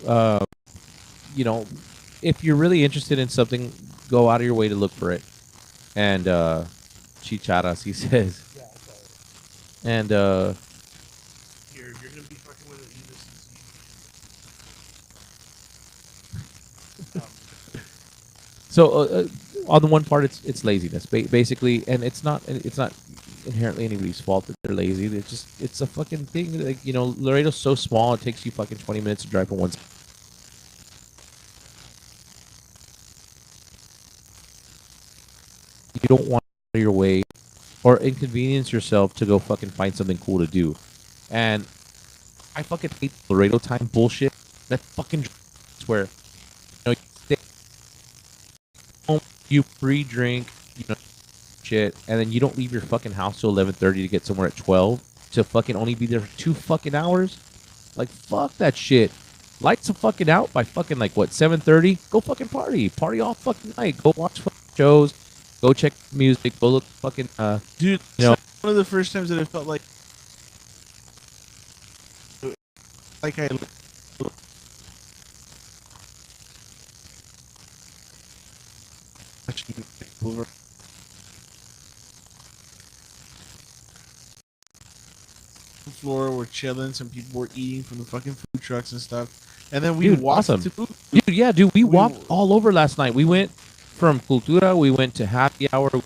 Speaker 10: you know, if you're really interested in something, go out of your way to look for it. And chicharas, he says. And
Speaker 11: You're gonna be fucking with it.
Speaker 10: So on the one part, it's laziness, basically, and it's not inherently anybody's fault that they're lazy. It's a fucking thing. Like, you know, Laredo's so small, it takes you fucking 20 minutes to drive from one side. You don't want to go out of your way or inconvenience yourself to go fucking find something cool to do. And I fucking hate Laredo time bullshit. That fucking where, you know, you stay home, you pre-drink, you know, shit, and then you don't leave your fucking house till 11:30 to get somewhere at 12 to fucking only be there for 2 fucking hours. Like, fuck that shit. Lights are fucking out by fucking like what, 7:30? Go fucking party all fucking night. Go watch fucking shows. Go check music. Go look fucking
Speaker 11: dude.
Speaker 10: You know,
Speaker 11: one of the first times that I felt like I. Floor, we're chilling. Some people were eating from the fucking food trucks and stuff, and then we walked to food.
Speaker 10: Dude, we walked all over last night. We went from Cultura, we went to Happy Hour, we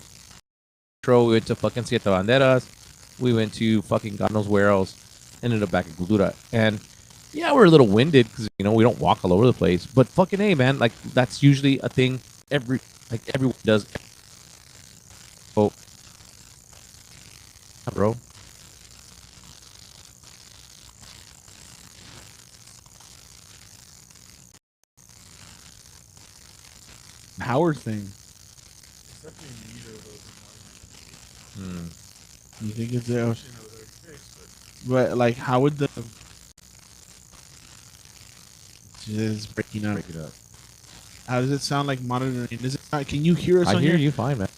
Speaker 10: went to fucking Siete Banderas, we went to fucking God knows where else, ended up back at Cultura, and yeah, we're a little winded because, you know, we don't walk all over the place, but fucking hey, man, like that's usually a thing everyone does. Oh, bro.
Speaker 11: Howard thing. You think it's there? But like, how would the just breaking up? How does it sound like monitoring? Is it not, can you hear us?
Speaker 10: I
Speaker 11: on
Speaker 10: hear
Speaker 11: here?
Speaker 10: you fine, man.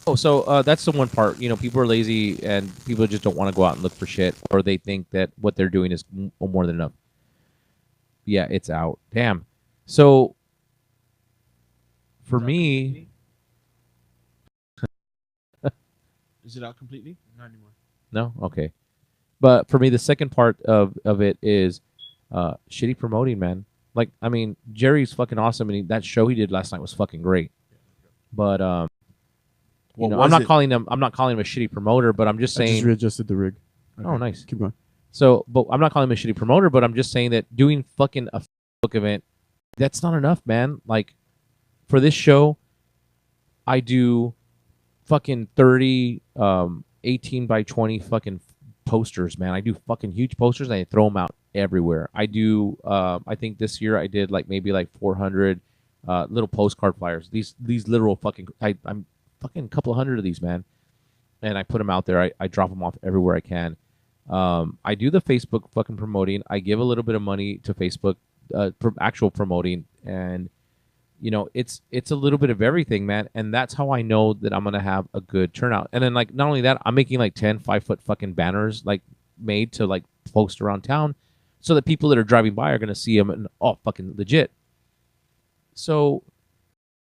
Speaker 10: Oh, so that's the one part. You know, people are lazy and people just don't want to go out and look for shit, or they think that what they're doing is more than enough. Yeah, it's out. Damn. So for me,
Speaker 11: Is it out completely?
Speaker 1: Not anymore.
Speaker 10: no, okay. But for me, the second part of it is shitty promoting, man. Like, I mean, Jerry's fucking awesome, and that show he did last night was fucking great. But you know, I'm not calling him a shitty promoter, but I'm just
Speaker 1: I
Speaker 10: saying.
Speaker 1: just readjusted the rig. Okay.
Speaker 10: Oh, nice.
Speaker 1: Keep going.
Speaker 10: So, but I'm not calling him a shitty promoter, but I'm just saying that doing fucking a Facebook event, that's not enough, man. Like, for this show, I do fucking 30, 18 by 20 fucking posters, man. I do fucking huge posters and I throw them out everywhere. I do, I think this year I did like maybe like 400 little postcard flyers. These literal fucking, I'm fucking a couple hundred of these, man. And I put them out there. I drop them off everywhere I can. I do the Facebook fucking promoting. I give a little bit of money to Facebook, actual promoting, and you know, it's a little bit of everything, man. And that's how I know that I'm gonna have a good turnout. And then like not only that, I'm making like 10 5-foot fucking banners like made to like post around town, so that people that are driving by are gonna see them and fucking legit. So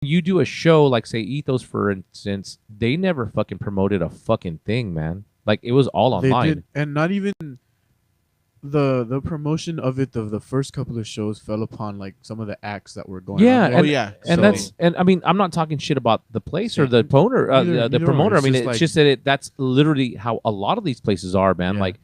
Speaker 10: you do a show like say Ethos, for instance, they never fucking promoted a fucking thing, man. Like it was all online.
Speaker 1: They did, and not even the promotion of it. The first couple of shows fell upon like some of the acts that were going.
Speaker 10: Yeah,
Speaker 1: on there.
Speaker 10: and that's I mean, I'm not talking shit about the place or the promoter. The promoter. I mean, it's just that that's literally how a lot of these places are, man. Yeah. Like,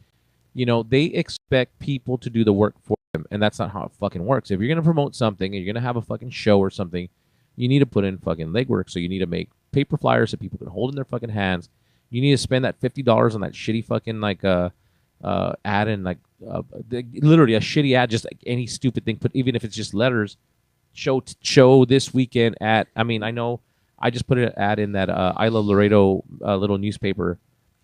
Speaker 10: you know, they expect people to do the work for them, and that's not how it fucking works. If you're gonna promote something and you're gonna have a fucking show or something, you need to put in fucking legwork. So you need to make paper flyers that people can hold in their fucking hands. You need to spend that $50 on that shitty fucking like ad and like literally a shitty ad, just like any stupid thing. Put even if it's just letters. Show this weekend at. I mean, I know I just put an ad in that I Love Laredo little newspaper,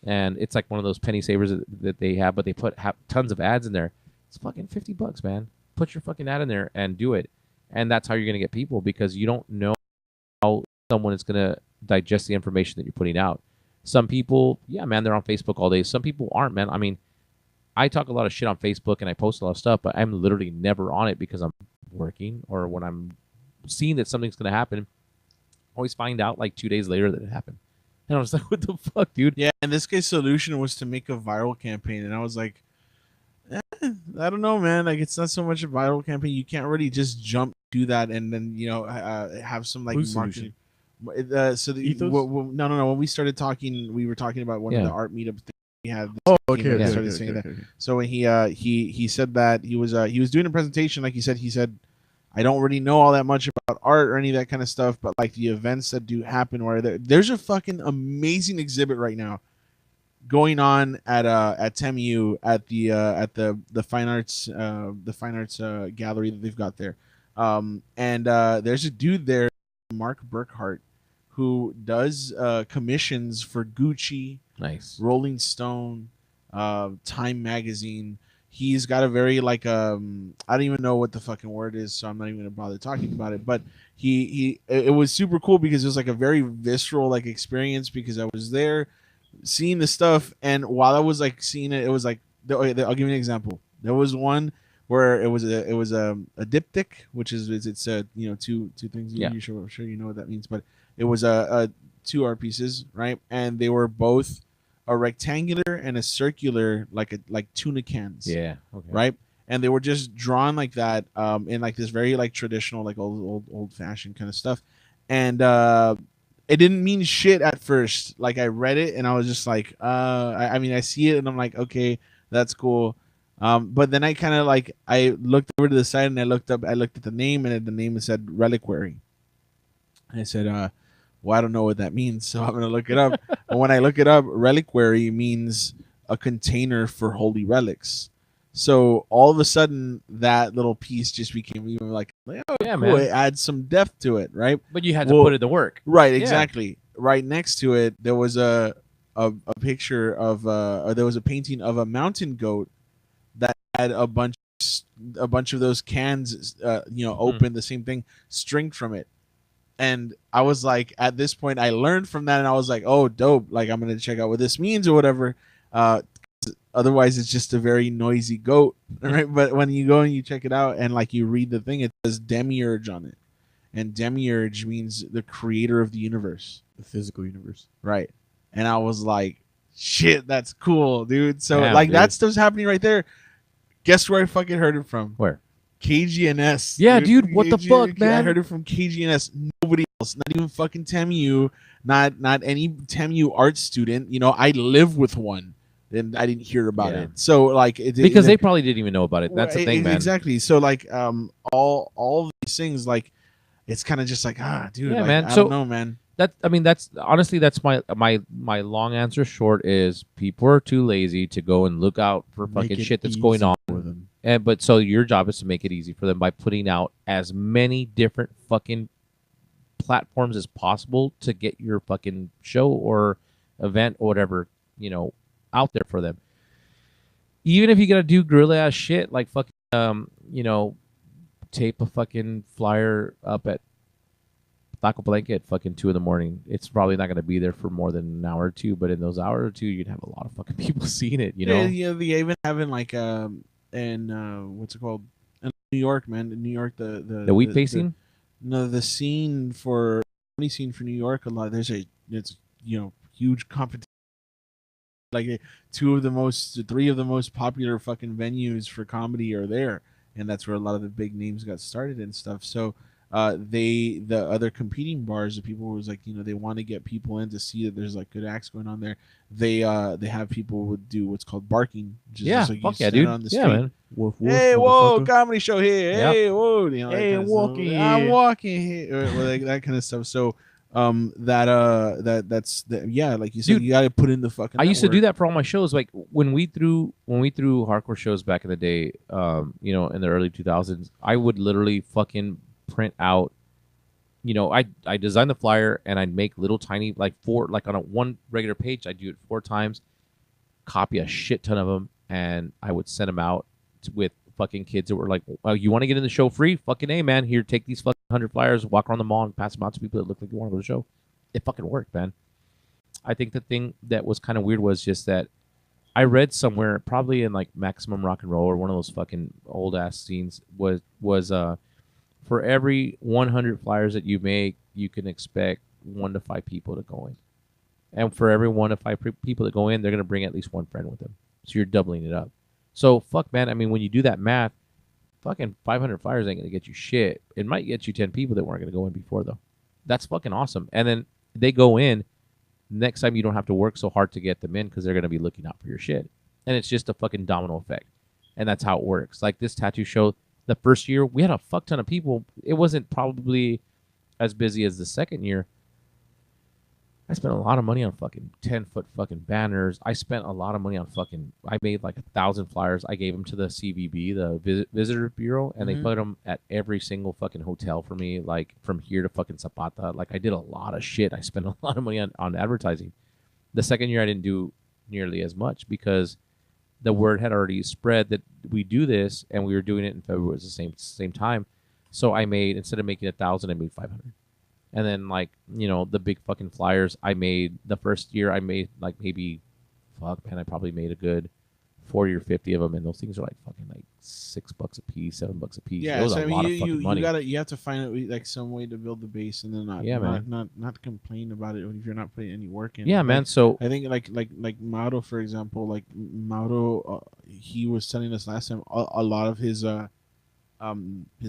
Speaker 10: and it's like one of those penny savers that they have, but they put tons of ads in there. It's fucking $50, man. Put your fucking ad in there and do it. And that's how you're going to get people, because you don't know how someone is going to digest the information that you're putting out. Some people, yeah, man, they're on Facebook all day. Some people aren't, man. I mean, I talk a lot of shit on Facebook and I post a lot of stuff, but I'm literally never on it because I'm working, or when I'm seeing that something's going to happen, I always find out like 2 days later that it happened. And I was like, what the fuck, dude?
Speaker 11: Yeah, and this guy's solution was to make a viral campaign. And I was like, I don't know, man. Like, it's not so much a viral campaign. You can't really just jump to that and then, you know, have some like marketing. So the no. When we started talking, we were talking about one of the art meetups that we had.
Speaker 1: Okay.
Speaker 11: So when he said that he was doing a presentation, like he said, I don't really know all that much about art or any of that kind of stuff, but like the events that do happen, where there's a fucking amazing exhibit right now going on at TEMU at the fine arts gallery that they've got there, and there's a dude there, Mark Burkhart, who does commissions for Gucci,
Speaker 10: nice,
Speaker 11: Rolling Stone, Time magazine. He's got a very like I don't even know what the fucking word is, so I'm not even gonna bother talking about it. But it was super cool because it was like a very visceral like experience, because I was there seeing the stuff, and while I was like seeing it, it was like I'll give you an example. There was one where it was a diptych, which is it's you know two things.
Speaker 10: Yeah.
Speaker 11: I'm sure you know what that means, but it was a two art pieces, right? And they were both a rectangular and a circular, like tuna cans.
Speaker 10: Yeah. Okay.
Speaker 11: Right. And they were just drawn like that, in like this very like traditional, like old fashioned kind of stuff. And it didn't mean shit at first. Like, I read it and I was just like, I mean, I see it and I'm like, okay, that's cool. But then I kind of like, I looked over to the side and I looked at the name, and the name said reliquary. And I said, well, I don't know what that means, so I'm gonna look it up. And when I look it up, reliquary means a container for holy relics. So all of a sudden, that little piece just became even like, oh, yeah, cool. Man. It adds some depth to it, right?
Speaker 10: But you had to put in the work,
Speaker 11: right? Exactly. Yeah. Right next to it, there was a picture of there was a painting of a mountain goat that had a bunch of those cans, open, the same thing, stringed from it. And I was like, at this point, I learned from that, and I was like, oh, dope. Like, I'm going to check out what this means or whatever. otherwise it's just a very noisy goat, right? But when you go and you check it out and like you read the thing, it says demiurge on it, and demiurge means the creator of the universe,
Speaker 1: the physical universe,
Speaker 11: right? And I was like, shit, that's cool, dude. So
Speaker 10: Damn,
Speaker 11: like
Speaker 10: dude.
Speaker 11: that stuff's happening right there. Guess where I fucking heard it from?
Speaker 10: Where?
Speaker 11: KGNS.
Speaker 10: Yeah, dude, what the fuck, man?
Speaker 11: I heard it from KGNS. Nobody else, not even fucking TAMU, not any TAMU art student. You know, I live with one, and I didn't hear about it. So like,
Speaker 10: because they probably didn't even know about it. That's the thing, man.
Speaker 11: Exactly. So like, all these things, like, it's kind of just like, dude,
Speaker 10: yeah,
Speaker 11: like,
Speaker 10: man.
Speaker 11: I don't know, man.
Speaker 10: That's honestly, that's my long answer short is people are too lazy to go and look out for fucking shit that's going on. But so your job is to make it easy for them by putting out as many different fucking platforms as possible to get your fucking show or event or whatever, you know, out there for them. Even if you gotta do guerrilla ass shit like fucking you know, tape a fucking flyer up at Taco Blanket at fucking 2 a.m. It's probably not gonna be there for more than an hour or two, but in those hours or two, you'd have a lot of fucking people seeing it. You know,
Speaker 11: yeah, they even having like what's it called in New York, man? In New York, the
Speaker 10: wheat pasting.
Speaker 11: No, the scene for comedy scene for New York. A lot. It's you know, huge competition. Like three of the most popular fucking venues for comedy are there, and that's where a lot of the big names got started and stuff. So the other competing bars, the people was like, you know, they want to get people in to see that there's like good acts going on there. They have people would do what's called barking. Just like
Speaker 10: fuck yeah, dude.
Speaker 11: On the
Speaker 10: yeah,
Speaker 11: street.
Speaker 10: man.
Speaker 1: Woof, woof,
Speaker 11: Hey, whoa,
Speaker 1: motherfucker.
Speaker 11: comedy show here.
Speaker 10: Yep.
Speaker 11: Hey, whoa, you know,
Speaker 1: Hey,
Speaker 11: that kind of
Speaker 1: walking
Speaker 11: stuff.
Speaker 1: here.
Speaker 11: I'm walking here, or like that kind of stuff. So that's yeah, like you said,
Speaker 10: Dude,
Speaker 11: you got to put in the fucking.
Speaker 10: I used to do
Speaker 11: work.
Speaker 10: that for all my shows. Like when we threw hardcore shows back in the day, you know, in the early 2000s, I would literally fucking print out. You know, I designed the flyer and I'd make little tiny like on a one regular page. I'd do it 4 times, copy a shit ton of them, and I would send them out with fucking kids that were like, "Oh, you want to get in the show free? Fucking A, man. Here, take these fucking 100 flyers, walk around the mall, and pass them out to people that look like you want to go to the show." It fucking worked, man. I think the thing that was kind of weird was just that I read somewhere, probably in like Maximum Rock and Roll or one of those fucking old ass scenes, was for every 100 flyers that you make, you can expect 1 to 5 people to go in. And for every 1 to 5 people that go in, they're going to bring at least one friend with them. So you're doubling it up. So, fuck, man. I mean, when you do that math, fucking 500 flyers ain't going to get you shit. It might get you 10 people that weren't going to go in before, though. That's fucking awesome. And then they go in. Next time, you don't have to work so hard to get them in because they're going to be looking out for your shit. And it's just a fucking domino effect. And that's how it works. Like this tattoo show, the first year, we had a fuck ton of people. It wasn't probably as busy as the second year. I spent a lot of money on fucking 10-foot fucking banners. I spent a lot of money on fucking... I made like 1,000 flyers. I gave them to the CVB, the Visitor Bureau, and they put them at every single fucking hotel for me, like from here to fucking Zapata. Like I did a lot of shit. I spent a lot of money on advertising. The second year, I didn't do nearly as much because the word had already spread that we do this, and we were doing it in February at the same time. So I made, instead of making 1,000, I made 500. And then, like, you know, the big fucking flyers, I made, the first year I made like maybe, fuck, man, I probably made a good 40 or 50 of them, and those things are like fucking like $6 a piece, $7 a piece.
Speaker 11: Yeah,
Speaker 10: it was
Speaker 11: so
Speaker 10: a
Speaker 11: I mean,
Speaker 10: lot of fucking money.
Speaker 11: you have to find like some way to build the base, and then not complain about it if you're not putting any work in.
Speaker 10: Yeah,
Speaker 11: like,
Speaker 10: man. So
Speaker 11: I think like Mauro, for example, like Mauro, he was telling us last time a lot of his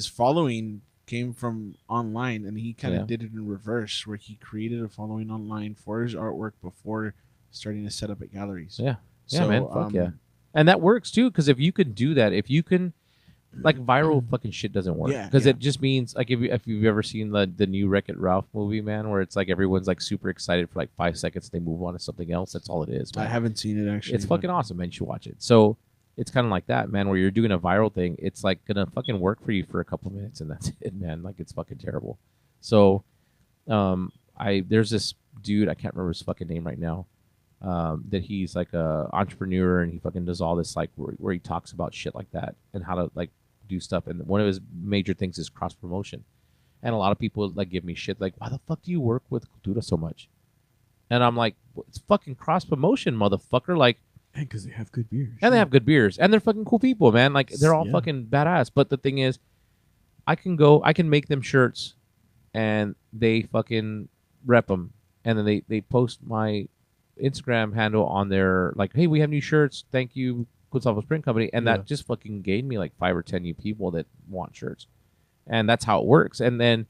Speaker 11: following came from online, and he kind of did it in reverse, where he created a following online for his artwork before starting to set up at galleries.
Speaker 10: Yeah,
Speaker 11: so,
Speaker 10: man. Fuck yeah. And that works too, because if you can do that, if you can, like, viral fucking shit doesn't work, because it just means, like, if you've ever seen the new Wreck-It Ralph movie, man, where it's like everyone's like super excited for like 5 seconds, they move on to something else. That's all it is, man.
Speaker 11: I haven't seen it actually.
Speaker 10: It's fucking awesome, man. You should watch it. So it's kind of like that, man, where you're doing a viral thing. It's like gonna fucking work for you for a couple minutes, and that's it, man. Like, it's fucking terrible. So there's this dude, I can't remember his fucking name right now. That he's like a entrepreneur, and he fucking does all this, like, where he talks about shit like that and how to like do stuff. And one of his major things is cross promotion. And a lot of people like give me shit like, why the fuck do you work with Cultura so much? And I'm like, well, it's fucking cross promotion, motherfucker. Like,
Speaker 1: And because they have good beers.
Speaker 10: And they have good beers. And they're fucking cool people, man. Like, they're all
Speaker 1: Yeah.
Speaker 10: fucking badass. But the thing is, I can make them shirts, and they fucking rep them. And then they post my Instagram handle on their, like, hey, we have new shirts. Thank you, Kutzalvo Print Company. And
Speaker 1: Yeah.
Speaker 10: that just fucking gained me like 5 or 10 new people that want shirts. And that's how it works. And then,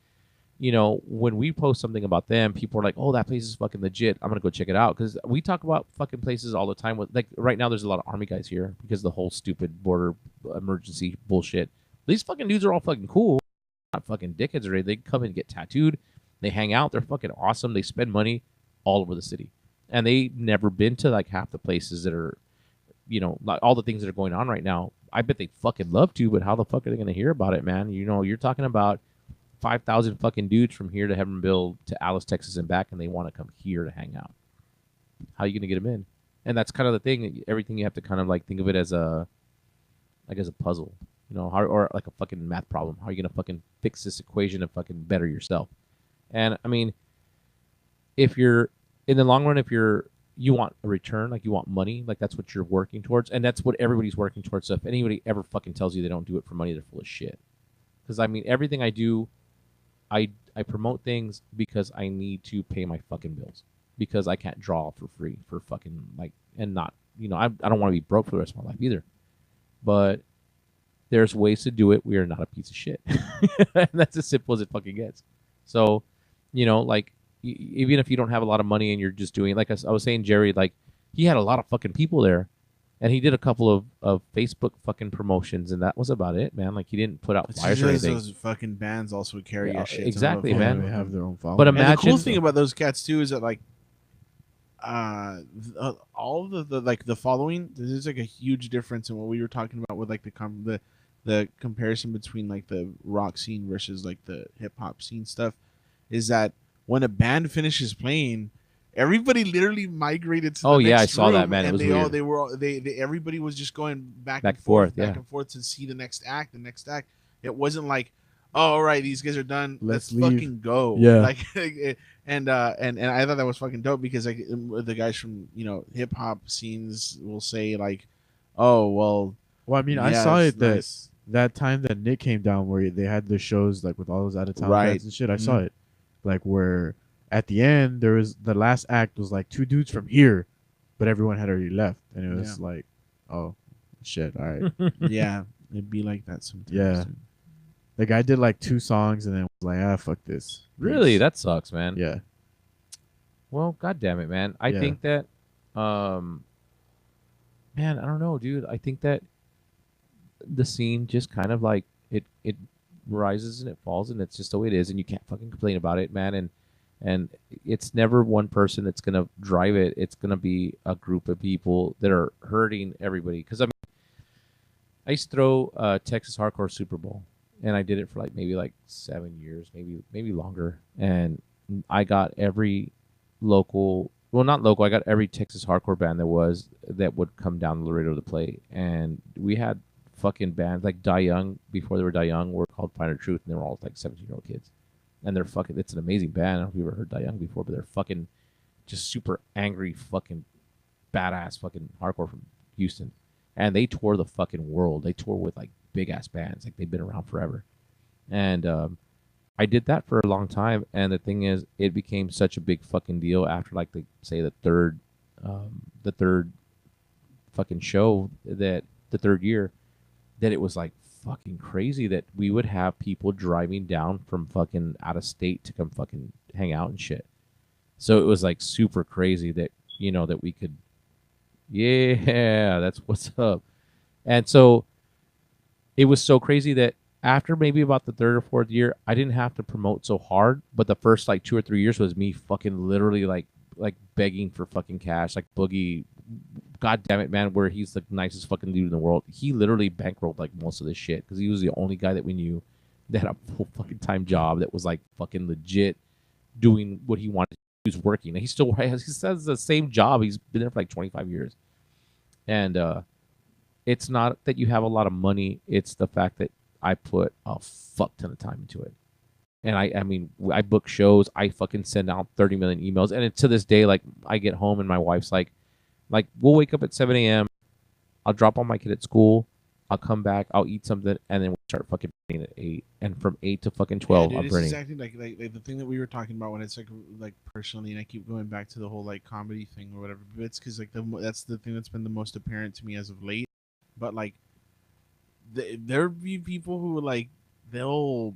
Speaker 10: you know, when we post something about them, people are like, oh, that place is fucking legit. I'm going to go check it out. Because we talk about fucking places all the time. With, like, right now, there's a lot of Army guys here because of the whole stupid border emergency bullshit. These fucking dudes are all fucking cool. Not fucking dickheads already. They come and get tattooed. They hang out. They're fucking awesome. They spend money all over the city. And they've never been to, like, half the places that are, you know, like all the things that are going on right now. I bet they'd fucking love to, but how the fuck are they going to hear about it, man? You know, you're talking about 5,000 fucking dudes from here to Heavenville to Alice, Texas and back, and they want to come here to hang out. How are you going to get them in? And that's kind of the thing. Everything you have to kind of like think of it as a puzzle, you know, or like a fucking math problem. How are you going to fucking fix this equation and fucking better yourself? And I mean, if you're in the long run, if you want a return, like you want money, like that's what you're working towards, and that's what everybody's working towards. So if anybody ever fucking tells you they don't do it for money, they're full of shit. Because I mean, everything I do, I promote things because I need to pay my fucking bills, because I can't draw for free for fucking like, and not, you know, I don't want to be broke for the rest of my life either. But there's ways to do it. We are not a piece of shit. And that's as simple as it fucking gets. So, you know, like, even if you don't have a lot of money and you're just doing, like I was saying, Jerry, like, he had a lot of fucking people there, and he did a couple of Facebook fucking promotions, and that was about it, man. Like, he didn't put out flyers or anything.
Speaker 11: Those fucking bands also carry your shit.
Speaker 10: Exactly,
Speaker 1: Yeah,
Speaker 10: man.
Speaker 1: they have their own following.
Speaker 10: But
Speaker 11: And
Speaker 10: imagine
Speaker 11: the cool thing about those cats too is that, like, all the like the following, there's like a huge difference in what we were talking about with like the comparison between like the rock scene versus like the hip hop scene stuff, is that when a band finishes playing, everybody literally migrated to the next
Speaker 10: I saw
Speaker 11: room,
Speaker 10: that, man. It
Speaker 11: and
Speaker 10: was
Speaker 11: they
Speaker 10: weird.
Speaker 11: they everybody was just going back
Speaker 10: Back
Speaker 11: and forth,
Speaker 10: yeah.
Speaker 11: back and forth to see the next act. It wasn't like, oh, all right, these guys are done, let's
Speaker 1: leave.
Speaker 11: fucking go.
Speaker 1: Yeah.
Speaker 11: Like, and I thought that was fucking dope, because like the guys from, you know, hip hop scenes will say like, oh well,
Speaker 1: I mean, I
Speaker 11: yeah,
Speaker 1: saw
Speaker 11: it's
Speaker 1: it that
Speaker 11: nice.
Speaker 1: that time that Nick came down where they had the shows like with all those out of town
Speaker 11: Right.
Speaker 1: bands and shit. I saw it, like where at the end there was the last act was like 2 dudes from here, but everyone had already left, and it was like, oh shit, all right.
Speaker 11: Yeah, it'd be like that sometimes.
Speaker 1: Yeah. The guy did like 2 songs and then was like, ah, fuck this.
Speaker 10: Really,
Speaker 1: Peace.
Speaker 10: that sucks, man.
Speaker 1: Yeah.
Speaker 10: Well, god damn it, man. I
Speaker 1: Yeah.
Speaker 10: think that, man, I don't know, dude. I think that the scene just kind of like it rises and it falls, and it's just the way it is, and you can't fucking complain about it, man. And it's never one person that's gonna drive it. It's gonna be a group of people that are hurting everybody. Because I mean, I used to throw Texas Hardcore Super Bowl, and I did it for like maybe like 7 years, maybe longer. And I got every local, well, not local, I got every Texas hardcore band that would come down to Laredo to play. And we had fucking bands like Die Young, before they were Die Young, were called Finer Truth, and they were all like 17-year-old kids. And they're fucking, it's an amazing band. I don't know if you've ever heard Die Young before, but they're fucking just super angry, fucking badass fucking hardcore from Houston. And they tour the fucking world. They tour with like big ass bands. Like, they've been around forever. And I did that for a long time. And the thing is, it became such a big fucking deal after like the third fucking show, that the third year, that it was like fucking crazy that we would have people driving down from fucking out of state to come fucking hang out and shit. So it was like super crazy that, you know, that we could, yeah, that's what's up. And so it was so crazy that after maybe about the 3rd or 4th year, I didn't have to promote so hard. But the first like 2 or 3 years was me fucking literally like begging for fucking cash. Like Boogie, god damn it, man, where he's the nicest fucking dude in the world. He literally bankrolled like most of this shit, because he was the only guy that we knew that had a full fucking time job that was like fucking legit doing what he wanted. He was working, and he still says the same job. He's been there for like 25 years. And it's not that you have a lot of money, it's the fact that I put a fuck ton of time into it. And I mean, I book shows, I fucking send out 30 million emails, and to this day, like, I get home and my wife's like, Like we'll wake up at 7 a.m. I'll drop on my kid at school. I'll come back. I'll eat something, and then we'll start fucking printing at 8. And from 8 to fucking 12,
Speaker 11: dude,
Speaker 10: I'm
Speaker 11: it's
Speaker 10: printing.
Speaker 11: exactly like the thing that we were talking about when it's like personally, and I keep going back to the whole like comedy thing or whatever. But it's because like that's the thing that's been the most apparent to me as of late. But like, there be people who like they'll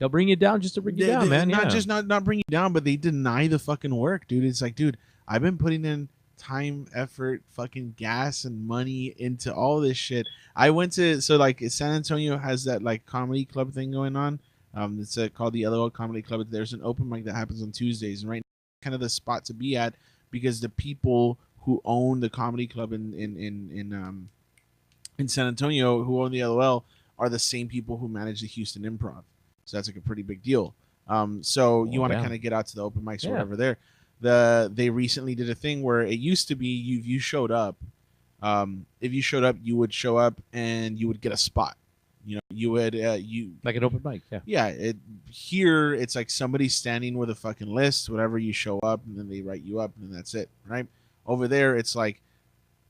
Speaker 10: bring you down just to bring you down, man.
Speaker 11: Not just not bring you down, but they deny the fucking work, dude. It's like, dude, I've been putting in time, effort, fucking gas and money into all this shit. I went to like San Antonio has that like comedy club thing going on. It's called the LOL Comedy Club. There's an open mic that happens on Tuesdays, and right now, kind of the spot to be at because the people who own the comedy club in San Antonio, who own the LOL, are the same people who manage the Houston Improv. So that's like a pretty big deal. So you want to kind of get out to the open mics or whatever there. They recently did a thing where it used to be you showed up. If you showed up, you would show up and you would get a spot. You know, you would
Speaker 10: like an open mic,
Speaker 11: here it's like somebody standing with a fucking list, whatever, you show up and then they write you up and then that's it, right? Over there it's like,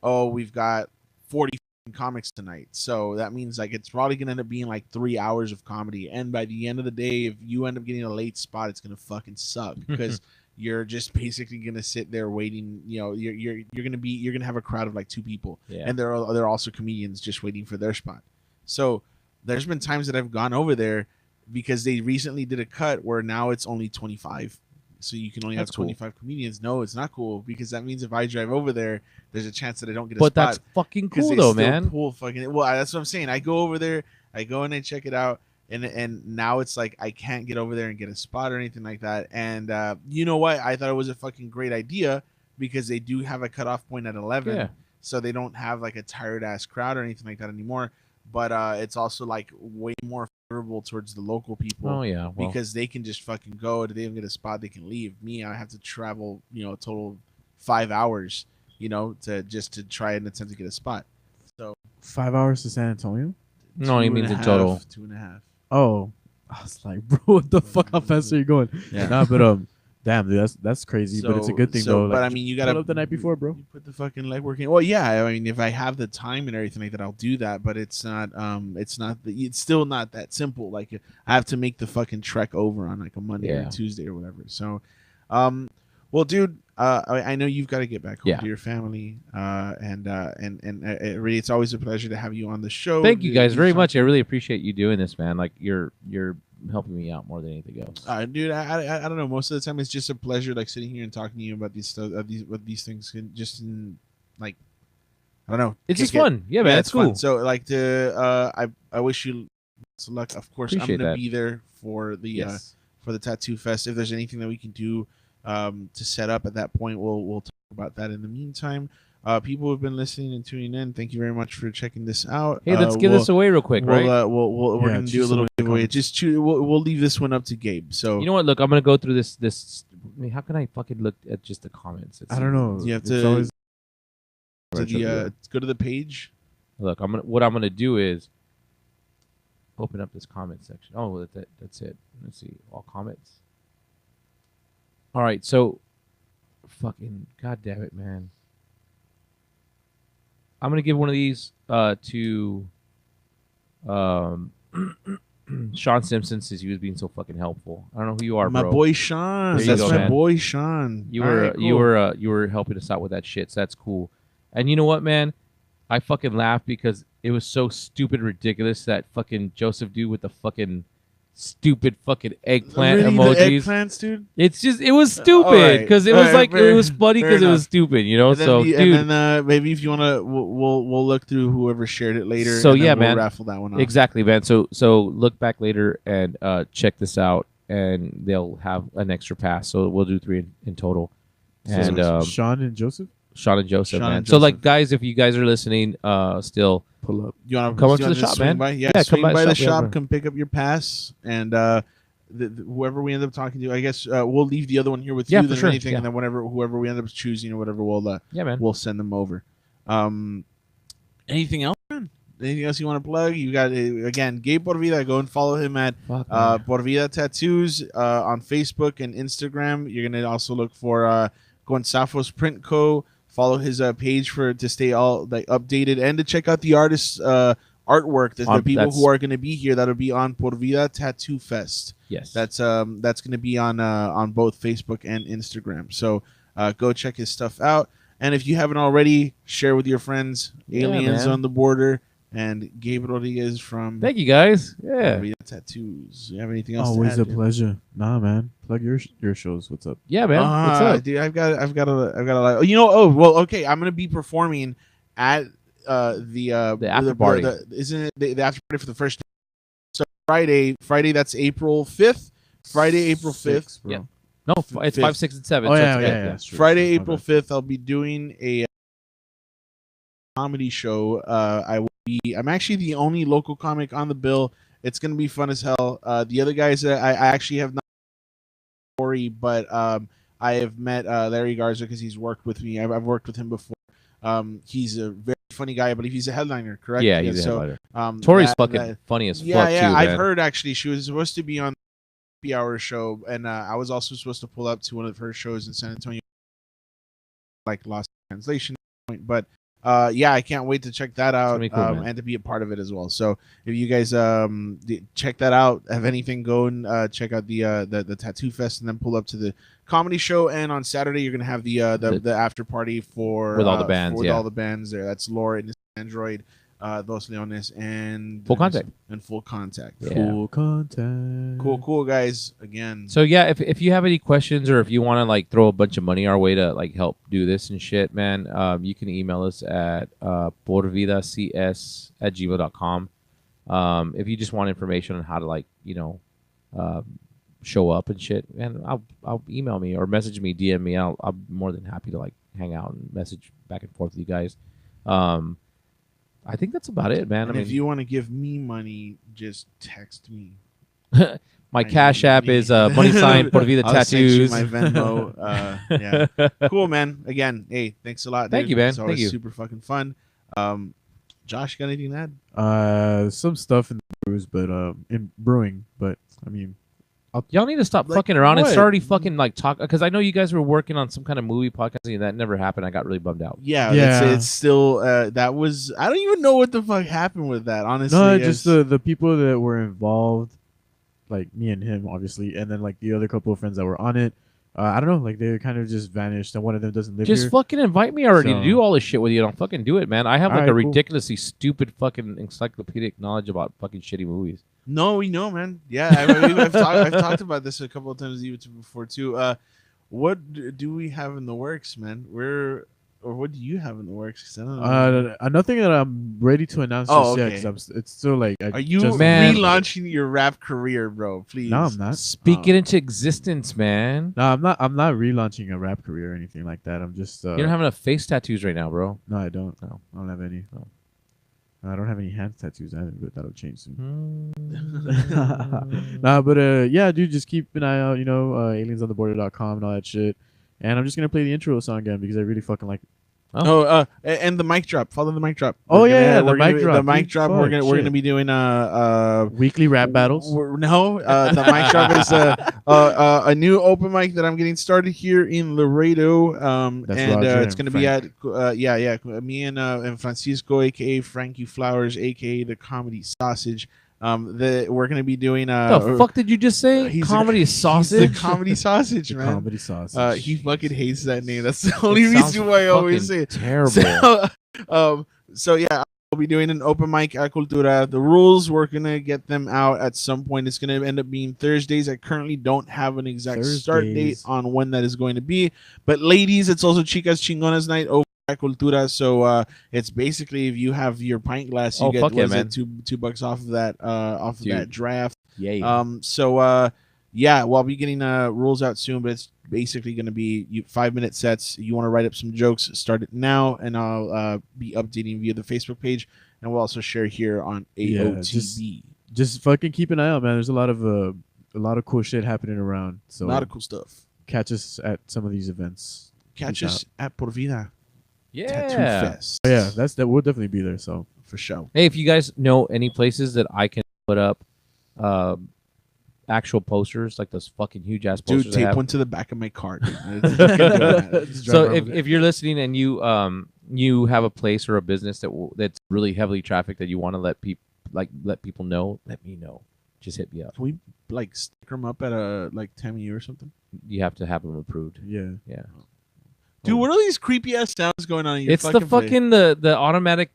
Speaker 11: oh, we've got 40 comics tonight, so that means like it's probably gonna end up being like 3 hours of comedy, and by the end of the day, if you end up getting a late spot, it's gonna fucking suck because you're just basically gonna sit there waiting. You know, you're gonna have a crowd of like 2 people, and they're also comedians just waiting for their spot. So there's been times that I've gone over there because they recently did a cut where now it's only 25. So you can only have 25 comedians. No, it's not cool because that means if I drive over there, there's a chance that I don't get a spot.
Speaker 10: But that's fucking cool though, man.
Speaker 11: Well, that's what I'm saying. I go over there, I go and I check it out, and now it's like I can't get over there and get a spot or anything like that. And you know what? I thought it was a fucking great idea because they do have a cutoff point at 11, so they don't have like a tired ass crowd or anything like that anymore. But it's also like way more favorable towards the local people.
Speaker 10: Oh yeah,
Speaker 11: because they can just fucking go. If they don't get a spot, they can leave. Me, I have to travel, you know, a total of 5 hours, you know, to try and attempt to get a spot. So
Speaker 1: 5 hours to San Antonio?
Speaker 10: No, he means in total
Speaker 11: 2.5.
Speaker 1: Oh, I was like, bro, what the fuck? How fast are you going?
Speaker 11: Yeah.
Speaker 1: Nah, but damn, dude, that's crazy. But it's a good thing though.
Speaker 11: But
Speaker 1: like,
Speaker 11: I mean, you gotta
Speaker 1: pull up the night before, bro.
Speaker 11: You put the fucking legwork in. Well, yeah. I mean, if I have the time and everything like that, I'll do that. But it's not. It's still not that simple. Like I have to make the fucking trek over on like a Monday or Tuesday or whatever. So, well, dude, I know you've got to get back home to your family. And really, it's always a pleasure to have you on the show.
Speaker 10: Thank you guys very much. I really appreciate you doing this, man. Like you're helping me out more than anything else.
Speaker 11: Dude, I don't know. Most of the time, it's just a pleasure, like sitting here and talking to you about these stuff, these things, just in like, I don't know.
Speaker 10: It's just fun. Yeah, man, it's cool.
Speaker 11: Fun. So, like, I wish you lots of luck. Of course,
Speaker 10: Appreciate
Speaker 11: I'm gonna
Speaker 10: that.
Speaker 11: be there for the Tattoo Fest. If there's anything that we can do to set up at that point, we'll talk about that. In the meantime, people who've been listening and tuning in, thank you very much for checking this out.
Speaker 10: Hey, let's give this away real quick, right?
Speaker 11: We're gonna do a little giveaway. We'll leave this one up to Gabe. So
Speaker 10: you know what? Look, I'm gonna go through this. I mean, how can I fucking look at just the comments?
Speaker 1: I don't know.
Speaker 11: You have to go to the page.
Speaker 10: Look, what I'm gonna do is open up this comment section. Oh, that's it. Let's see, all comments. All right, so fucking goddamn it, man. I'm gonna give one of these to Sean Simpson since he was being so fucking helpful. I don't know who you are,
Speaker 11: my
Speaker 10: bro.
Speaker 11: boy Sean.
Speaker 10: There you
Speaker 11: That's
Speaker 10: go,
Speaker 11: my
Speaker 10: man.
Speaker 11: boy Sean.
Speaker 10: You were
Speaker 11: All right, cool.
Speaker 10: you were helping us out with that shit. So that's cool. And you know what, man? I fucking laughed because it was so stupid, ridiculous that fucking Joseph dude with the fucking stupid fucking eggplant
Speaker 11: Really,
Speaker 10: emojis.
Speaker 11: the eggplants, dude.
Speaker 10: It was stupid because it was like it was funny
Speaker 11: fair
Speaker 10: because it
Speaker 11: enough.
Speaker 10: was stupid, you know.
Speaker 11: And then
Speaker 10: So, dude,
Speaker 11: and then maybe if you wanna, we'll look through whoever shared it later.
Speaker 10: So
Speaker 11: and then
Speaker 10: yeah,
Speaker 11: we'll
Speaker 10: man,
Speaker 11: raffle that one off.
Speaker 10: Exactly, man. So look back later and check this out, and they'll have an extra pass. So we'll do 3 in total. And
Speaker 1: Sean and Joseph.
Speaker 10: Sean and Joseph,
Speaker 11: Sean
Speaker 10: man.
Speaker 11: and
Speaker 10: So like,
Speaker 11: Joseph.
Speaker 10: guys, if you guys are listening, still
Speaker 1: pull up.
Speaker 11: You want to
Speaker 10: come up to the shop, man.
Speaker 11: Yeah,
Speaker 10: come
Speaker 11: swing by the shop.
Speaker 10: yeah,
Speaker 11: Come pick up your pass, and whoever we end up talking to, I guess we'll leave the other one here with
Speaker 10: Yeah,
Speaker 11: you.
Speaker 10: for
Speaker 11: Than
Speaker 10: sure.
Speaker 11: anything,
Speaker 10: Yeah.
Speaker 11: and then whoever we end up choosing or whatever,
Speaker 10: yeah, man.
Speaker 11: we'll send them over. Anything else, man? Anything else you want to plug? You got again, Gabe Por Vida. Go and follow him at Por Vida Tattoos on Facebook and Instagram. You're gonna also look for Gonzafos Print Co. follow his page to stay all like updated and to check out the artists' artwork. The people who are going to be here that'll be on Por Vida Tattoo Fest.
Speaker 10: Yes,
Speaker 11: that's going to be on both Facebook and Instagram. So go check his stuff out. And if you haven't already, share with your friends. Aliens on the Border and Gabe Rodriguez from.
Speaker 10: Thank you guys. Yeah.
Speaker 11: Vida Tattoos. You have anything else?
Speaker 1: Always
Speaker 11: to add,
Speaker 1: a pleasure. Nah, man. Plug your shows. What's up?
Speaker 10: Yeah, man. What's up,
Speaker 11: dude? I've got a. You know. Oh well. Okay. I'm gonna be performing at the
Speaker 10: after party.
Speaker 11: Isn't it the after party for the first? So Friday. That's April 5th. Friday, April 5th.
Speaker 10: Yeah. No, it's 5, 6, and 7.
Speaker 1: Oh
Speaker 10: so
Speaker 1: yeah.
Speaker 11: Friday, April 5th. I'll be doing a comedy show. I'm actually the only local comic on the bill. It's gonna be fun as hell. The other guys, I actually have not story, but I have met Larry Garza because he's worked with me. I've worked with him before. He's a very funny guy. I believe he's a headliner, correct?
Speaker 10: Yeah, he's a headliner. Tori's fucking funny as fuck too.
Speaker 11: Yeah, I've
Speaker 10: man.
Speaker 11: heard actually she was supposed to be on the Happy Hour show, and I was also supposed to pull up to one of her shows in San Antonio, like Lost Translation point, but. Yeah, I can't wait to check that out
Speaker 10: cool,
Speaker 11: and to be a part of it as well. So if you guys check that out, have anything going, check out the Tattoo Fest and then pull up to the comedy show. And on Saturday you're gonna have the after party with
Speaker 10: all the bands,
Speaker 11: all the bands there. That's Laura and Android, Dos Leones, and
Speaker 10: Full Contact.
Speaker 11: And Full Contact.
Speaker 10: Yeah.
Speaker 1: Full Contact.
Speaker 11: Cool guys. Again.
Speaker 10: So yeah, if you have any questions or if you want to like throw a bunch of money our way to like help do this and shit, man, you can email us at porvidacs@gmail.com. If you just want information on how to like show up and shit, and I'll email me or message me, DM me. I'm more than happy to like hang out and message back and forth with you guys. I think that's about it, man.
Speaker 11: And if you want to give me money, just text me.
Speaker 10: My Cash App is money sign Por Vida Tattoos.
Speaker 11: My Venmo. Yeah. Cool, man. Again, hey, thanks a lot.
Speaker 10: Thank you, man.
Speaker 11: It's always
Speaker 10: Thank you.
Speaker 11: super fucking fun. Josh, got anything to
Speaker 1: add? Some stuff in the brews, but in brewing. But I mean,
Speaker 10: y'all need to stop fucking around and start already fucking like talk, because I know you guys were working on some kind of movie podcast and that never happened. I got really bummed out.
Speaker 11: Yeah. It's still that was, I don't even know what the fuck happened with that, honestly.
Speaker 1: No, just the people that were involved, like me and him, obviously, and then like the other couple of friends that were on it. I don't know, like they kind of just vanished, and one of them doesn't live here.
Speaker 10: Just fucking invite me already to do all this shit with you. Don't fucking do it, man. I have like a ridiculously stupid fucking encyclopedic knowledge about fucking shitty movies.
Speaker 11: No, we know, man. Yeah, I've talked about this a couple of times even before too. What do we have in the works, man? What do you have in the works? 'Cause I don't know.
Speaker 1: Nothing that I'm ready to announce just yet. Because it's still like.
Speaker 11: Are you relaunching your rap career, bro? Please.
Speaker 1: No, I'm not.
Speaker 10: Speak it into existence, man.
Speaker 1: No, I'm not. I'm not relaunching a rap career or anything like that. I'm just.
Speaker 10: You don't have enough face tattoos right now, bro.
Speaker 1: No, I don't. No, I don't have any. No. I don't have any hand tattoos either, but that'll change soon. Nah, but yeah, dude, just keep an eye out. aliensontheborder.com and all that shit. And I'm just gonna play the intro song again because I really fucking like it.
Speaker 11: And the mic drop. Follow the mic drop.
Speaker 1: The mic drop.
Speaker 11: The mic drop. We're gonna be doing
Speaker 1: weekly rap battles.
Speaker 11: The mic drop is a new open mic that I'm getting started here in Laredo. It's gonna be at me and Francisco, aka Frankie Flowers, aka the Comedy Sausage. We're gonna be doing.
Speaker 10: The fuck did you just say? Comedy Sausage.
Speaker 11: The Comedy Sausage, man.
Speaker 1: Comedy Sausage.
Speaker 11: He fucking hates that name. That's the only reason why I always say it.
Speaker 10: Terrible.
Speaker 11: So yeah, I'll be doing an open mic at Cultura. The rules, we're gonna get them out at some point. It's gonna end up being Thursdays. I currently don't have an exact start date on when that is going to be. But ladies, it's also Chicas Chingonas Night over at Cultura. So it's basically, if you have your pint glass, you get $2 off of that that draft.
Speaker 10: Yeah.
Speaker 11: We'll be getting rules out soon, but it's basically going to be 5-minute sets. You want to write up some jokes, start it now, and I'll be updating via the Facebook page, and we'll also share here on AOTB.
Speaker 1: Just fucking keep an eye out, man. There's a lot of cool shit happening around. So
Speaker 11: a lot of cool stuff.
Speaker 1: Catch us at some of these events.
Speaker 11: Catch us at Por Vida Tattoo Fest.
Speaker 1: Oh, yeah, that we'll definitely be there. So
Speaker 11: for sure.
Speaker 10: Hey, if you guys know any places that I can put up actual posters, like those fucking huge ass
Speaker 11: Dude,
Speaker 10: posters.
Speaker 11: tape one to the back of my car.
Speaker 10: So if you're listening and you have a place or a business that's really heavily trafficked that you want to let people know, let me know. Just hit me up.
Speaker 11: Can we like stick them up at a like TAMU or something?
Speaker 10: You have to have them approved.
Speaker 1: Yeah.
Speaker 11: Dude, what are these creepy ass sounds going on in your
Speaker 10: It's the fucking the automatic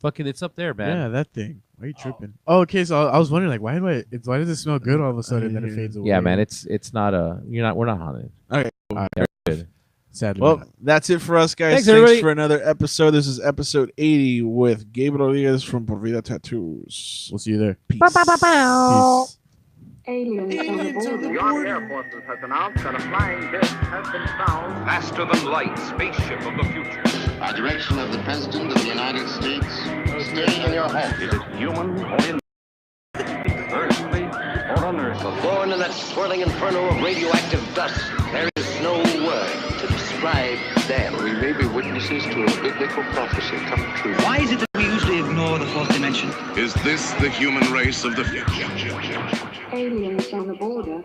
Speaker 10: fucking. It's up there, man.
Speaker 1: Yeah, that thing. Why are you tripping? Oh, okay. So I was wondering, like, why does it smell good all of a sudden, then it fades away?
Speaker 10: Yeah, man. It's not we're not haunted.
Speaker 11: Okay.
Speaker 1: All
Speaker 10: right, good.
Speaker 1: Sadly.
Speaker 11: Well, that's it for us, guys.
Speaker 10: Thanks
Speaker 11: for another episode. This is episode 80 with Gabe Rodriguez from Por Vida Tattoos.
Speaker 1: We'll see you there.
Speaker 11: Peace.
Speaker 1: Peace.
Speaker 2: Aliens on the
Speaker 3: The
Speaker 2: border.
Speaker 3: Armed Air Forces has announced that a flying disc has been found.
Speaker 4: Faster than light spaceship of the future.
Speaker 5: By direction of the President of the United States, stay in your home.
Speaker 6: Is it human or in earthly or unearthly?
Speaker 7: Born in that swirling inferno of radioactive dust, there is no word to describe them.
Speaker 5: We may be witnesses to a biblical prophecy come true.
Speaker 8: Why is it that we usually ignore the fourth dimension?
Speaker 9: Is this the human race of the future?
Speaker 2: Aliens on the border.